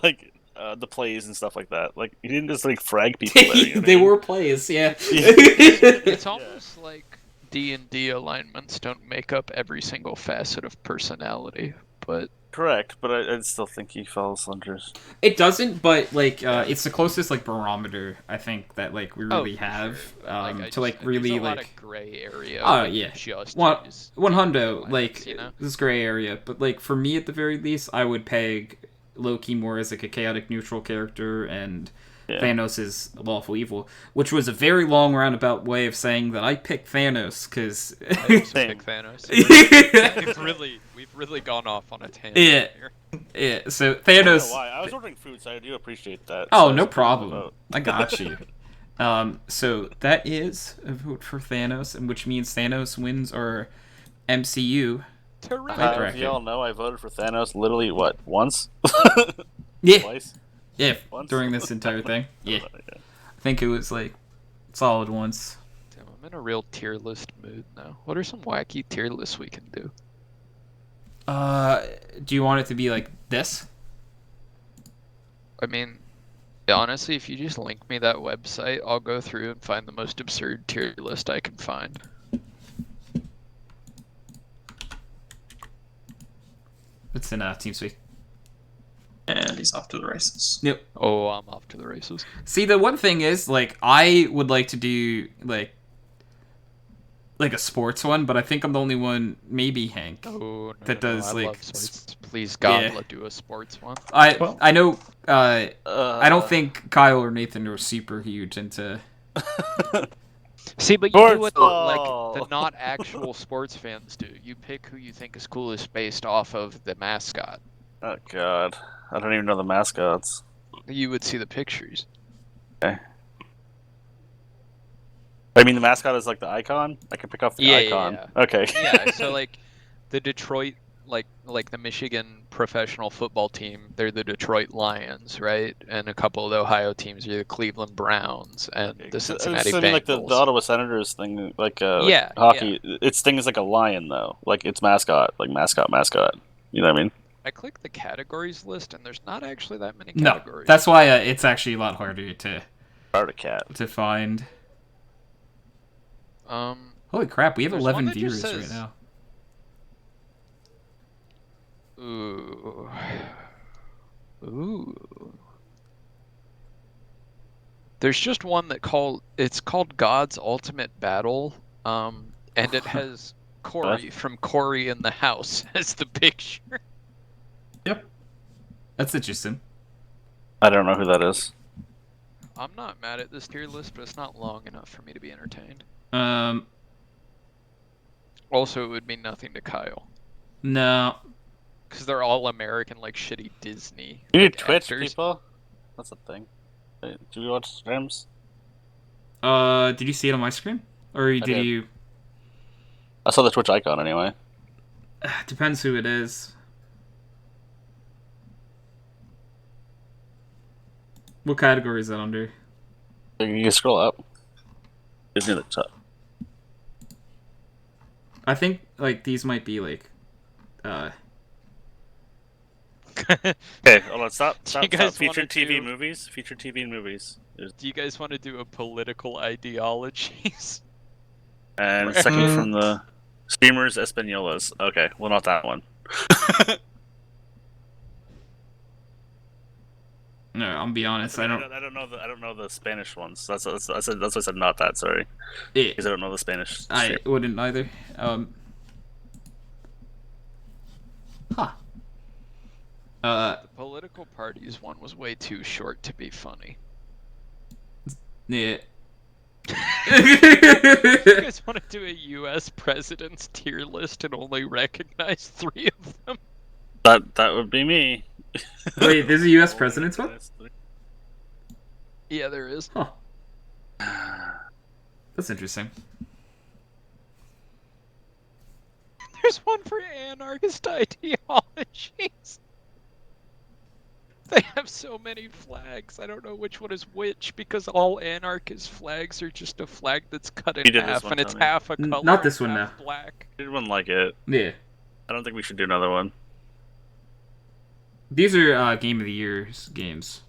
like the plays and stuff like that. Like he didn't just like frag people. There, you know they were plays, yeah. It's almost like D&D alignments don't make up every single facet of personality, but. Correct, but I still think he falls under. It doesn't, but like it's the closest like barometer I think that like we really have to like really there's a like lot of gray area. Oh yeah, one hundo like you know? this gray area, but like for me at the very least, I would peg Loki more as like a chaotic neutral character and Thanos is lawful evil, which was a very long roundabout way of saying that I picked Thanos because I also pick Thanos. We've really gone off on a tangent here. Yeah. So Thanos. I don't know why. I was ordering food, so I do appreciate that. Oh, no problem. I got you. So that is a vote for Thanos, and which means Thanos wins our MCU. As you all know, I voted for Thanos literally once? Yeah. Twice? Yeah, once? during this entire thing. Yeah. I think it was like solid once. Damn, I'm in a real tier list mood now. What are some wacky tier lists we can do? Do you want it to be like this? I mean, honestly, if you just link me that website, I'll go through and find the most absurd tier list I can find. It's in TeamSpeak. And he's off to the races. Yep. Oh, I'm off to the races. See, the one thing is, like, I would like to do, like a sports one, but I think I'm the only one, maybe Hank, that does, like... Love sports. Please, God, let's do a sports one. I know, I don't think Kyle or Nathan are super huge into... See, but you do what the not actual sports fans do. You pick who you think is coolest based off of the mascot. Oh, God. I don't even know the mascots. You would see the pictures. Okay. I mean, the mascot is like the icon? I can pick off the icon. Yeah. Okay. Yeah, so like the Detroit like the Michigan professional football team, they're the Detroit Lions, right? And a couple of the Ohio teams are the Cleveland Browns and the Cincinnati Bengals. Like the Ottawa Senators thing, like yeah, hockey. Yeah. Its thing is like a lion, though. Like its mascot, like mascot. You know what I mean? I clicked the categories list, and there's not actually that many categories. No, that's why it's actually a lot harder to find. Holy crap, we have 11 viewers right now. Ooh. There's just one it's called God's Ultimate Battle, and it has Corey from Corey in the House as the picture. Yep. That's interesting. I don't know who that is. I'm not mad at this tier list, but it's not long enough for me to be entertained. Also, it would mean nothing to Kyle. No. Because they're all American, like shitty Disney. You need like, Twitch, actors. people? That's a thing. Do you watch streams? Did you see it on my screen? Or did you... I saw the Twitch icon anyway. Depends who it is. What category is that under? You can scroll up. It's near the top. I think like these might be like Okay, hold on, stop. Featured TV movies. Featured TV movies. Do you guys want to do a political ideologies? And second from the streamers Españolas. Okay, well not that one. No, I'll be honest. I don't know the Spanish ones. That's why I said not that. Sorry, because I don't know the Spanish. I wouldn't either. The political parties one was way too short to be funny. Yeah. You guys want to do a U.S. president's tier list and only recognize 3 of them? That would be me. Wait, there's a U.S. president's one? Yeah, there is. Huh. That's interesting. There's one for anarchist ideologies. They have so many flags. I don't know which one is which because all anarchist flags are just a flag that's cut in half and it's half a color. Not this one now. Black. I didn't like it. Yeah. I don't think we should do another one. These are Game of the Year's games.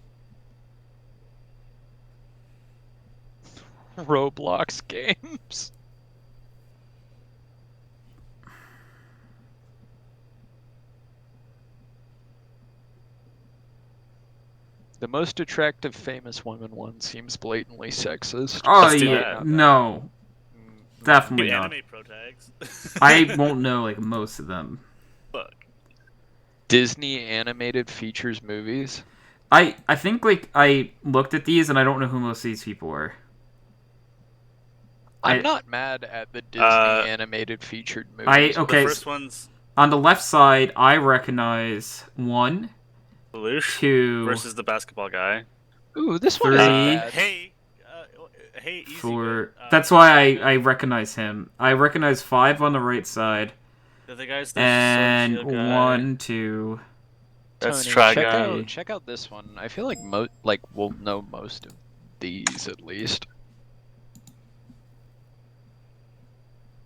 Roblox games. The most attractive famous women one seems blatantly sexist. Oh yeah, no, definitely not. Anime pro tags. I won't know like most of them. Fuck. Disney animated features movies. I think like I looked at these and I don't know who most of these people are. I'm not mad at the Disney animated featured movies. Okay. The first one's on the left side. I recognize 1, Lelouch 2 versus the basketball guy. Ooh, this one 3. is hey, easy. 4. That's why I recognize him. I recognize 5 on the right side. The guys and 1, 2. Let's Tony, try check out this one. I feel like we'll know most of these at least.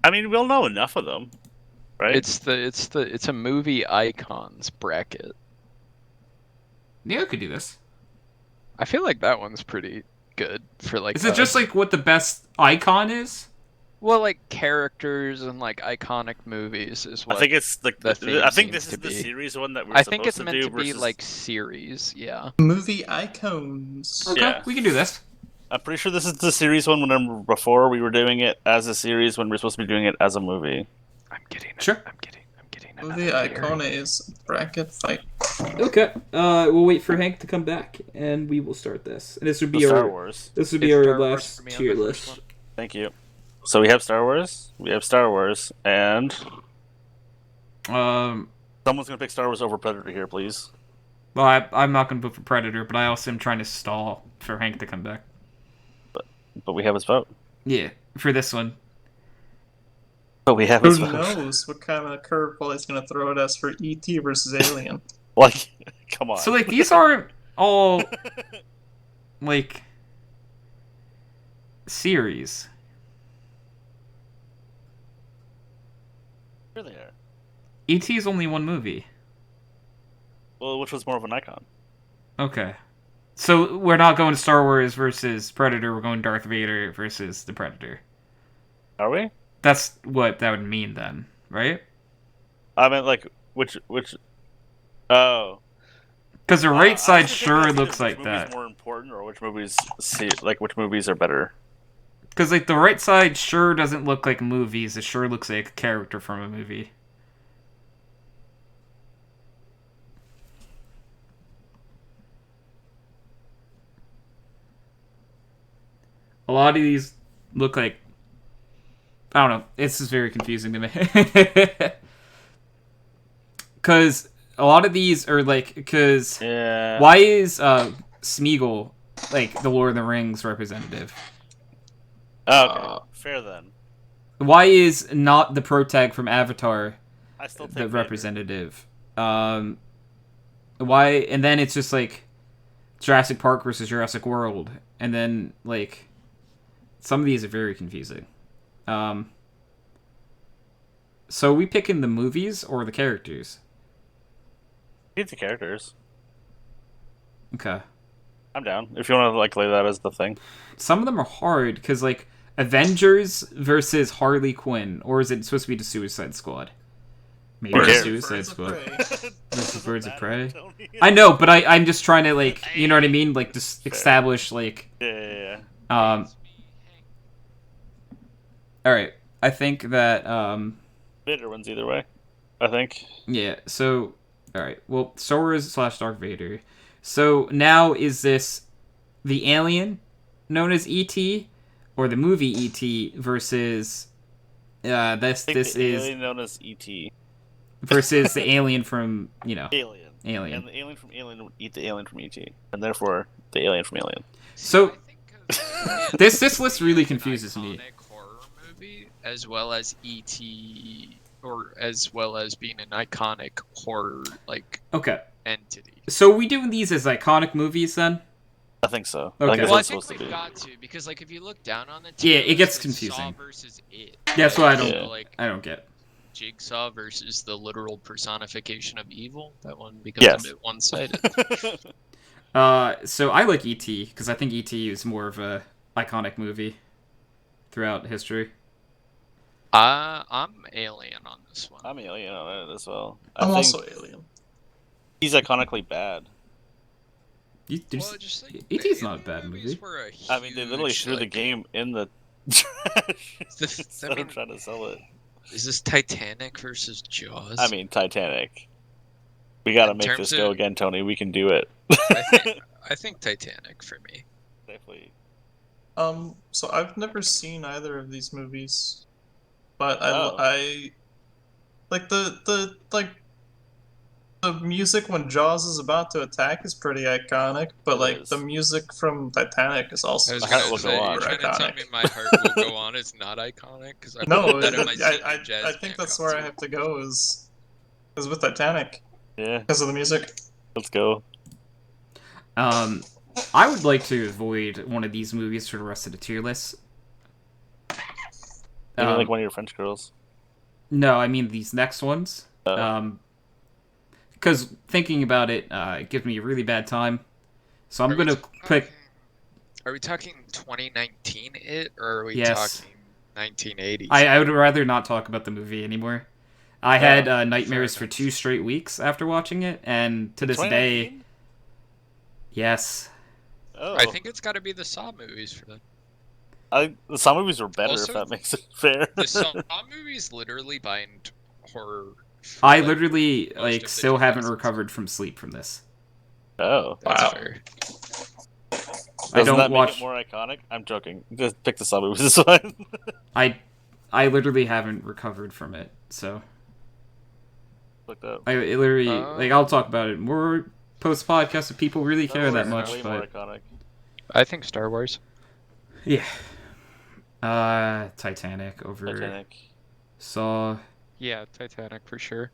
I mean, we'll know enough of them, right? It's a movie icons bracket. Yeah, I could do this. I feel like that one's pretty good for like. Is it just like what the best icon is? Well, like characters and like iconic movies is what I think it's like the I think this is the be. series one that we're I supposed think it's to meant do to be versus... like series, yeah. Movie icons. Okay, Yeah. we can do this. I'm pretty sure this is the series one when before we were doing it as a series when we were supposed to be doing it as a movie. I'm getting Sure. I'm getting Movie icons bracket fight. Okay. We'll wait for Hank to come back, and we will start this. And this would be Star Wars. This would be It's our Star Wars last for me on tier the first list. one. Thank you. So we have Star Wars. And someone's gonna pick Star Wars over Predator here, please. Well, I'm not going to vote for Predator, but I also am trying to stall for Hank to come back. But we have his vote. Yeah, for this one. But we Who haven't. knows what kind of curveball he's gonna throw at us for ET versus Alien? Like, come on. So like these aren't all like series. Here they are. E.T. is only one movie. Well, which was more of an icon? Okay. So we're not going Star Wars versus Predator, we're going Darth Vader versus the Predator. Are we? That's what that would mean then, right? I meant like which? Oh. Because the right I side was thinking sure that's looks either like which movie's that. more important, or which movies which movies are better. Because like the right side sure doesn't look like movies, it sure looks like a character from a movie. A lot of these look like, I don't know, it's just very confusing to me. Because a lot of these are like, because Yeah. why is Smeagol like the Lord of the Rings representative? Oh, okay. Fair then. Why is not the protag from Avatar I still take the Vader. representative? Why? And then it's just like Jurassic Park versus Jurassic World, and then like some of these are very confusing. So are we picking the movies or the characters? Keep the characters. Okay. I'm down. If you want to like lay that as the thing. Some of them are hard because like Avengers versus Harley Quinn, or is it supposed to be the Suicide Squad? Maybe Who the cares? Suicide Squad. Versus Birds of Prey. Tony. I know, but I'm just trying to like, you know what I mean? Like just establish like. Yeah. All right. I think that Vader wins either way. I think. yeah. So all right. Well, Star Wars / Darth Vader. So now is this the alien known as E.T. or the movie E.T. versus this I think this the is alien known as ET. versus the alien from Alien. Alien. And the alien from Alien would eat the alien from ET, and therefore the alien from Alien. So I think this list really confuses me. Iconic horror movie, as well as E.T., or as well as being an iconic horror like Okay. entity. So are we doing these as iconic movies then? I think so. Okay. I think that's Well, what I it's think supposed to we've be. got to, because like if you look down on the Yeah, tier it gets list, it's confusing. Saw versus It. That's why I don't. Yeah. Like I don't get. Jigsaw versus the literal personification of evil. That one becomes Yes. a bit one-sided. So I like E.T. because I think E.T. is more of a iconic movie throughout history. I'm Alien on this one. I'm Alien on it as well. I'm I also think Alien. he's iconically bad. Well, just like E.T.'s the not a bad Alien movie. movies were a I mean, they literally huge, threw the like- game in the trash This- I instead mean- of trying to sell it. Is this Titanic versus Jaws? I mean, Titanic. We gotta In make terms this go of- again, Tony. We can do it. I think Titanic for me. Definitely. So I've never seen either of these movies, but Oh. I like the music when Jaws is about to attack is pretty iconic, but It like is. the music from Titanic is also I was My heart gonna will say, go on. you're trying to tell iconic. me my heart will go on is not iconic because I No, put that in my senior I jazz think band that's where I concert. have to go is with Titanic Yeah, because of the music. let's go. I would like to avoid one of these movies for the rest of the tier list. Maybe like one of your French girls. No, I mean these next ones. Oh. Because thinking about it, it gives me a really bad time. So I'm gonna pick. Are we talking 2019 it, or are we Yes. talking 1980s? I would rather not talk about the movie anymore. I had fair nightmares for enough. 2 straight weeks after watching it, and to this day, 2019? yes. Oh, I think it's got to be the Saw movies for that. the Saw movies were better, Also, if that makes it fair. The Saw movies literally bind horror. for, I like, literally most like of the still haven't 2000s. recovered from sleep from this. Oh, That's Wow. fair. I doesn't don't that watch. make it more iconic? I'm joking. Just pick the Saw movies. It's fine. I literally haven't recovered from it, so Looked up. I literally like I'll talk about it more post podcast if people really care Star that Wars is much. way more But iconic. I think Star Wars. yeah, Titanic over Titanic. Saw. Yeah, Titanic for sure.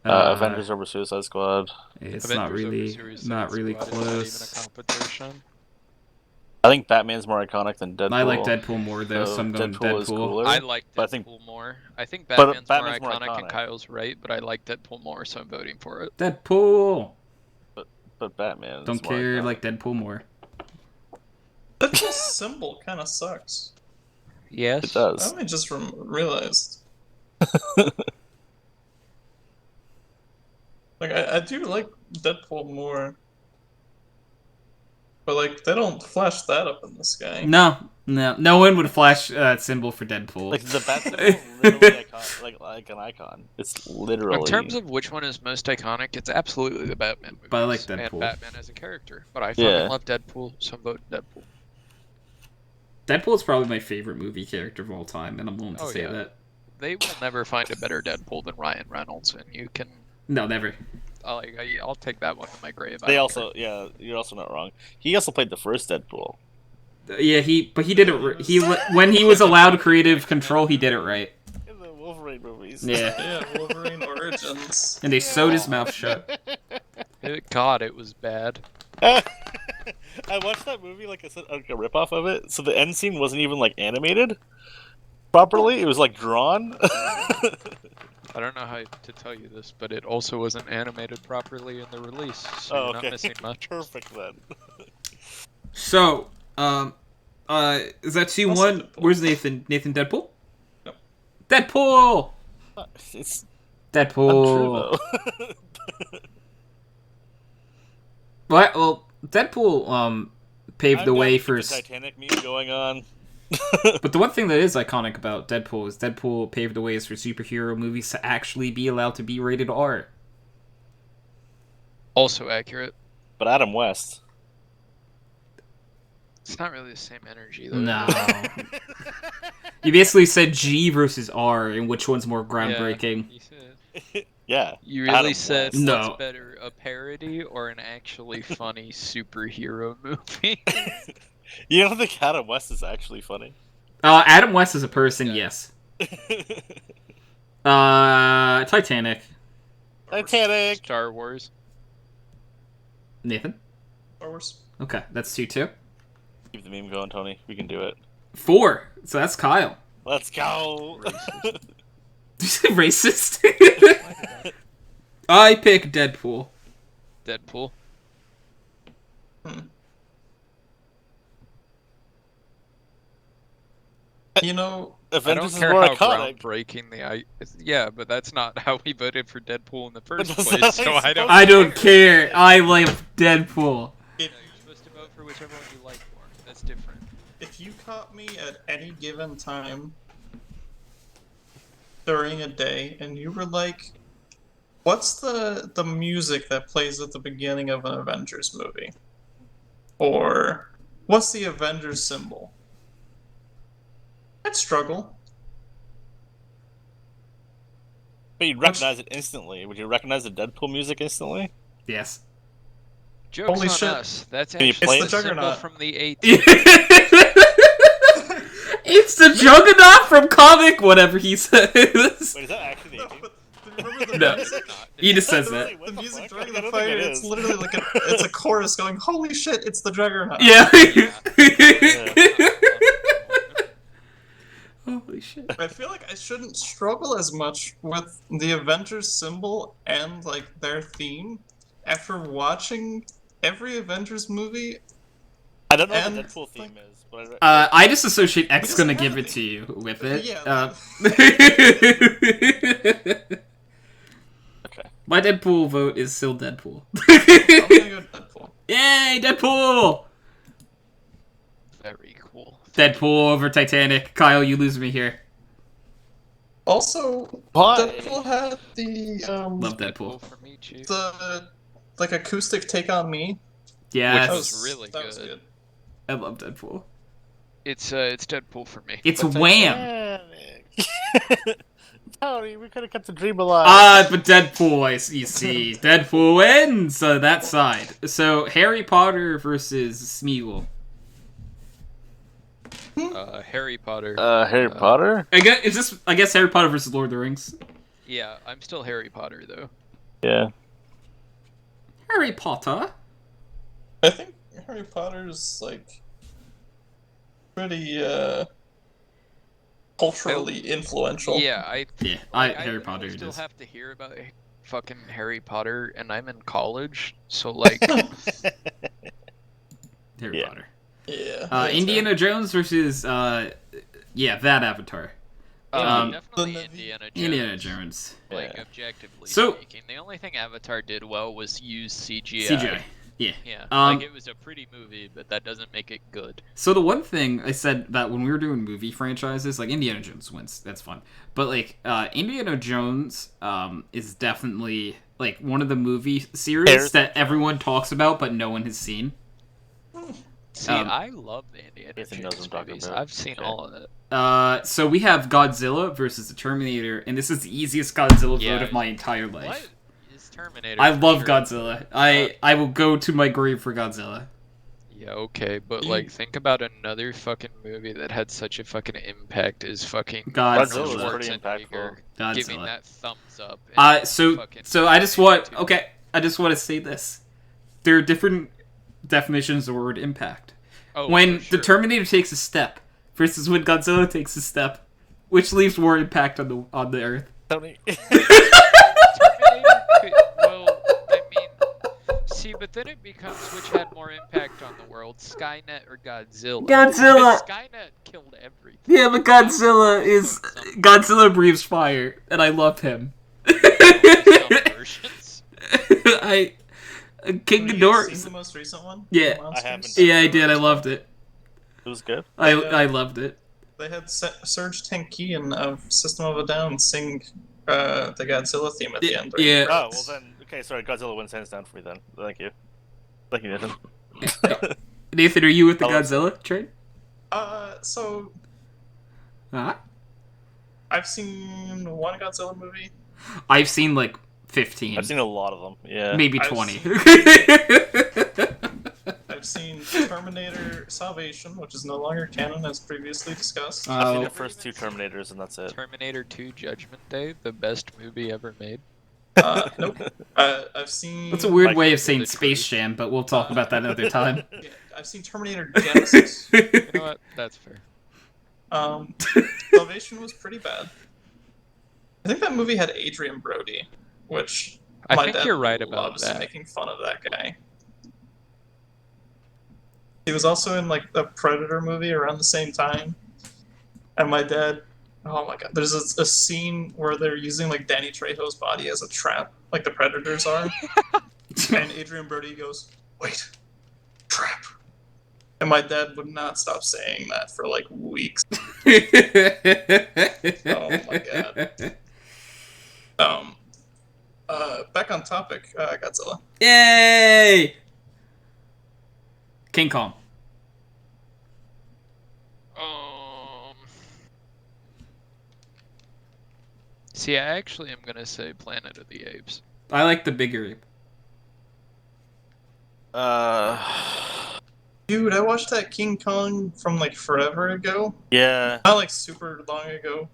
Avengers over Suicide Squad. It's Avengers over Suicide not really Squad close. is not even a competition. I think Batman's more iconic than Deadpool. I like Deadpool more though, so I'm going Deadpool. Is cooler. I like but Deadpool more. I think Batman's more more iconic, and Kyle's right, but I like Deadpool more, so I'm voting for it. Deadpool. But Batman. Don't care. Like Deadpool more. Deadpool's symbol kind of sucks. Yes, it does. I only just realized. Like I do like Deadpool more, but like they don't flash that up in the sky. No one would flash symbol for Deadpool. Like the Bat symbol is literally like an icon. It's literally. in terms of which one is most iconic, it's absolutely the Batman movies. But I like Deadpool. And Batman as a character. But I fucking love Deadpool, so I'm voting Deadpool. Deadpool is probably my favorite movie character of all time, and I'm willing to say that. They will never find a better Deadpool than Ryan Reynolds, and you can. No, never. I'll take that one to my grave. You're also not wrong. He also played the first Deadpool. Yeah, he did it. When he was allowed creative control, he did it right. In the Wolverine movies. Yeah. Wolverine Origins. And they sewed his mouth shut. God, it was bad. I watched that movie, like I said, like a ripoff of it. So the end scene wasn't even like animated properly. It was like drawn. I don't know how to tell you this, but it also wasn't animated properly in the release, so you're not missing much. Perfect then. So, is that 2-1? Where's Nathan? Nathan Deadpool? No. Deadpool! It's Deadpool. untrue, though. Well, Deadpool paved the way for the Titanic meme going on. But the one thing that is iconic about Deadpool is Deadpool paved the ways for superhero movies to actually be allowed to be rated R. Also accurate. But Adam West. It's not really the same energy, though. No. You basically said G versus R, and which one's more groundbreaking? Yeah. You really Adam said West. No. what's better, a parody or an actually funny superhero movie? You don't think Adam West is actually funny? Adam West as a person, yes. Titanic. Titanic. Star Wars. Nathan? Star Wars. Okay, that's 2-2. Keep the meme going, Tony. We can do it. 4. So that's Kyle. Let's go. Did you say racist? I pick Deadpool. Deadpool. You know, Avengers I don't care is more how iconic. groundbreaking yeah, but that's not how we voted for Deadpool in the first that's place. not So how I don't. I don't care. I like Deadpool. if You're supposed to vote for whichever one you like more. That's different. if you caught me at any given time during a day and you were like, what's the music that plays at the beginning of an Avengers movie? Or what's the Avengers symbol? I'd struggle. But you'd recognize it instantly. Would you recognize the Deadpool music instantly? Yes. Jokes Holy on shit. us. That's Can you actually play the it? symbol Juggernaut. from the 80s. It's the Juggernaut from comic, whatever he says. Wait, is that actually the 18th? Remember the No. music? He just says that. Really? What The the music fuck? during I the don't fight, think it it's is. literally like it's a chorus going, holy shit, it's the Juggernaut. Yeah. Yeah. Holy shit. I feel like I shouldn't struggle as much with the Avengers symbol and like their theme after watching every Avengers movie. I don't know what And, the Deadpool theme is, but I just associate X doesn't gonna give have it to you with it. Yeah. okay. My Deadpool vote is still Deadpool. I'm gonna go Deadpool. Yay, Deadpool! Very cool. Deadpool over Titanic. Kyle, you lose me here. Also, Why? Deadpool had the Love Deadpool. For me, Chief. the like acoustic take on me. Yeah, Which was really that was good. I love Deadpool. It's Deadpool for me. It's Wham! Titanic. Tony, we could have kept the dream alive. But Deadpool, you see. Deadpool wins that side. So, Harry Potter versus Smeagol. Harry Potter. Harry Potter? I guess Harry Potter versus Lord of the Rings. Yeah, I'm still Harry Potter though. Yeah. Harry Potter? I think Harry Potter's like pretty culturally influential. Yeah, Harry Potter still is. have to hear about fucking Harry Potter, and I'm in college, so like. Harry Potter. Yeah. Indiana Jones versus that Avatar. Definitely Indiana Jones. Indiana Jones. Like objectively So- speaking, the only thing Avatar did well was use CGI. CGI. Yeah. Yeah, Um, like it was a pretty movie, but that doesn't make it good. So the one thing I said that when we were doing movie franchises, like Indiana Jones wins, that's fun. But like Indiana Jones is definitely like one of the movie series that everyone talks about but no one has seen. See, I love the Indiana Nathan knows Jones what I'm talking movies. about. I've seen all of it. So we have Godzilla versus the Terminator, and this is the easiest Godzilla Yeah. vote of my entire life. What is Terminator? I for love sure. Godzilla. I will go to my grave for Godzilla. Yeah, okay, but like, think about another fucking movie that had such a fucking impact as fucking Godzilla. Godzilla was pretty Schwarzenegger impactful. giving Godzilla. that thumbs up. and So fucking I just want Terminator 2. I just want to say this. There are different definitions of the word impact. Oh, When for sure. the Terminator takes a step versus when Godzilla takes a step, which leaves more impact on the Earth. Tony. Terminator could, well, I mean, see, but then it becomes which had more impact on the world, Skynet or Godzilla? Godzilla! Because Skynet killed everything. Yeah, but Godzilla breathes fire, and I love him. Some versions. King Have you guys Ghidorah. seen the most recent one? Yeah. Monsters? I haven't. Yeah, I did. I loved it. It was good. I loved it. They had Serge Tankian of System of a Down sing the Godzilla theme at the end. during the Yeah. Oh, credits. well then. Okay, sorry. Godzilla wins hands down for me then. Thank you. Thank you, Nathan. Nathan, are you with the Hello. Godzilla train? So Huh? I've seen one Godzilla movie. I've seen like 15. I've seen a lot of them. Yeah. Maybe I've 20. I've seen Terminator Salvation, which is no longer canon as previously discussed. I've seen Oh. the first two Terminators, and that's it. Terminator 2 Judgment Day, the best movie ever made. Nope. I've seen. That's a weird Like way of the saying truth. Space Jam, but we'll talk about that another time. Yeah, I've seen Terminator Genesis. You know what? That's fair. Salvation was pretty bad. I think that movie had Adrian Brody, which I my think dad you're right about loves that. making fun of that guy. He was also in like the Predator movie around the same time, and my dad. Oh my god! There's a scene where they're using like Danny Trejo's body as a trap, like the Predators are, and Adrian Brody goes, "Wait, trap." And my dad would not stop saying that for like weeks. Oh my god. Back on topic, Godzilla. Yay! King Kong. See, I actually am gonna say Planet of the Apes. I like the bigger ape. Dude, I watched that King Kong from like forever ago. Yeah. Not like super long ago,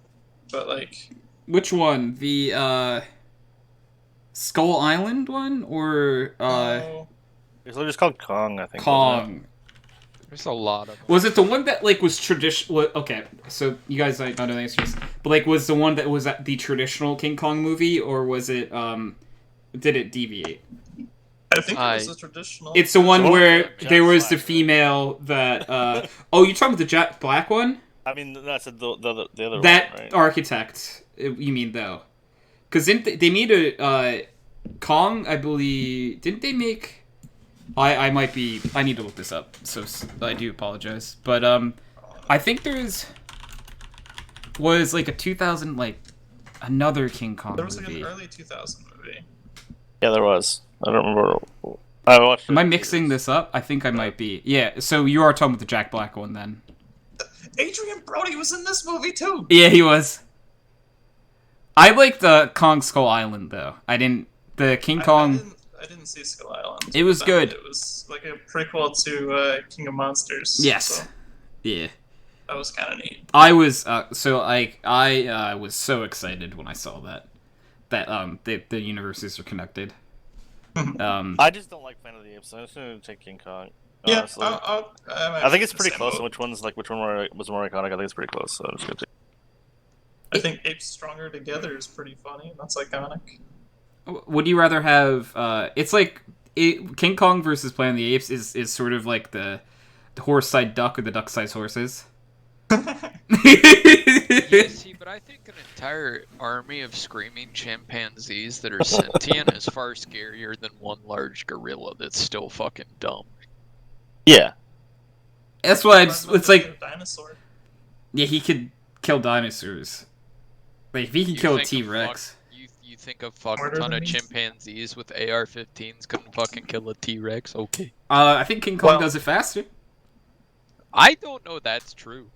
but like. Which one? The Skull Island one or Oh, It's just called Kong, I think. wasn't Kong? There's a lot of them. Was it the one that like was traditional? Okay, so you guys might not know the answers, but like was the one that was the traditional King Kong movie, or was it did it deviate? I think it was a traditional. It's the one Oh, where Jack there was Black, the right? female that oh, you're talking about the Jack Black one? I mean, that's the other That one, right? architect, you mean though? Because they made a Kong, I believe. Didn't they make? I might be. I need to look this up. So I do apologize, but I think was like a 2000 like another King Kong There was like movie. an early 2000 movie. Yeah, there was. I don't remember. I watched. Am it I in mixing theaters. this up? I think I might be. Yeah. So you are talking about the Jack Black one then? Adrian Brody was in this movie too. Yeah, he was. I like the Kong Skull Island though. I didn't. The King Kong. I didn't see Skull Island. It was but good. It was like a prequel to King of Monsters. Yes. so- Yeah. That was kind of neat. I was I was so excited when I saw that the universes are connected. I just don't like Planet of the Apes. So I'm just gonna take King Kong. Yeah, Honestly. I think it's pretty close. And which one was more iconic? I think it's pretty close. So I'm just gonna take. I think Apes Stronger Together is pretty funny. That's iconic. Would you rather have? It's like King Kong versus Planet of the Apes is sort of like the horse-sized duck or the duck-sized horses. Yeah, see, but I think an entire army of screaming chimpanzees that are sentient is far scarier than one large gorilla that's still fucking dumb. Yeah. That's why it's like dinosaur. Yeah, he could kill dinosaurs. Like if he can kill a T-Rex. You think a fuck ton of chimpanzees with AR-15s couldn't fucking kill a T-Rex? Okay. I think King Kong does it faster. I don't know that's true.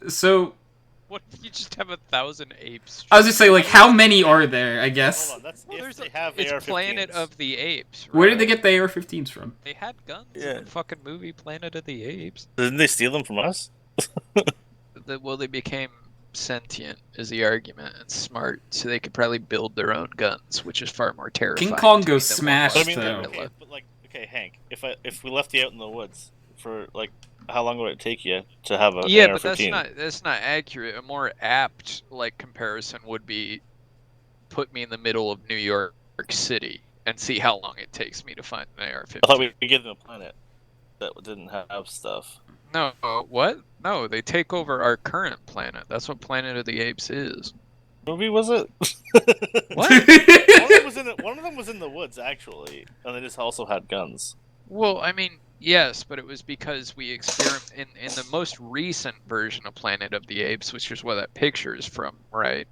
So, what if you just have 1,000 apes? I was just saying, like, how many are there? I guess. Hold on, that's Well, if they have it's AR-15s. Planet of the Apes. Right? Where did they get the AR-15s from? They had guns in the fucking movie Planet of the Apes. Didn't they steal them from us? Well, they became sentient, is the argument, and smart, so they could probably build their own guns, which is far more terrifying. King Kong goes smash, But I mean, though. Okay, Hank, if we left you out in the woods for like, how long would it take you to have a Yeah, AR-15? but that's not accurate. A more apt comparison would be put me in the middle of New York City and see how long it takes me to find an AR-15. I thought we'd give them a planet that didn't have stuff. No, what? No, they take over our current planet. That's what Planet of the Apes is. Movie was it? What? One of them was in the woods actually, and they just also had guns. Well, I mean, yes, but it was because we experiment in the most recent version of Planet of the Apes, which is what that picture is from, right?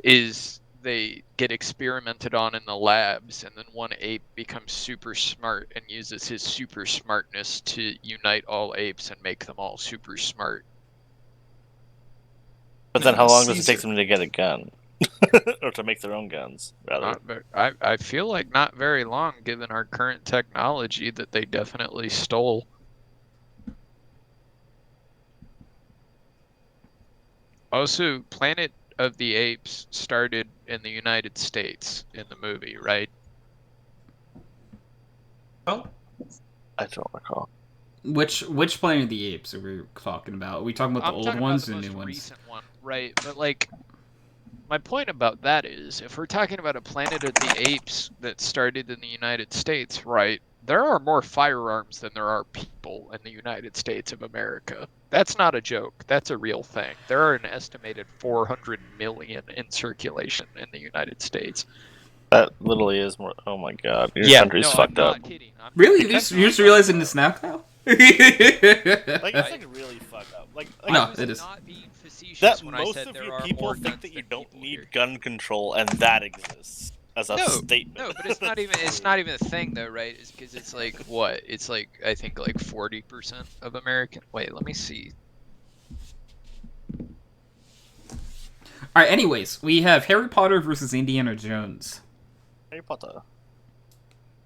Is they get experimented on in the labs, and then one ape becomes super smart and uses his super smartness to unite all apes and make them all super smart. But then, how long does it take them to get a gun, or to make their own guns? Rather, I feel like not very long, given our current technology that they definitely stole. Also, Planet of the Apes started in the United States in the movie, right? Oh, I don't recall. Which Planet of the Apes are we talking about? Are we talking about the old ones or the new ones? Recent one, right? But like, my point about that is, if we're talking about a Planet of the Apes that started in the United States, right? There are more firearms than there are people in the United States of America. That's not a joke. That's a real thing. There are an estimated 400 million in circulation in the United States. That literally is more. Oh my god, your country's fucked up. I'm not kidding. Really? You're just realizing this now, Kyle? Like, it's like really fucked up. Like no, it is. Not being facetious that when most I said of there you are people more think guns that you than don't people need here. gun control, and that exists as a statement. No, but it's not even a thing though, right? It's because it's like what? It's like I think like 40% of American. Wait, let me see. All right. Anyways, we have Harry Potter versus Indiana Jones. Harry Potter.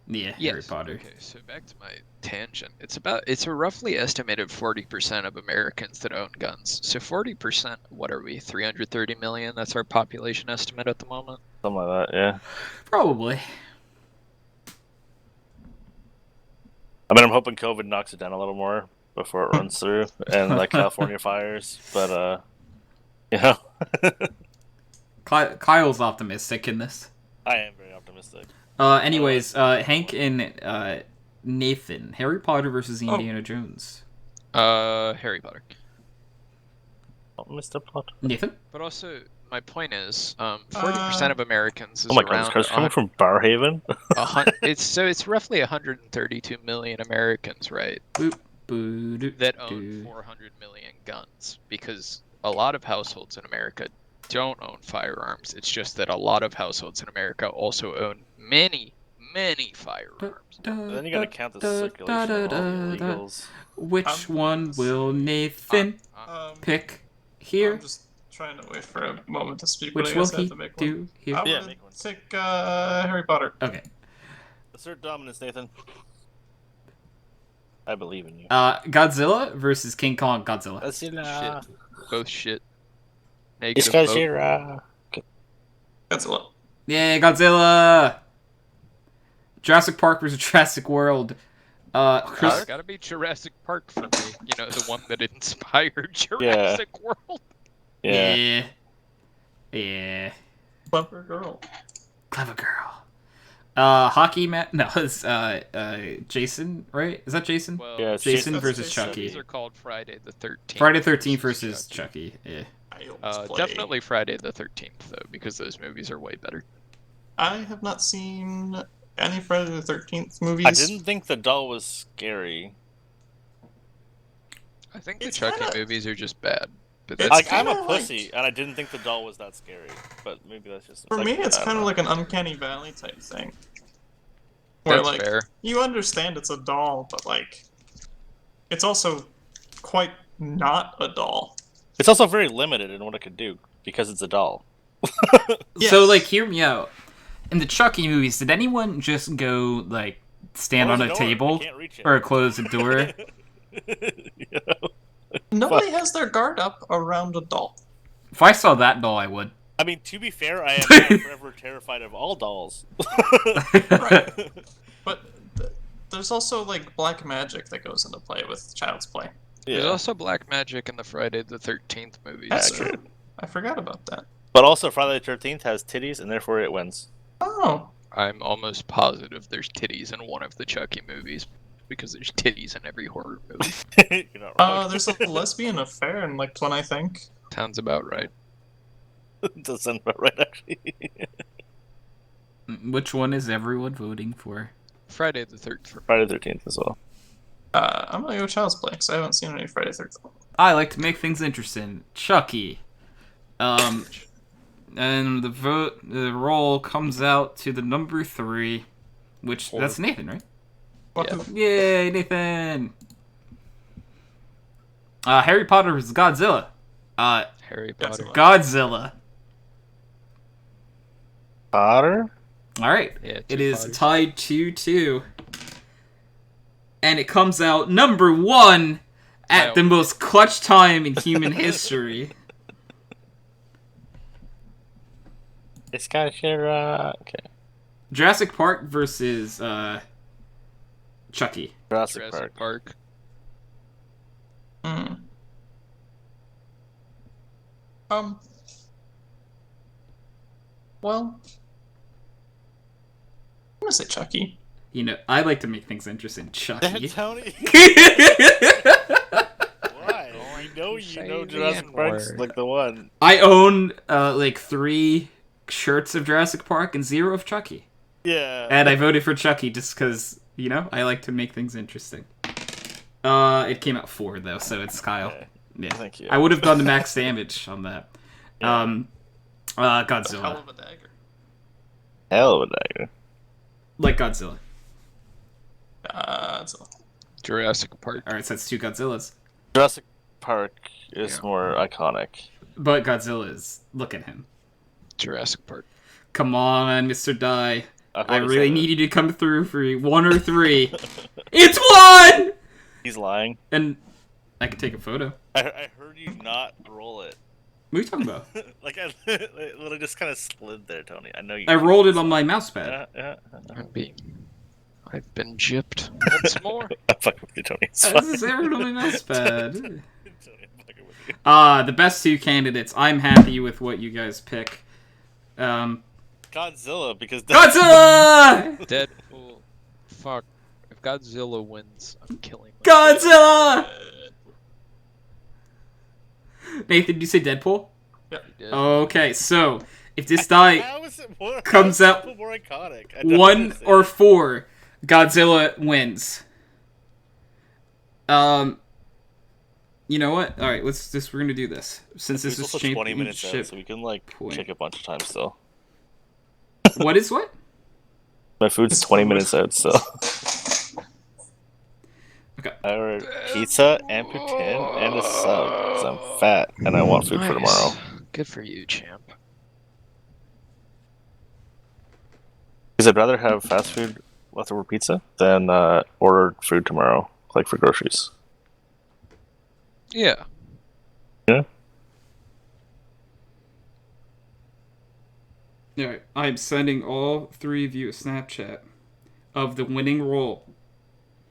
Yeah, Yes. Harry Potter. Okay, so back to my tangent. It's a roughly estimated 40% of Americans that own guns. So 40%. What are we? 330 million. That's our population estimate at the moment. Something like that, yeah. Probably. I mean, I'm hoping COVID knocks it down a little more before it runs through, and like California fires. But you know, Kyle's optimistic in this. I am very optimistic. Anyways, Hank and Nathan, Harry Potter versus Indiana Jones. Harry Potter. Oh, Mr. Plot. Nathan? But also, my point is, 40% of Americans is Oh my god, around. this car's coming from Barhaven. It's roughly 132 million Americans, right? That own 400 million guns, because a lot of households in America don't own firearms. It's just that a lot of households in America also own many firearms. Then you gotta count the circulation of all the illegals. Which one will Nathan pick here? I'm just trying to wait for a moment to speak. Which but I will guess I have he to make do one. here? I'm gonna make one. take Harry Potter. Okay. Assert dominance, Nathan. I believe in you. Godzilla versus King Kong Godzilla. Godzilla. Shit. Both shit. It's Negative vote. Godzilla. Godzilla. Yay, Godzilla! Jurassic Park versus Jurassic World. Chris. It's gotta be Jurassic Park for me. You know, the one that inspired Jurassic World. Yeah. Yeah. Clever girl. Clever girl. Hockey match. No, it's Jason, right? Is that Jason? Well, Yeah, it's Jason That's versus Jason. Chucky. these are called Friday the 13th. Friday the 13th versus Chucky. Yeah. I almost play. Definitely Friday the 13th, though, because those movies are way better. I have not seen any Friday the 13th movies. I didn't think the doll was scary. I think the It's Chucky kinda- movies are just bad. But It's that's Like, I'm a kinda like- pussy, and I didn't think the doll was that scary. But maybe that's just For like, me, it's I don't kind of know. like an uncanny valley type thing. Where, that's like, fair. you understand it's a doll, but, like, it's also quite not a doll. It's also very limited in what it could do because it's a doll. Yes. So, like, hear me out. In the Chucky movies, did anyone just go, like, stand Close on the a door, table we can't reach it. or close a door? You know? Nobody has their guard up around a doll. If I saw that doll, I would. I mean, to be fair, I am now forever terrified of all dolls. Right. But there's also, like, black magic that goes into play with Child's Play. There's Yeah. also black magic in the Friday the 13th movies. That's Accurate. true. I forgot about that. But also, Friday the 13th has titties, and therefore it wins. Oh. I'm almost positive there's titties in one of the Chucky movies because there's titties in every horror movie. You're not wrong. There's a lesbian affair in, like, one, I think. Sounds about right. Does sound about right, actually. Which one is everyone voting for? Friday the 13th. Friday the 13th as well. I'm gonna go Child's Play, because I haven't seen any Friday the 13th. I like to make things interesting. Chucky. And the roll comes out to the number 3, which that's Nathan, right? Yeah. Yay, Nathan! Harry Potter vs. Godzilla. Harry Potter. Godzilla. Potter? Alright. Yeah, It two is Potters. tied 2-2. And it comes out number 1 at Wow. the most clutch time in human history. It's got your, okay. Jurassic Park versus Chucky. Jurassic Jurassic Park. Park. Hmm. Well, I'm gonna say Chucky. You know, I like to make things interesting. Chucky. Tony? Why? You Say know the Jurassic Park's N-word. like the one. I own like 3 shirts of Jurassic Park and 0 of Chucky. Yeah. And I voted for Chucky just because, you know, I like to make things interesting. It came out 4 though, so it's Kyle. Okay. Yeah. Thank you. I would have done the max damage on that. Yeah. Hell Godzilla. of a dagger. Hell of a dagger. Like Godzilla. Jurassic Park. Alright, so that's 2 Godzillas. Jurassic Park is Yeah. more iconic. But Godzilla is, look at him. Jurassic Park. Come on, Mr. Die. I already really said it. need you to come through for 1 or 3. It's 1! He's lying. And I can take a photo. I heard you not roll it. What are you talking about? Like, I literally just kind of slid there, Tony. I know you. I rolled it on my mouse pad. I've been gypped once more. I'm fucking with you, Tony. It's This fine. is everyone on my mouse pad. Tony, I'm fucking with you. The best 2 candidates. I'm happy with what you guys pick. Godzilla, because Godzilla! Deadpool. Fuck. If Godzilla wins, I'm killing myself. Godzilla! Nathan, did you say Deadpool? He did. Okay, so if this die How is it more, comes how is out Deadpool more iconic? I don't 1 understand. or 4, Godzilla wins. You know what? All right, we're gonna do this since this It's is also 20 minutes out, championship. so we can like point. kick a bunch of times still. What is what? My food's 20 minutes out, so. Okay. I ordered pizza and poutine and a sub because I'm fat and I want food for tomorrow. Nice. Good for you, champ. Because I'd rather have fast food leftover pizza than order food tomorrow. like for groceries. Yeah. Yeah. Alright, I'm sending all three of you a Snapchat of the winning roll.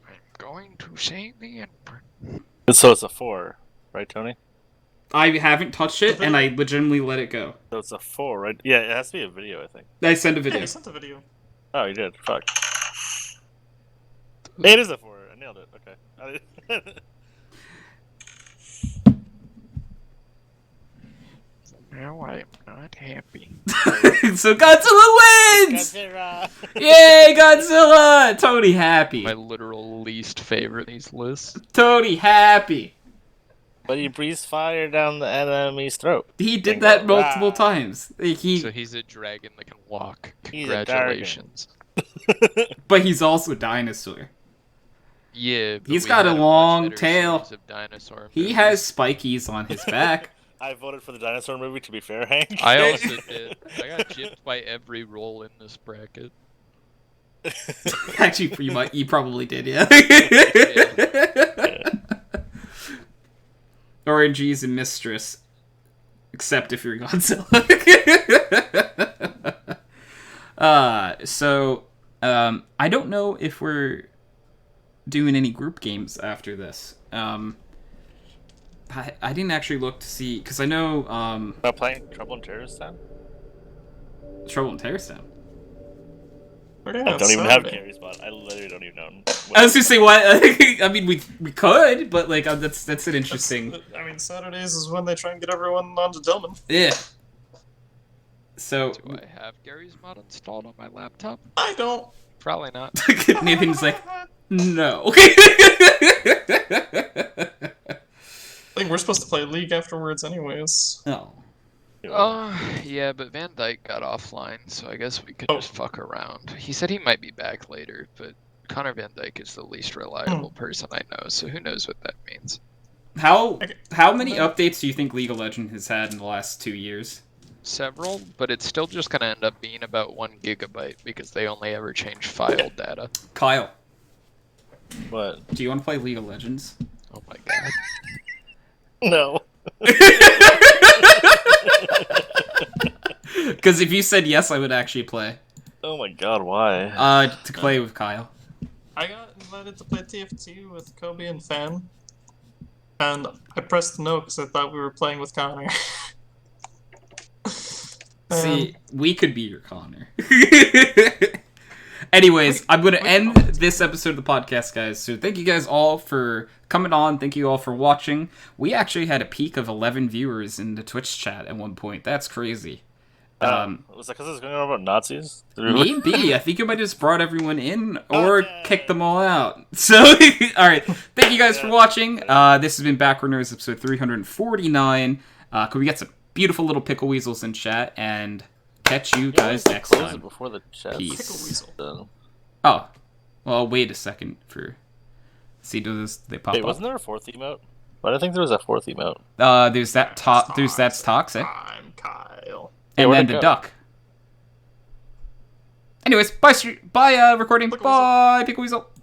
I'm going to say the N-word. So it's a 4, right, Tony? I haven't touched it, and I legitimately let it go. So it's a 4, right? Yeah, it has to be a video, I think. I sent a Yeah, video. you sent a video. Oh, you did. Fuck. It is a 4. I nailed it. Okay. No, I'm not happy. So Godzilla wins! Godzilla! Yay, Godzilla! Tony happy. My literal least favorite in these lists. Tony happy. But he breathes fire down the enemy's throat. He did And that go, multiple "Rah." times. Like, So he's a dragon that can walk. He's a Congratulations. but he's also a dinosaur. Yeah, but He's we got a had much long better tail. series of dinosaur He movies. has spikies on his back. I voted for the dinosaur movie, to be fair, Hank. I also did. I got gypped by every role in this bracket. Actually, you probably did, yeah. RNG's a mistress. Except if you're Godzilla. I don't know if we're doing any group games after this. I didn't actually look to see, because I know About playing Trouble in Terrorist Town? Trouble in Terrorist Town. Okay, I don't even have Gary's spot. I literally don't even know. I was gonna say what? I mean, we could, but like that's an interesting. I mean, Saturdays is when they try and get everyone onto Dillman. Yeah. So Do I have Gary's mod installed on my laptop? I don't. Probably not. Nathan's like, no. I think we're supposed to play League afterwards, anyways. Oh. Yeah, but Van Dyke got offline, so I guess we could Oh. just fuck around. He said he might be back later, but Connor Van Dyke is the least reliable person I know, so who knows what that means. How Okay. many updates do you think League of Legends has had in the last 2 years? Several, but it's still just gonna end up being about 1 gigabyte because they only ever change file data. Kyle, What? do you want to play League of Legends? Oh my god. No. Because if you said yes, I would actually play. Oh my god, why? To play with Kyle. I got invited to play TFT with Kobe and Fan, and I pressed no because I thought we were playing with Connor. See, we could be your Connor. Anyways, I'm going to end this episode of the podcast, guys. So thank you guys all for coming on. Thank you all for watching. We actually had a peak of 11 viewers in the Twitch chat at one point. That's crazy. Was that because it was going on about Nazis? Maybe. I think it might have just brought everyone in or kicked them all out. So, alright. Thank you guys for watching. This has been Backward Nerds episode 349. Could we get some beautiful little pickle weasels in chat, and catch you guys next Close time. it before the chat. Peace. Pickle weasel. Oh. Well, wait a second for... See, they pop Wait, up? wasn't there a 4th emote? Why do I think there was a 4th emote? There's that there's That's Toxic. I'm Kyle. And where'd then it the go? duck. Anyways, bye, recording. Pickle weasel. Bye, Pickle Weasel.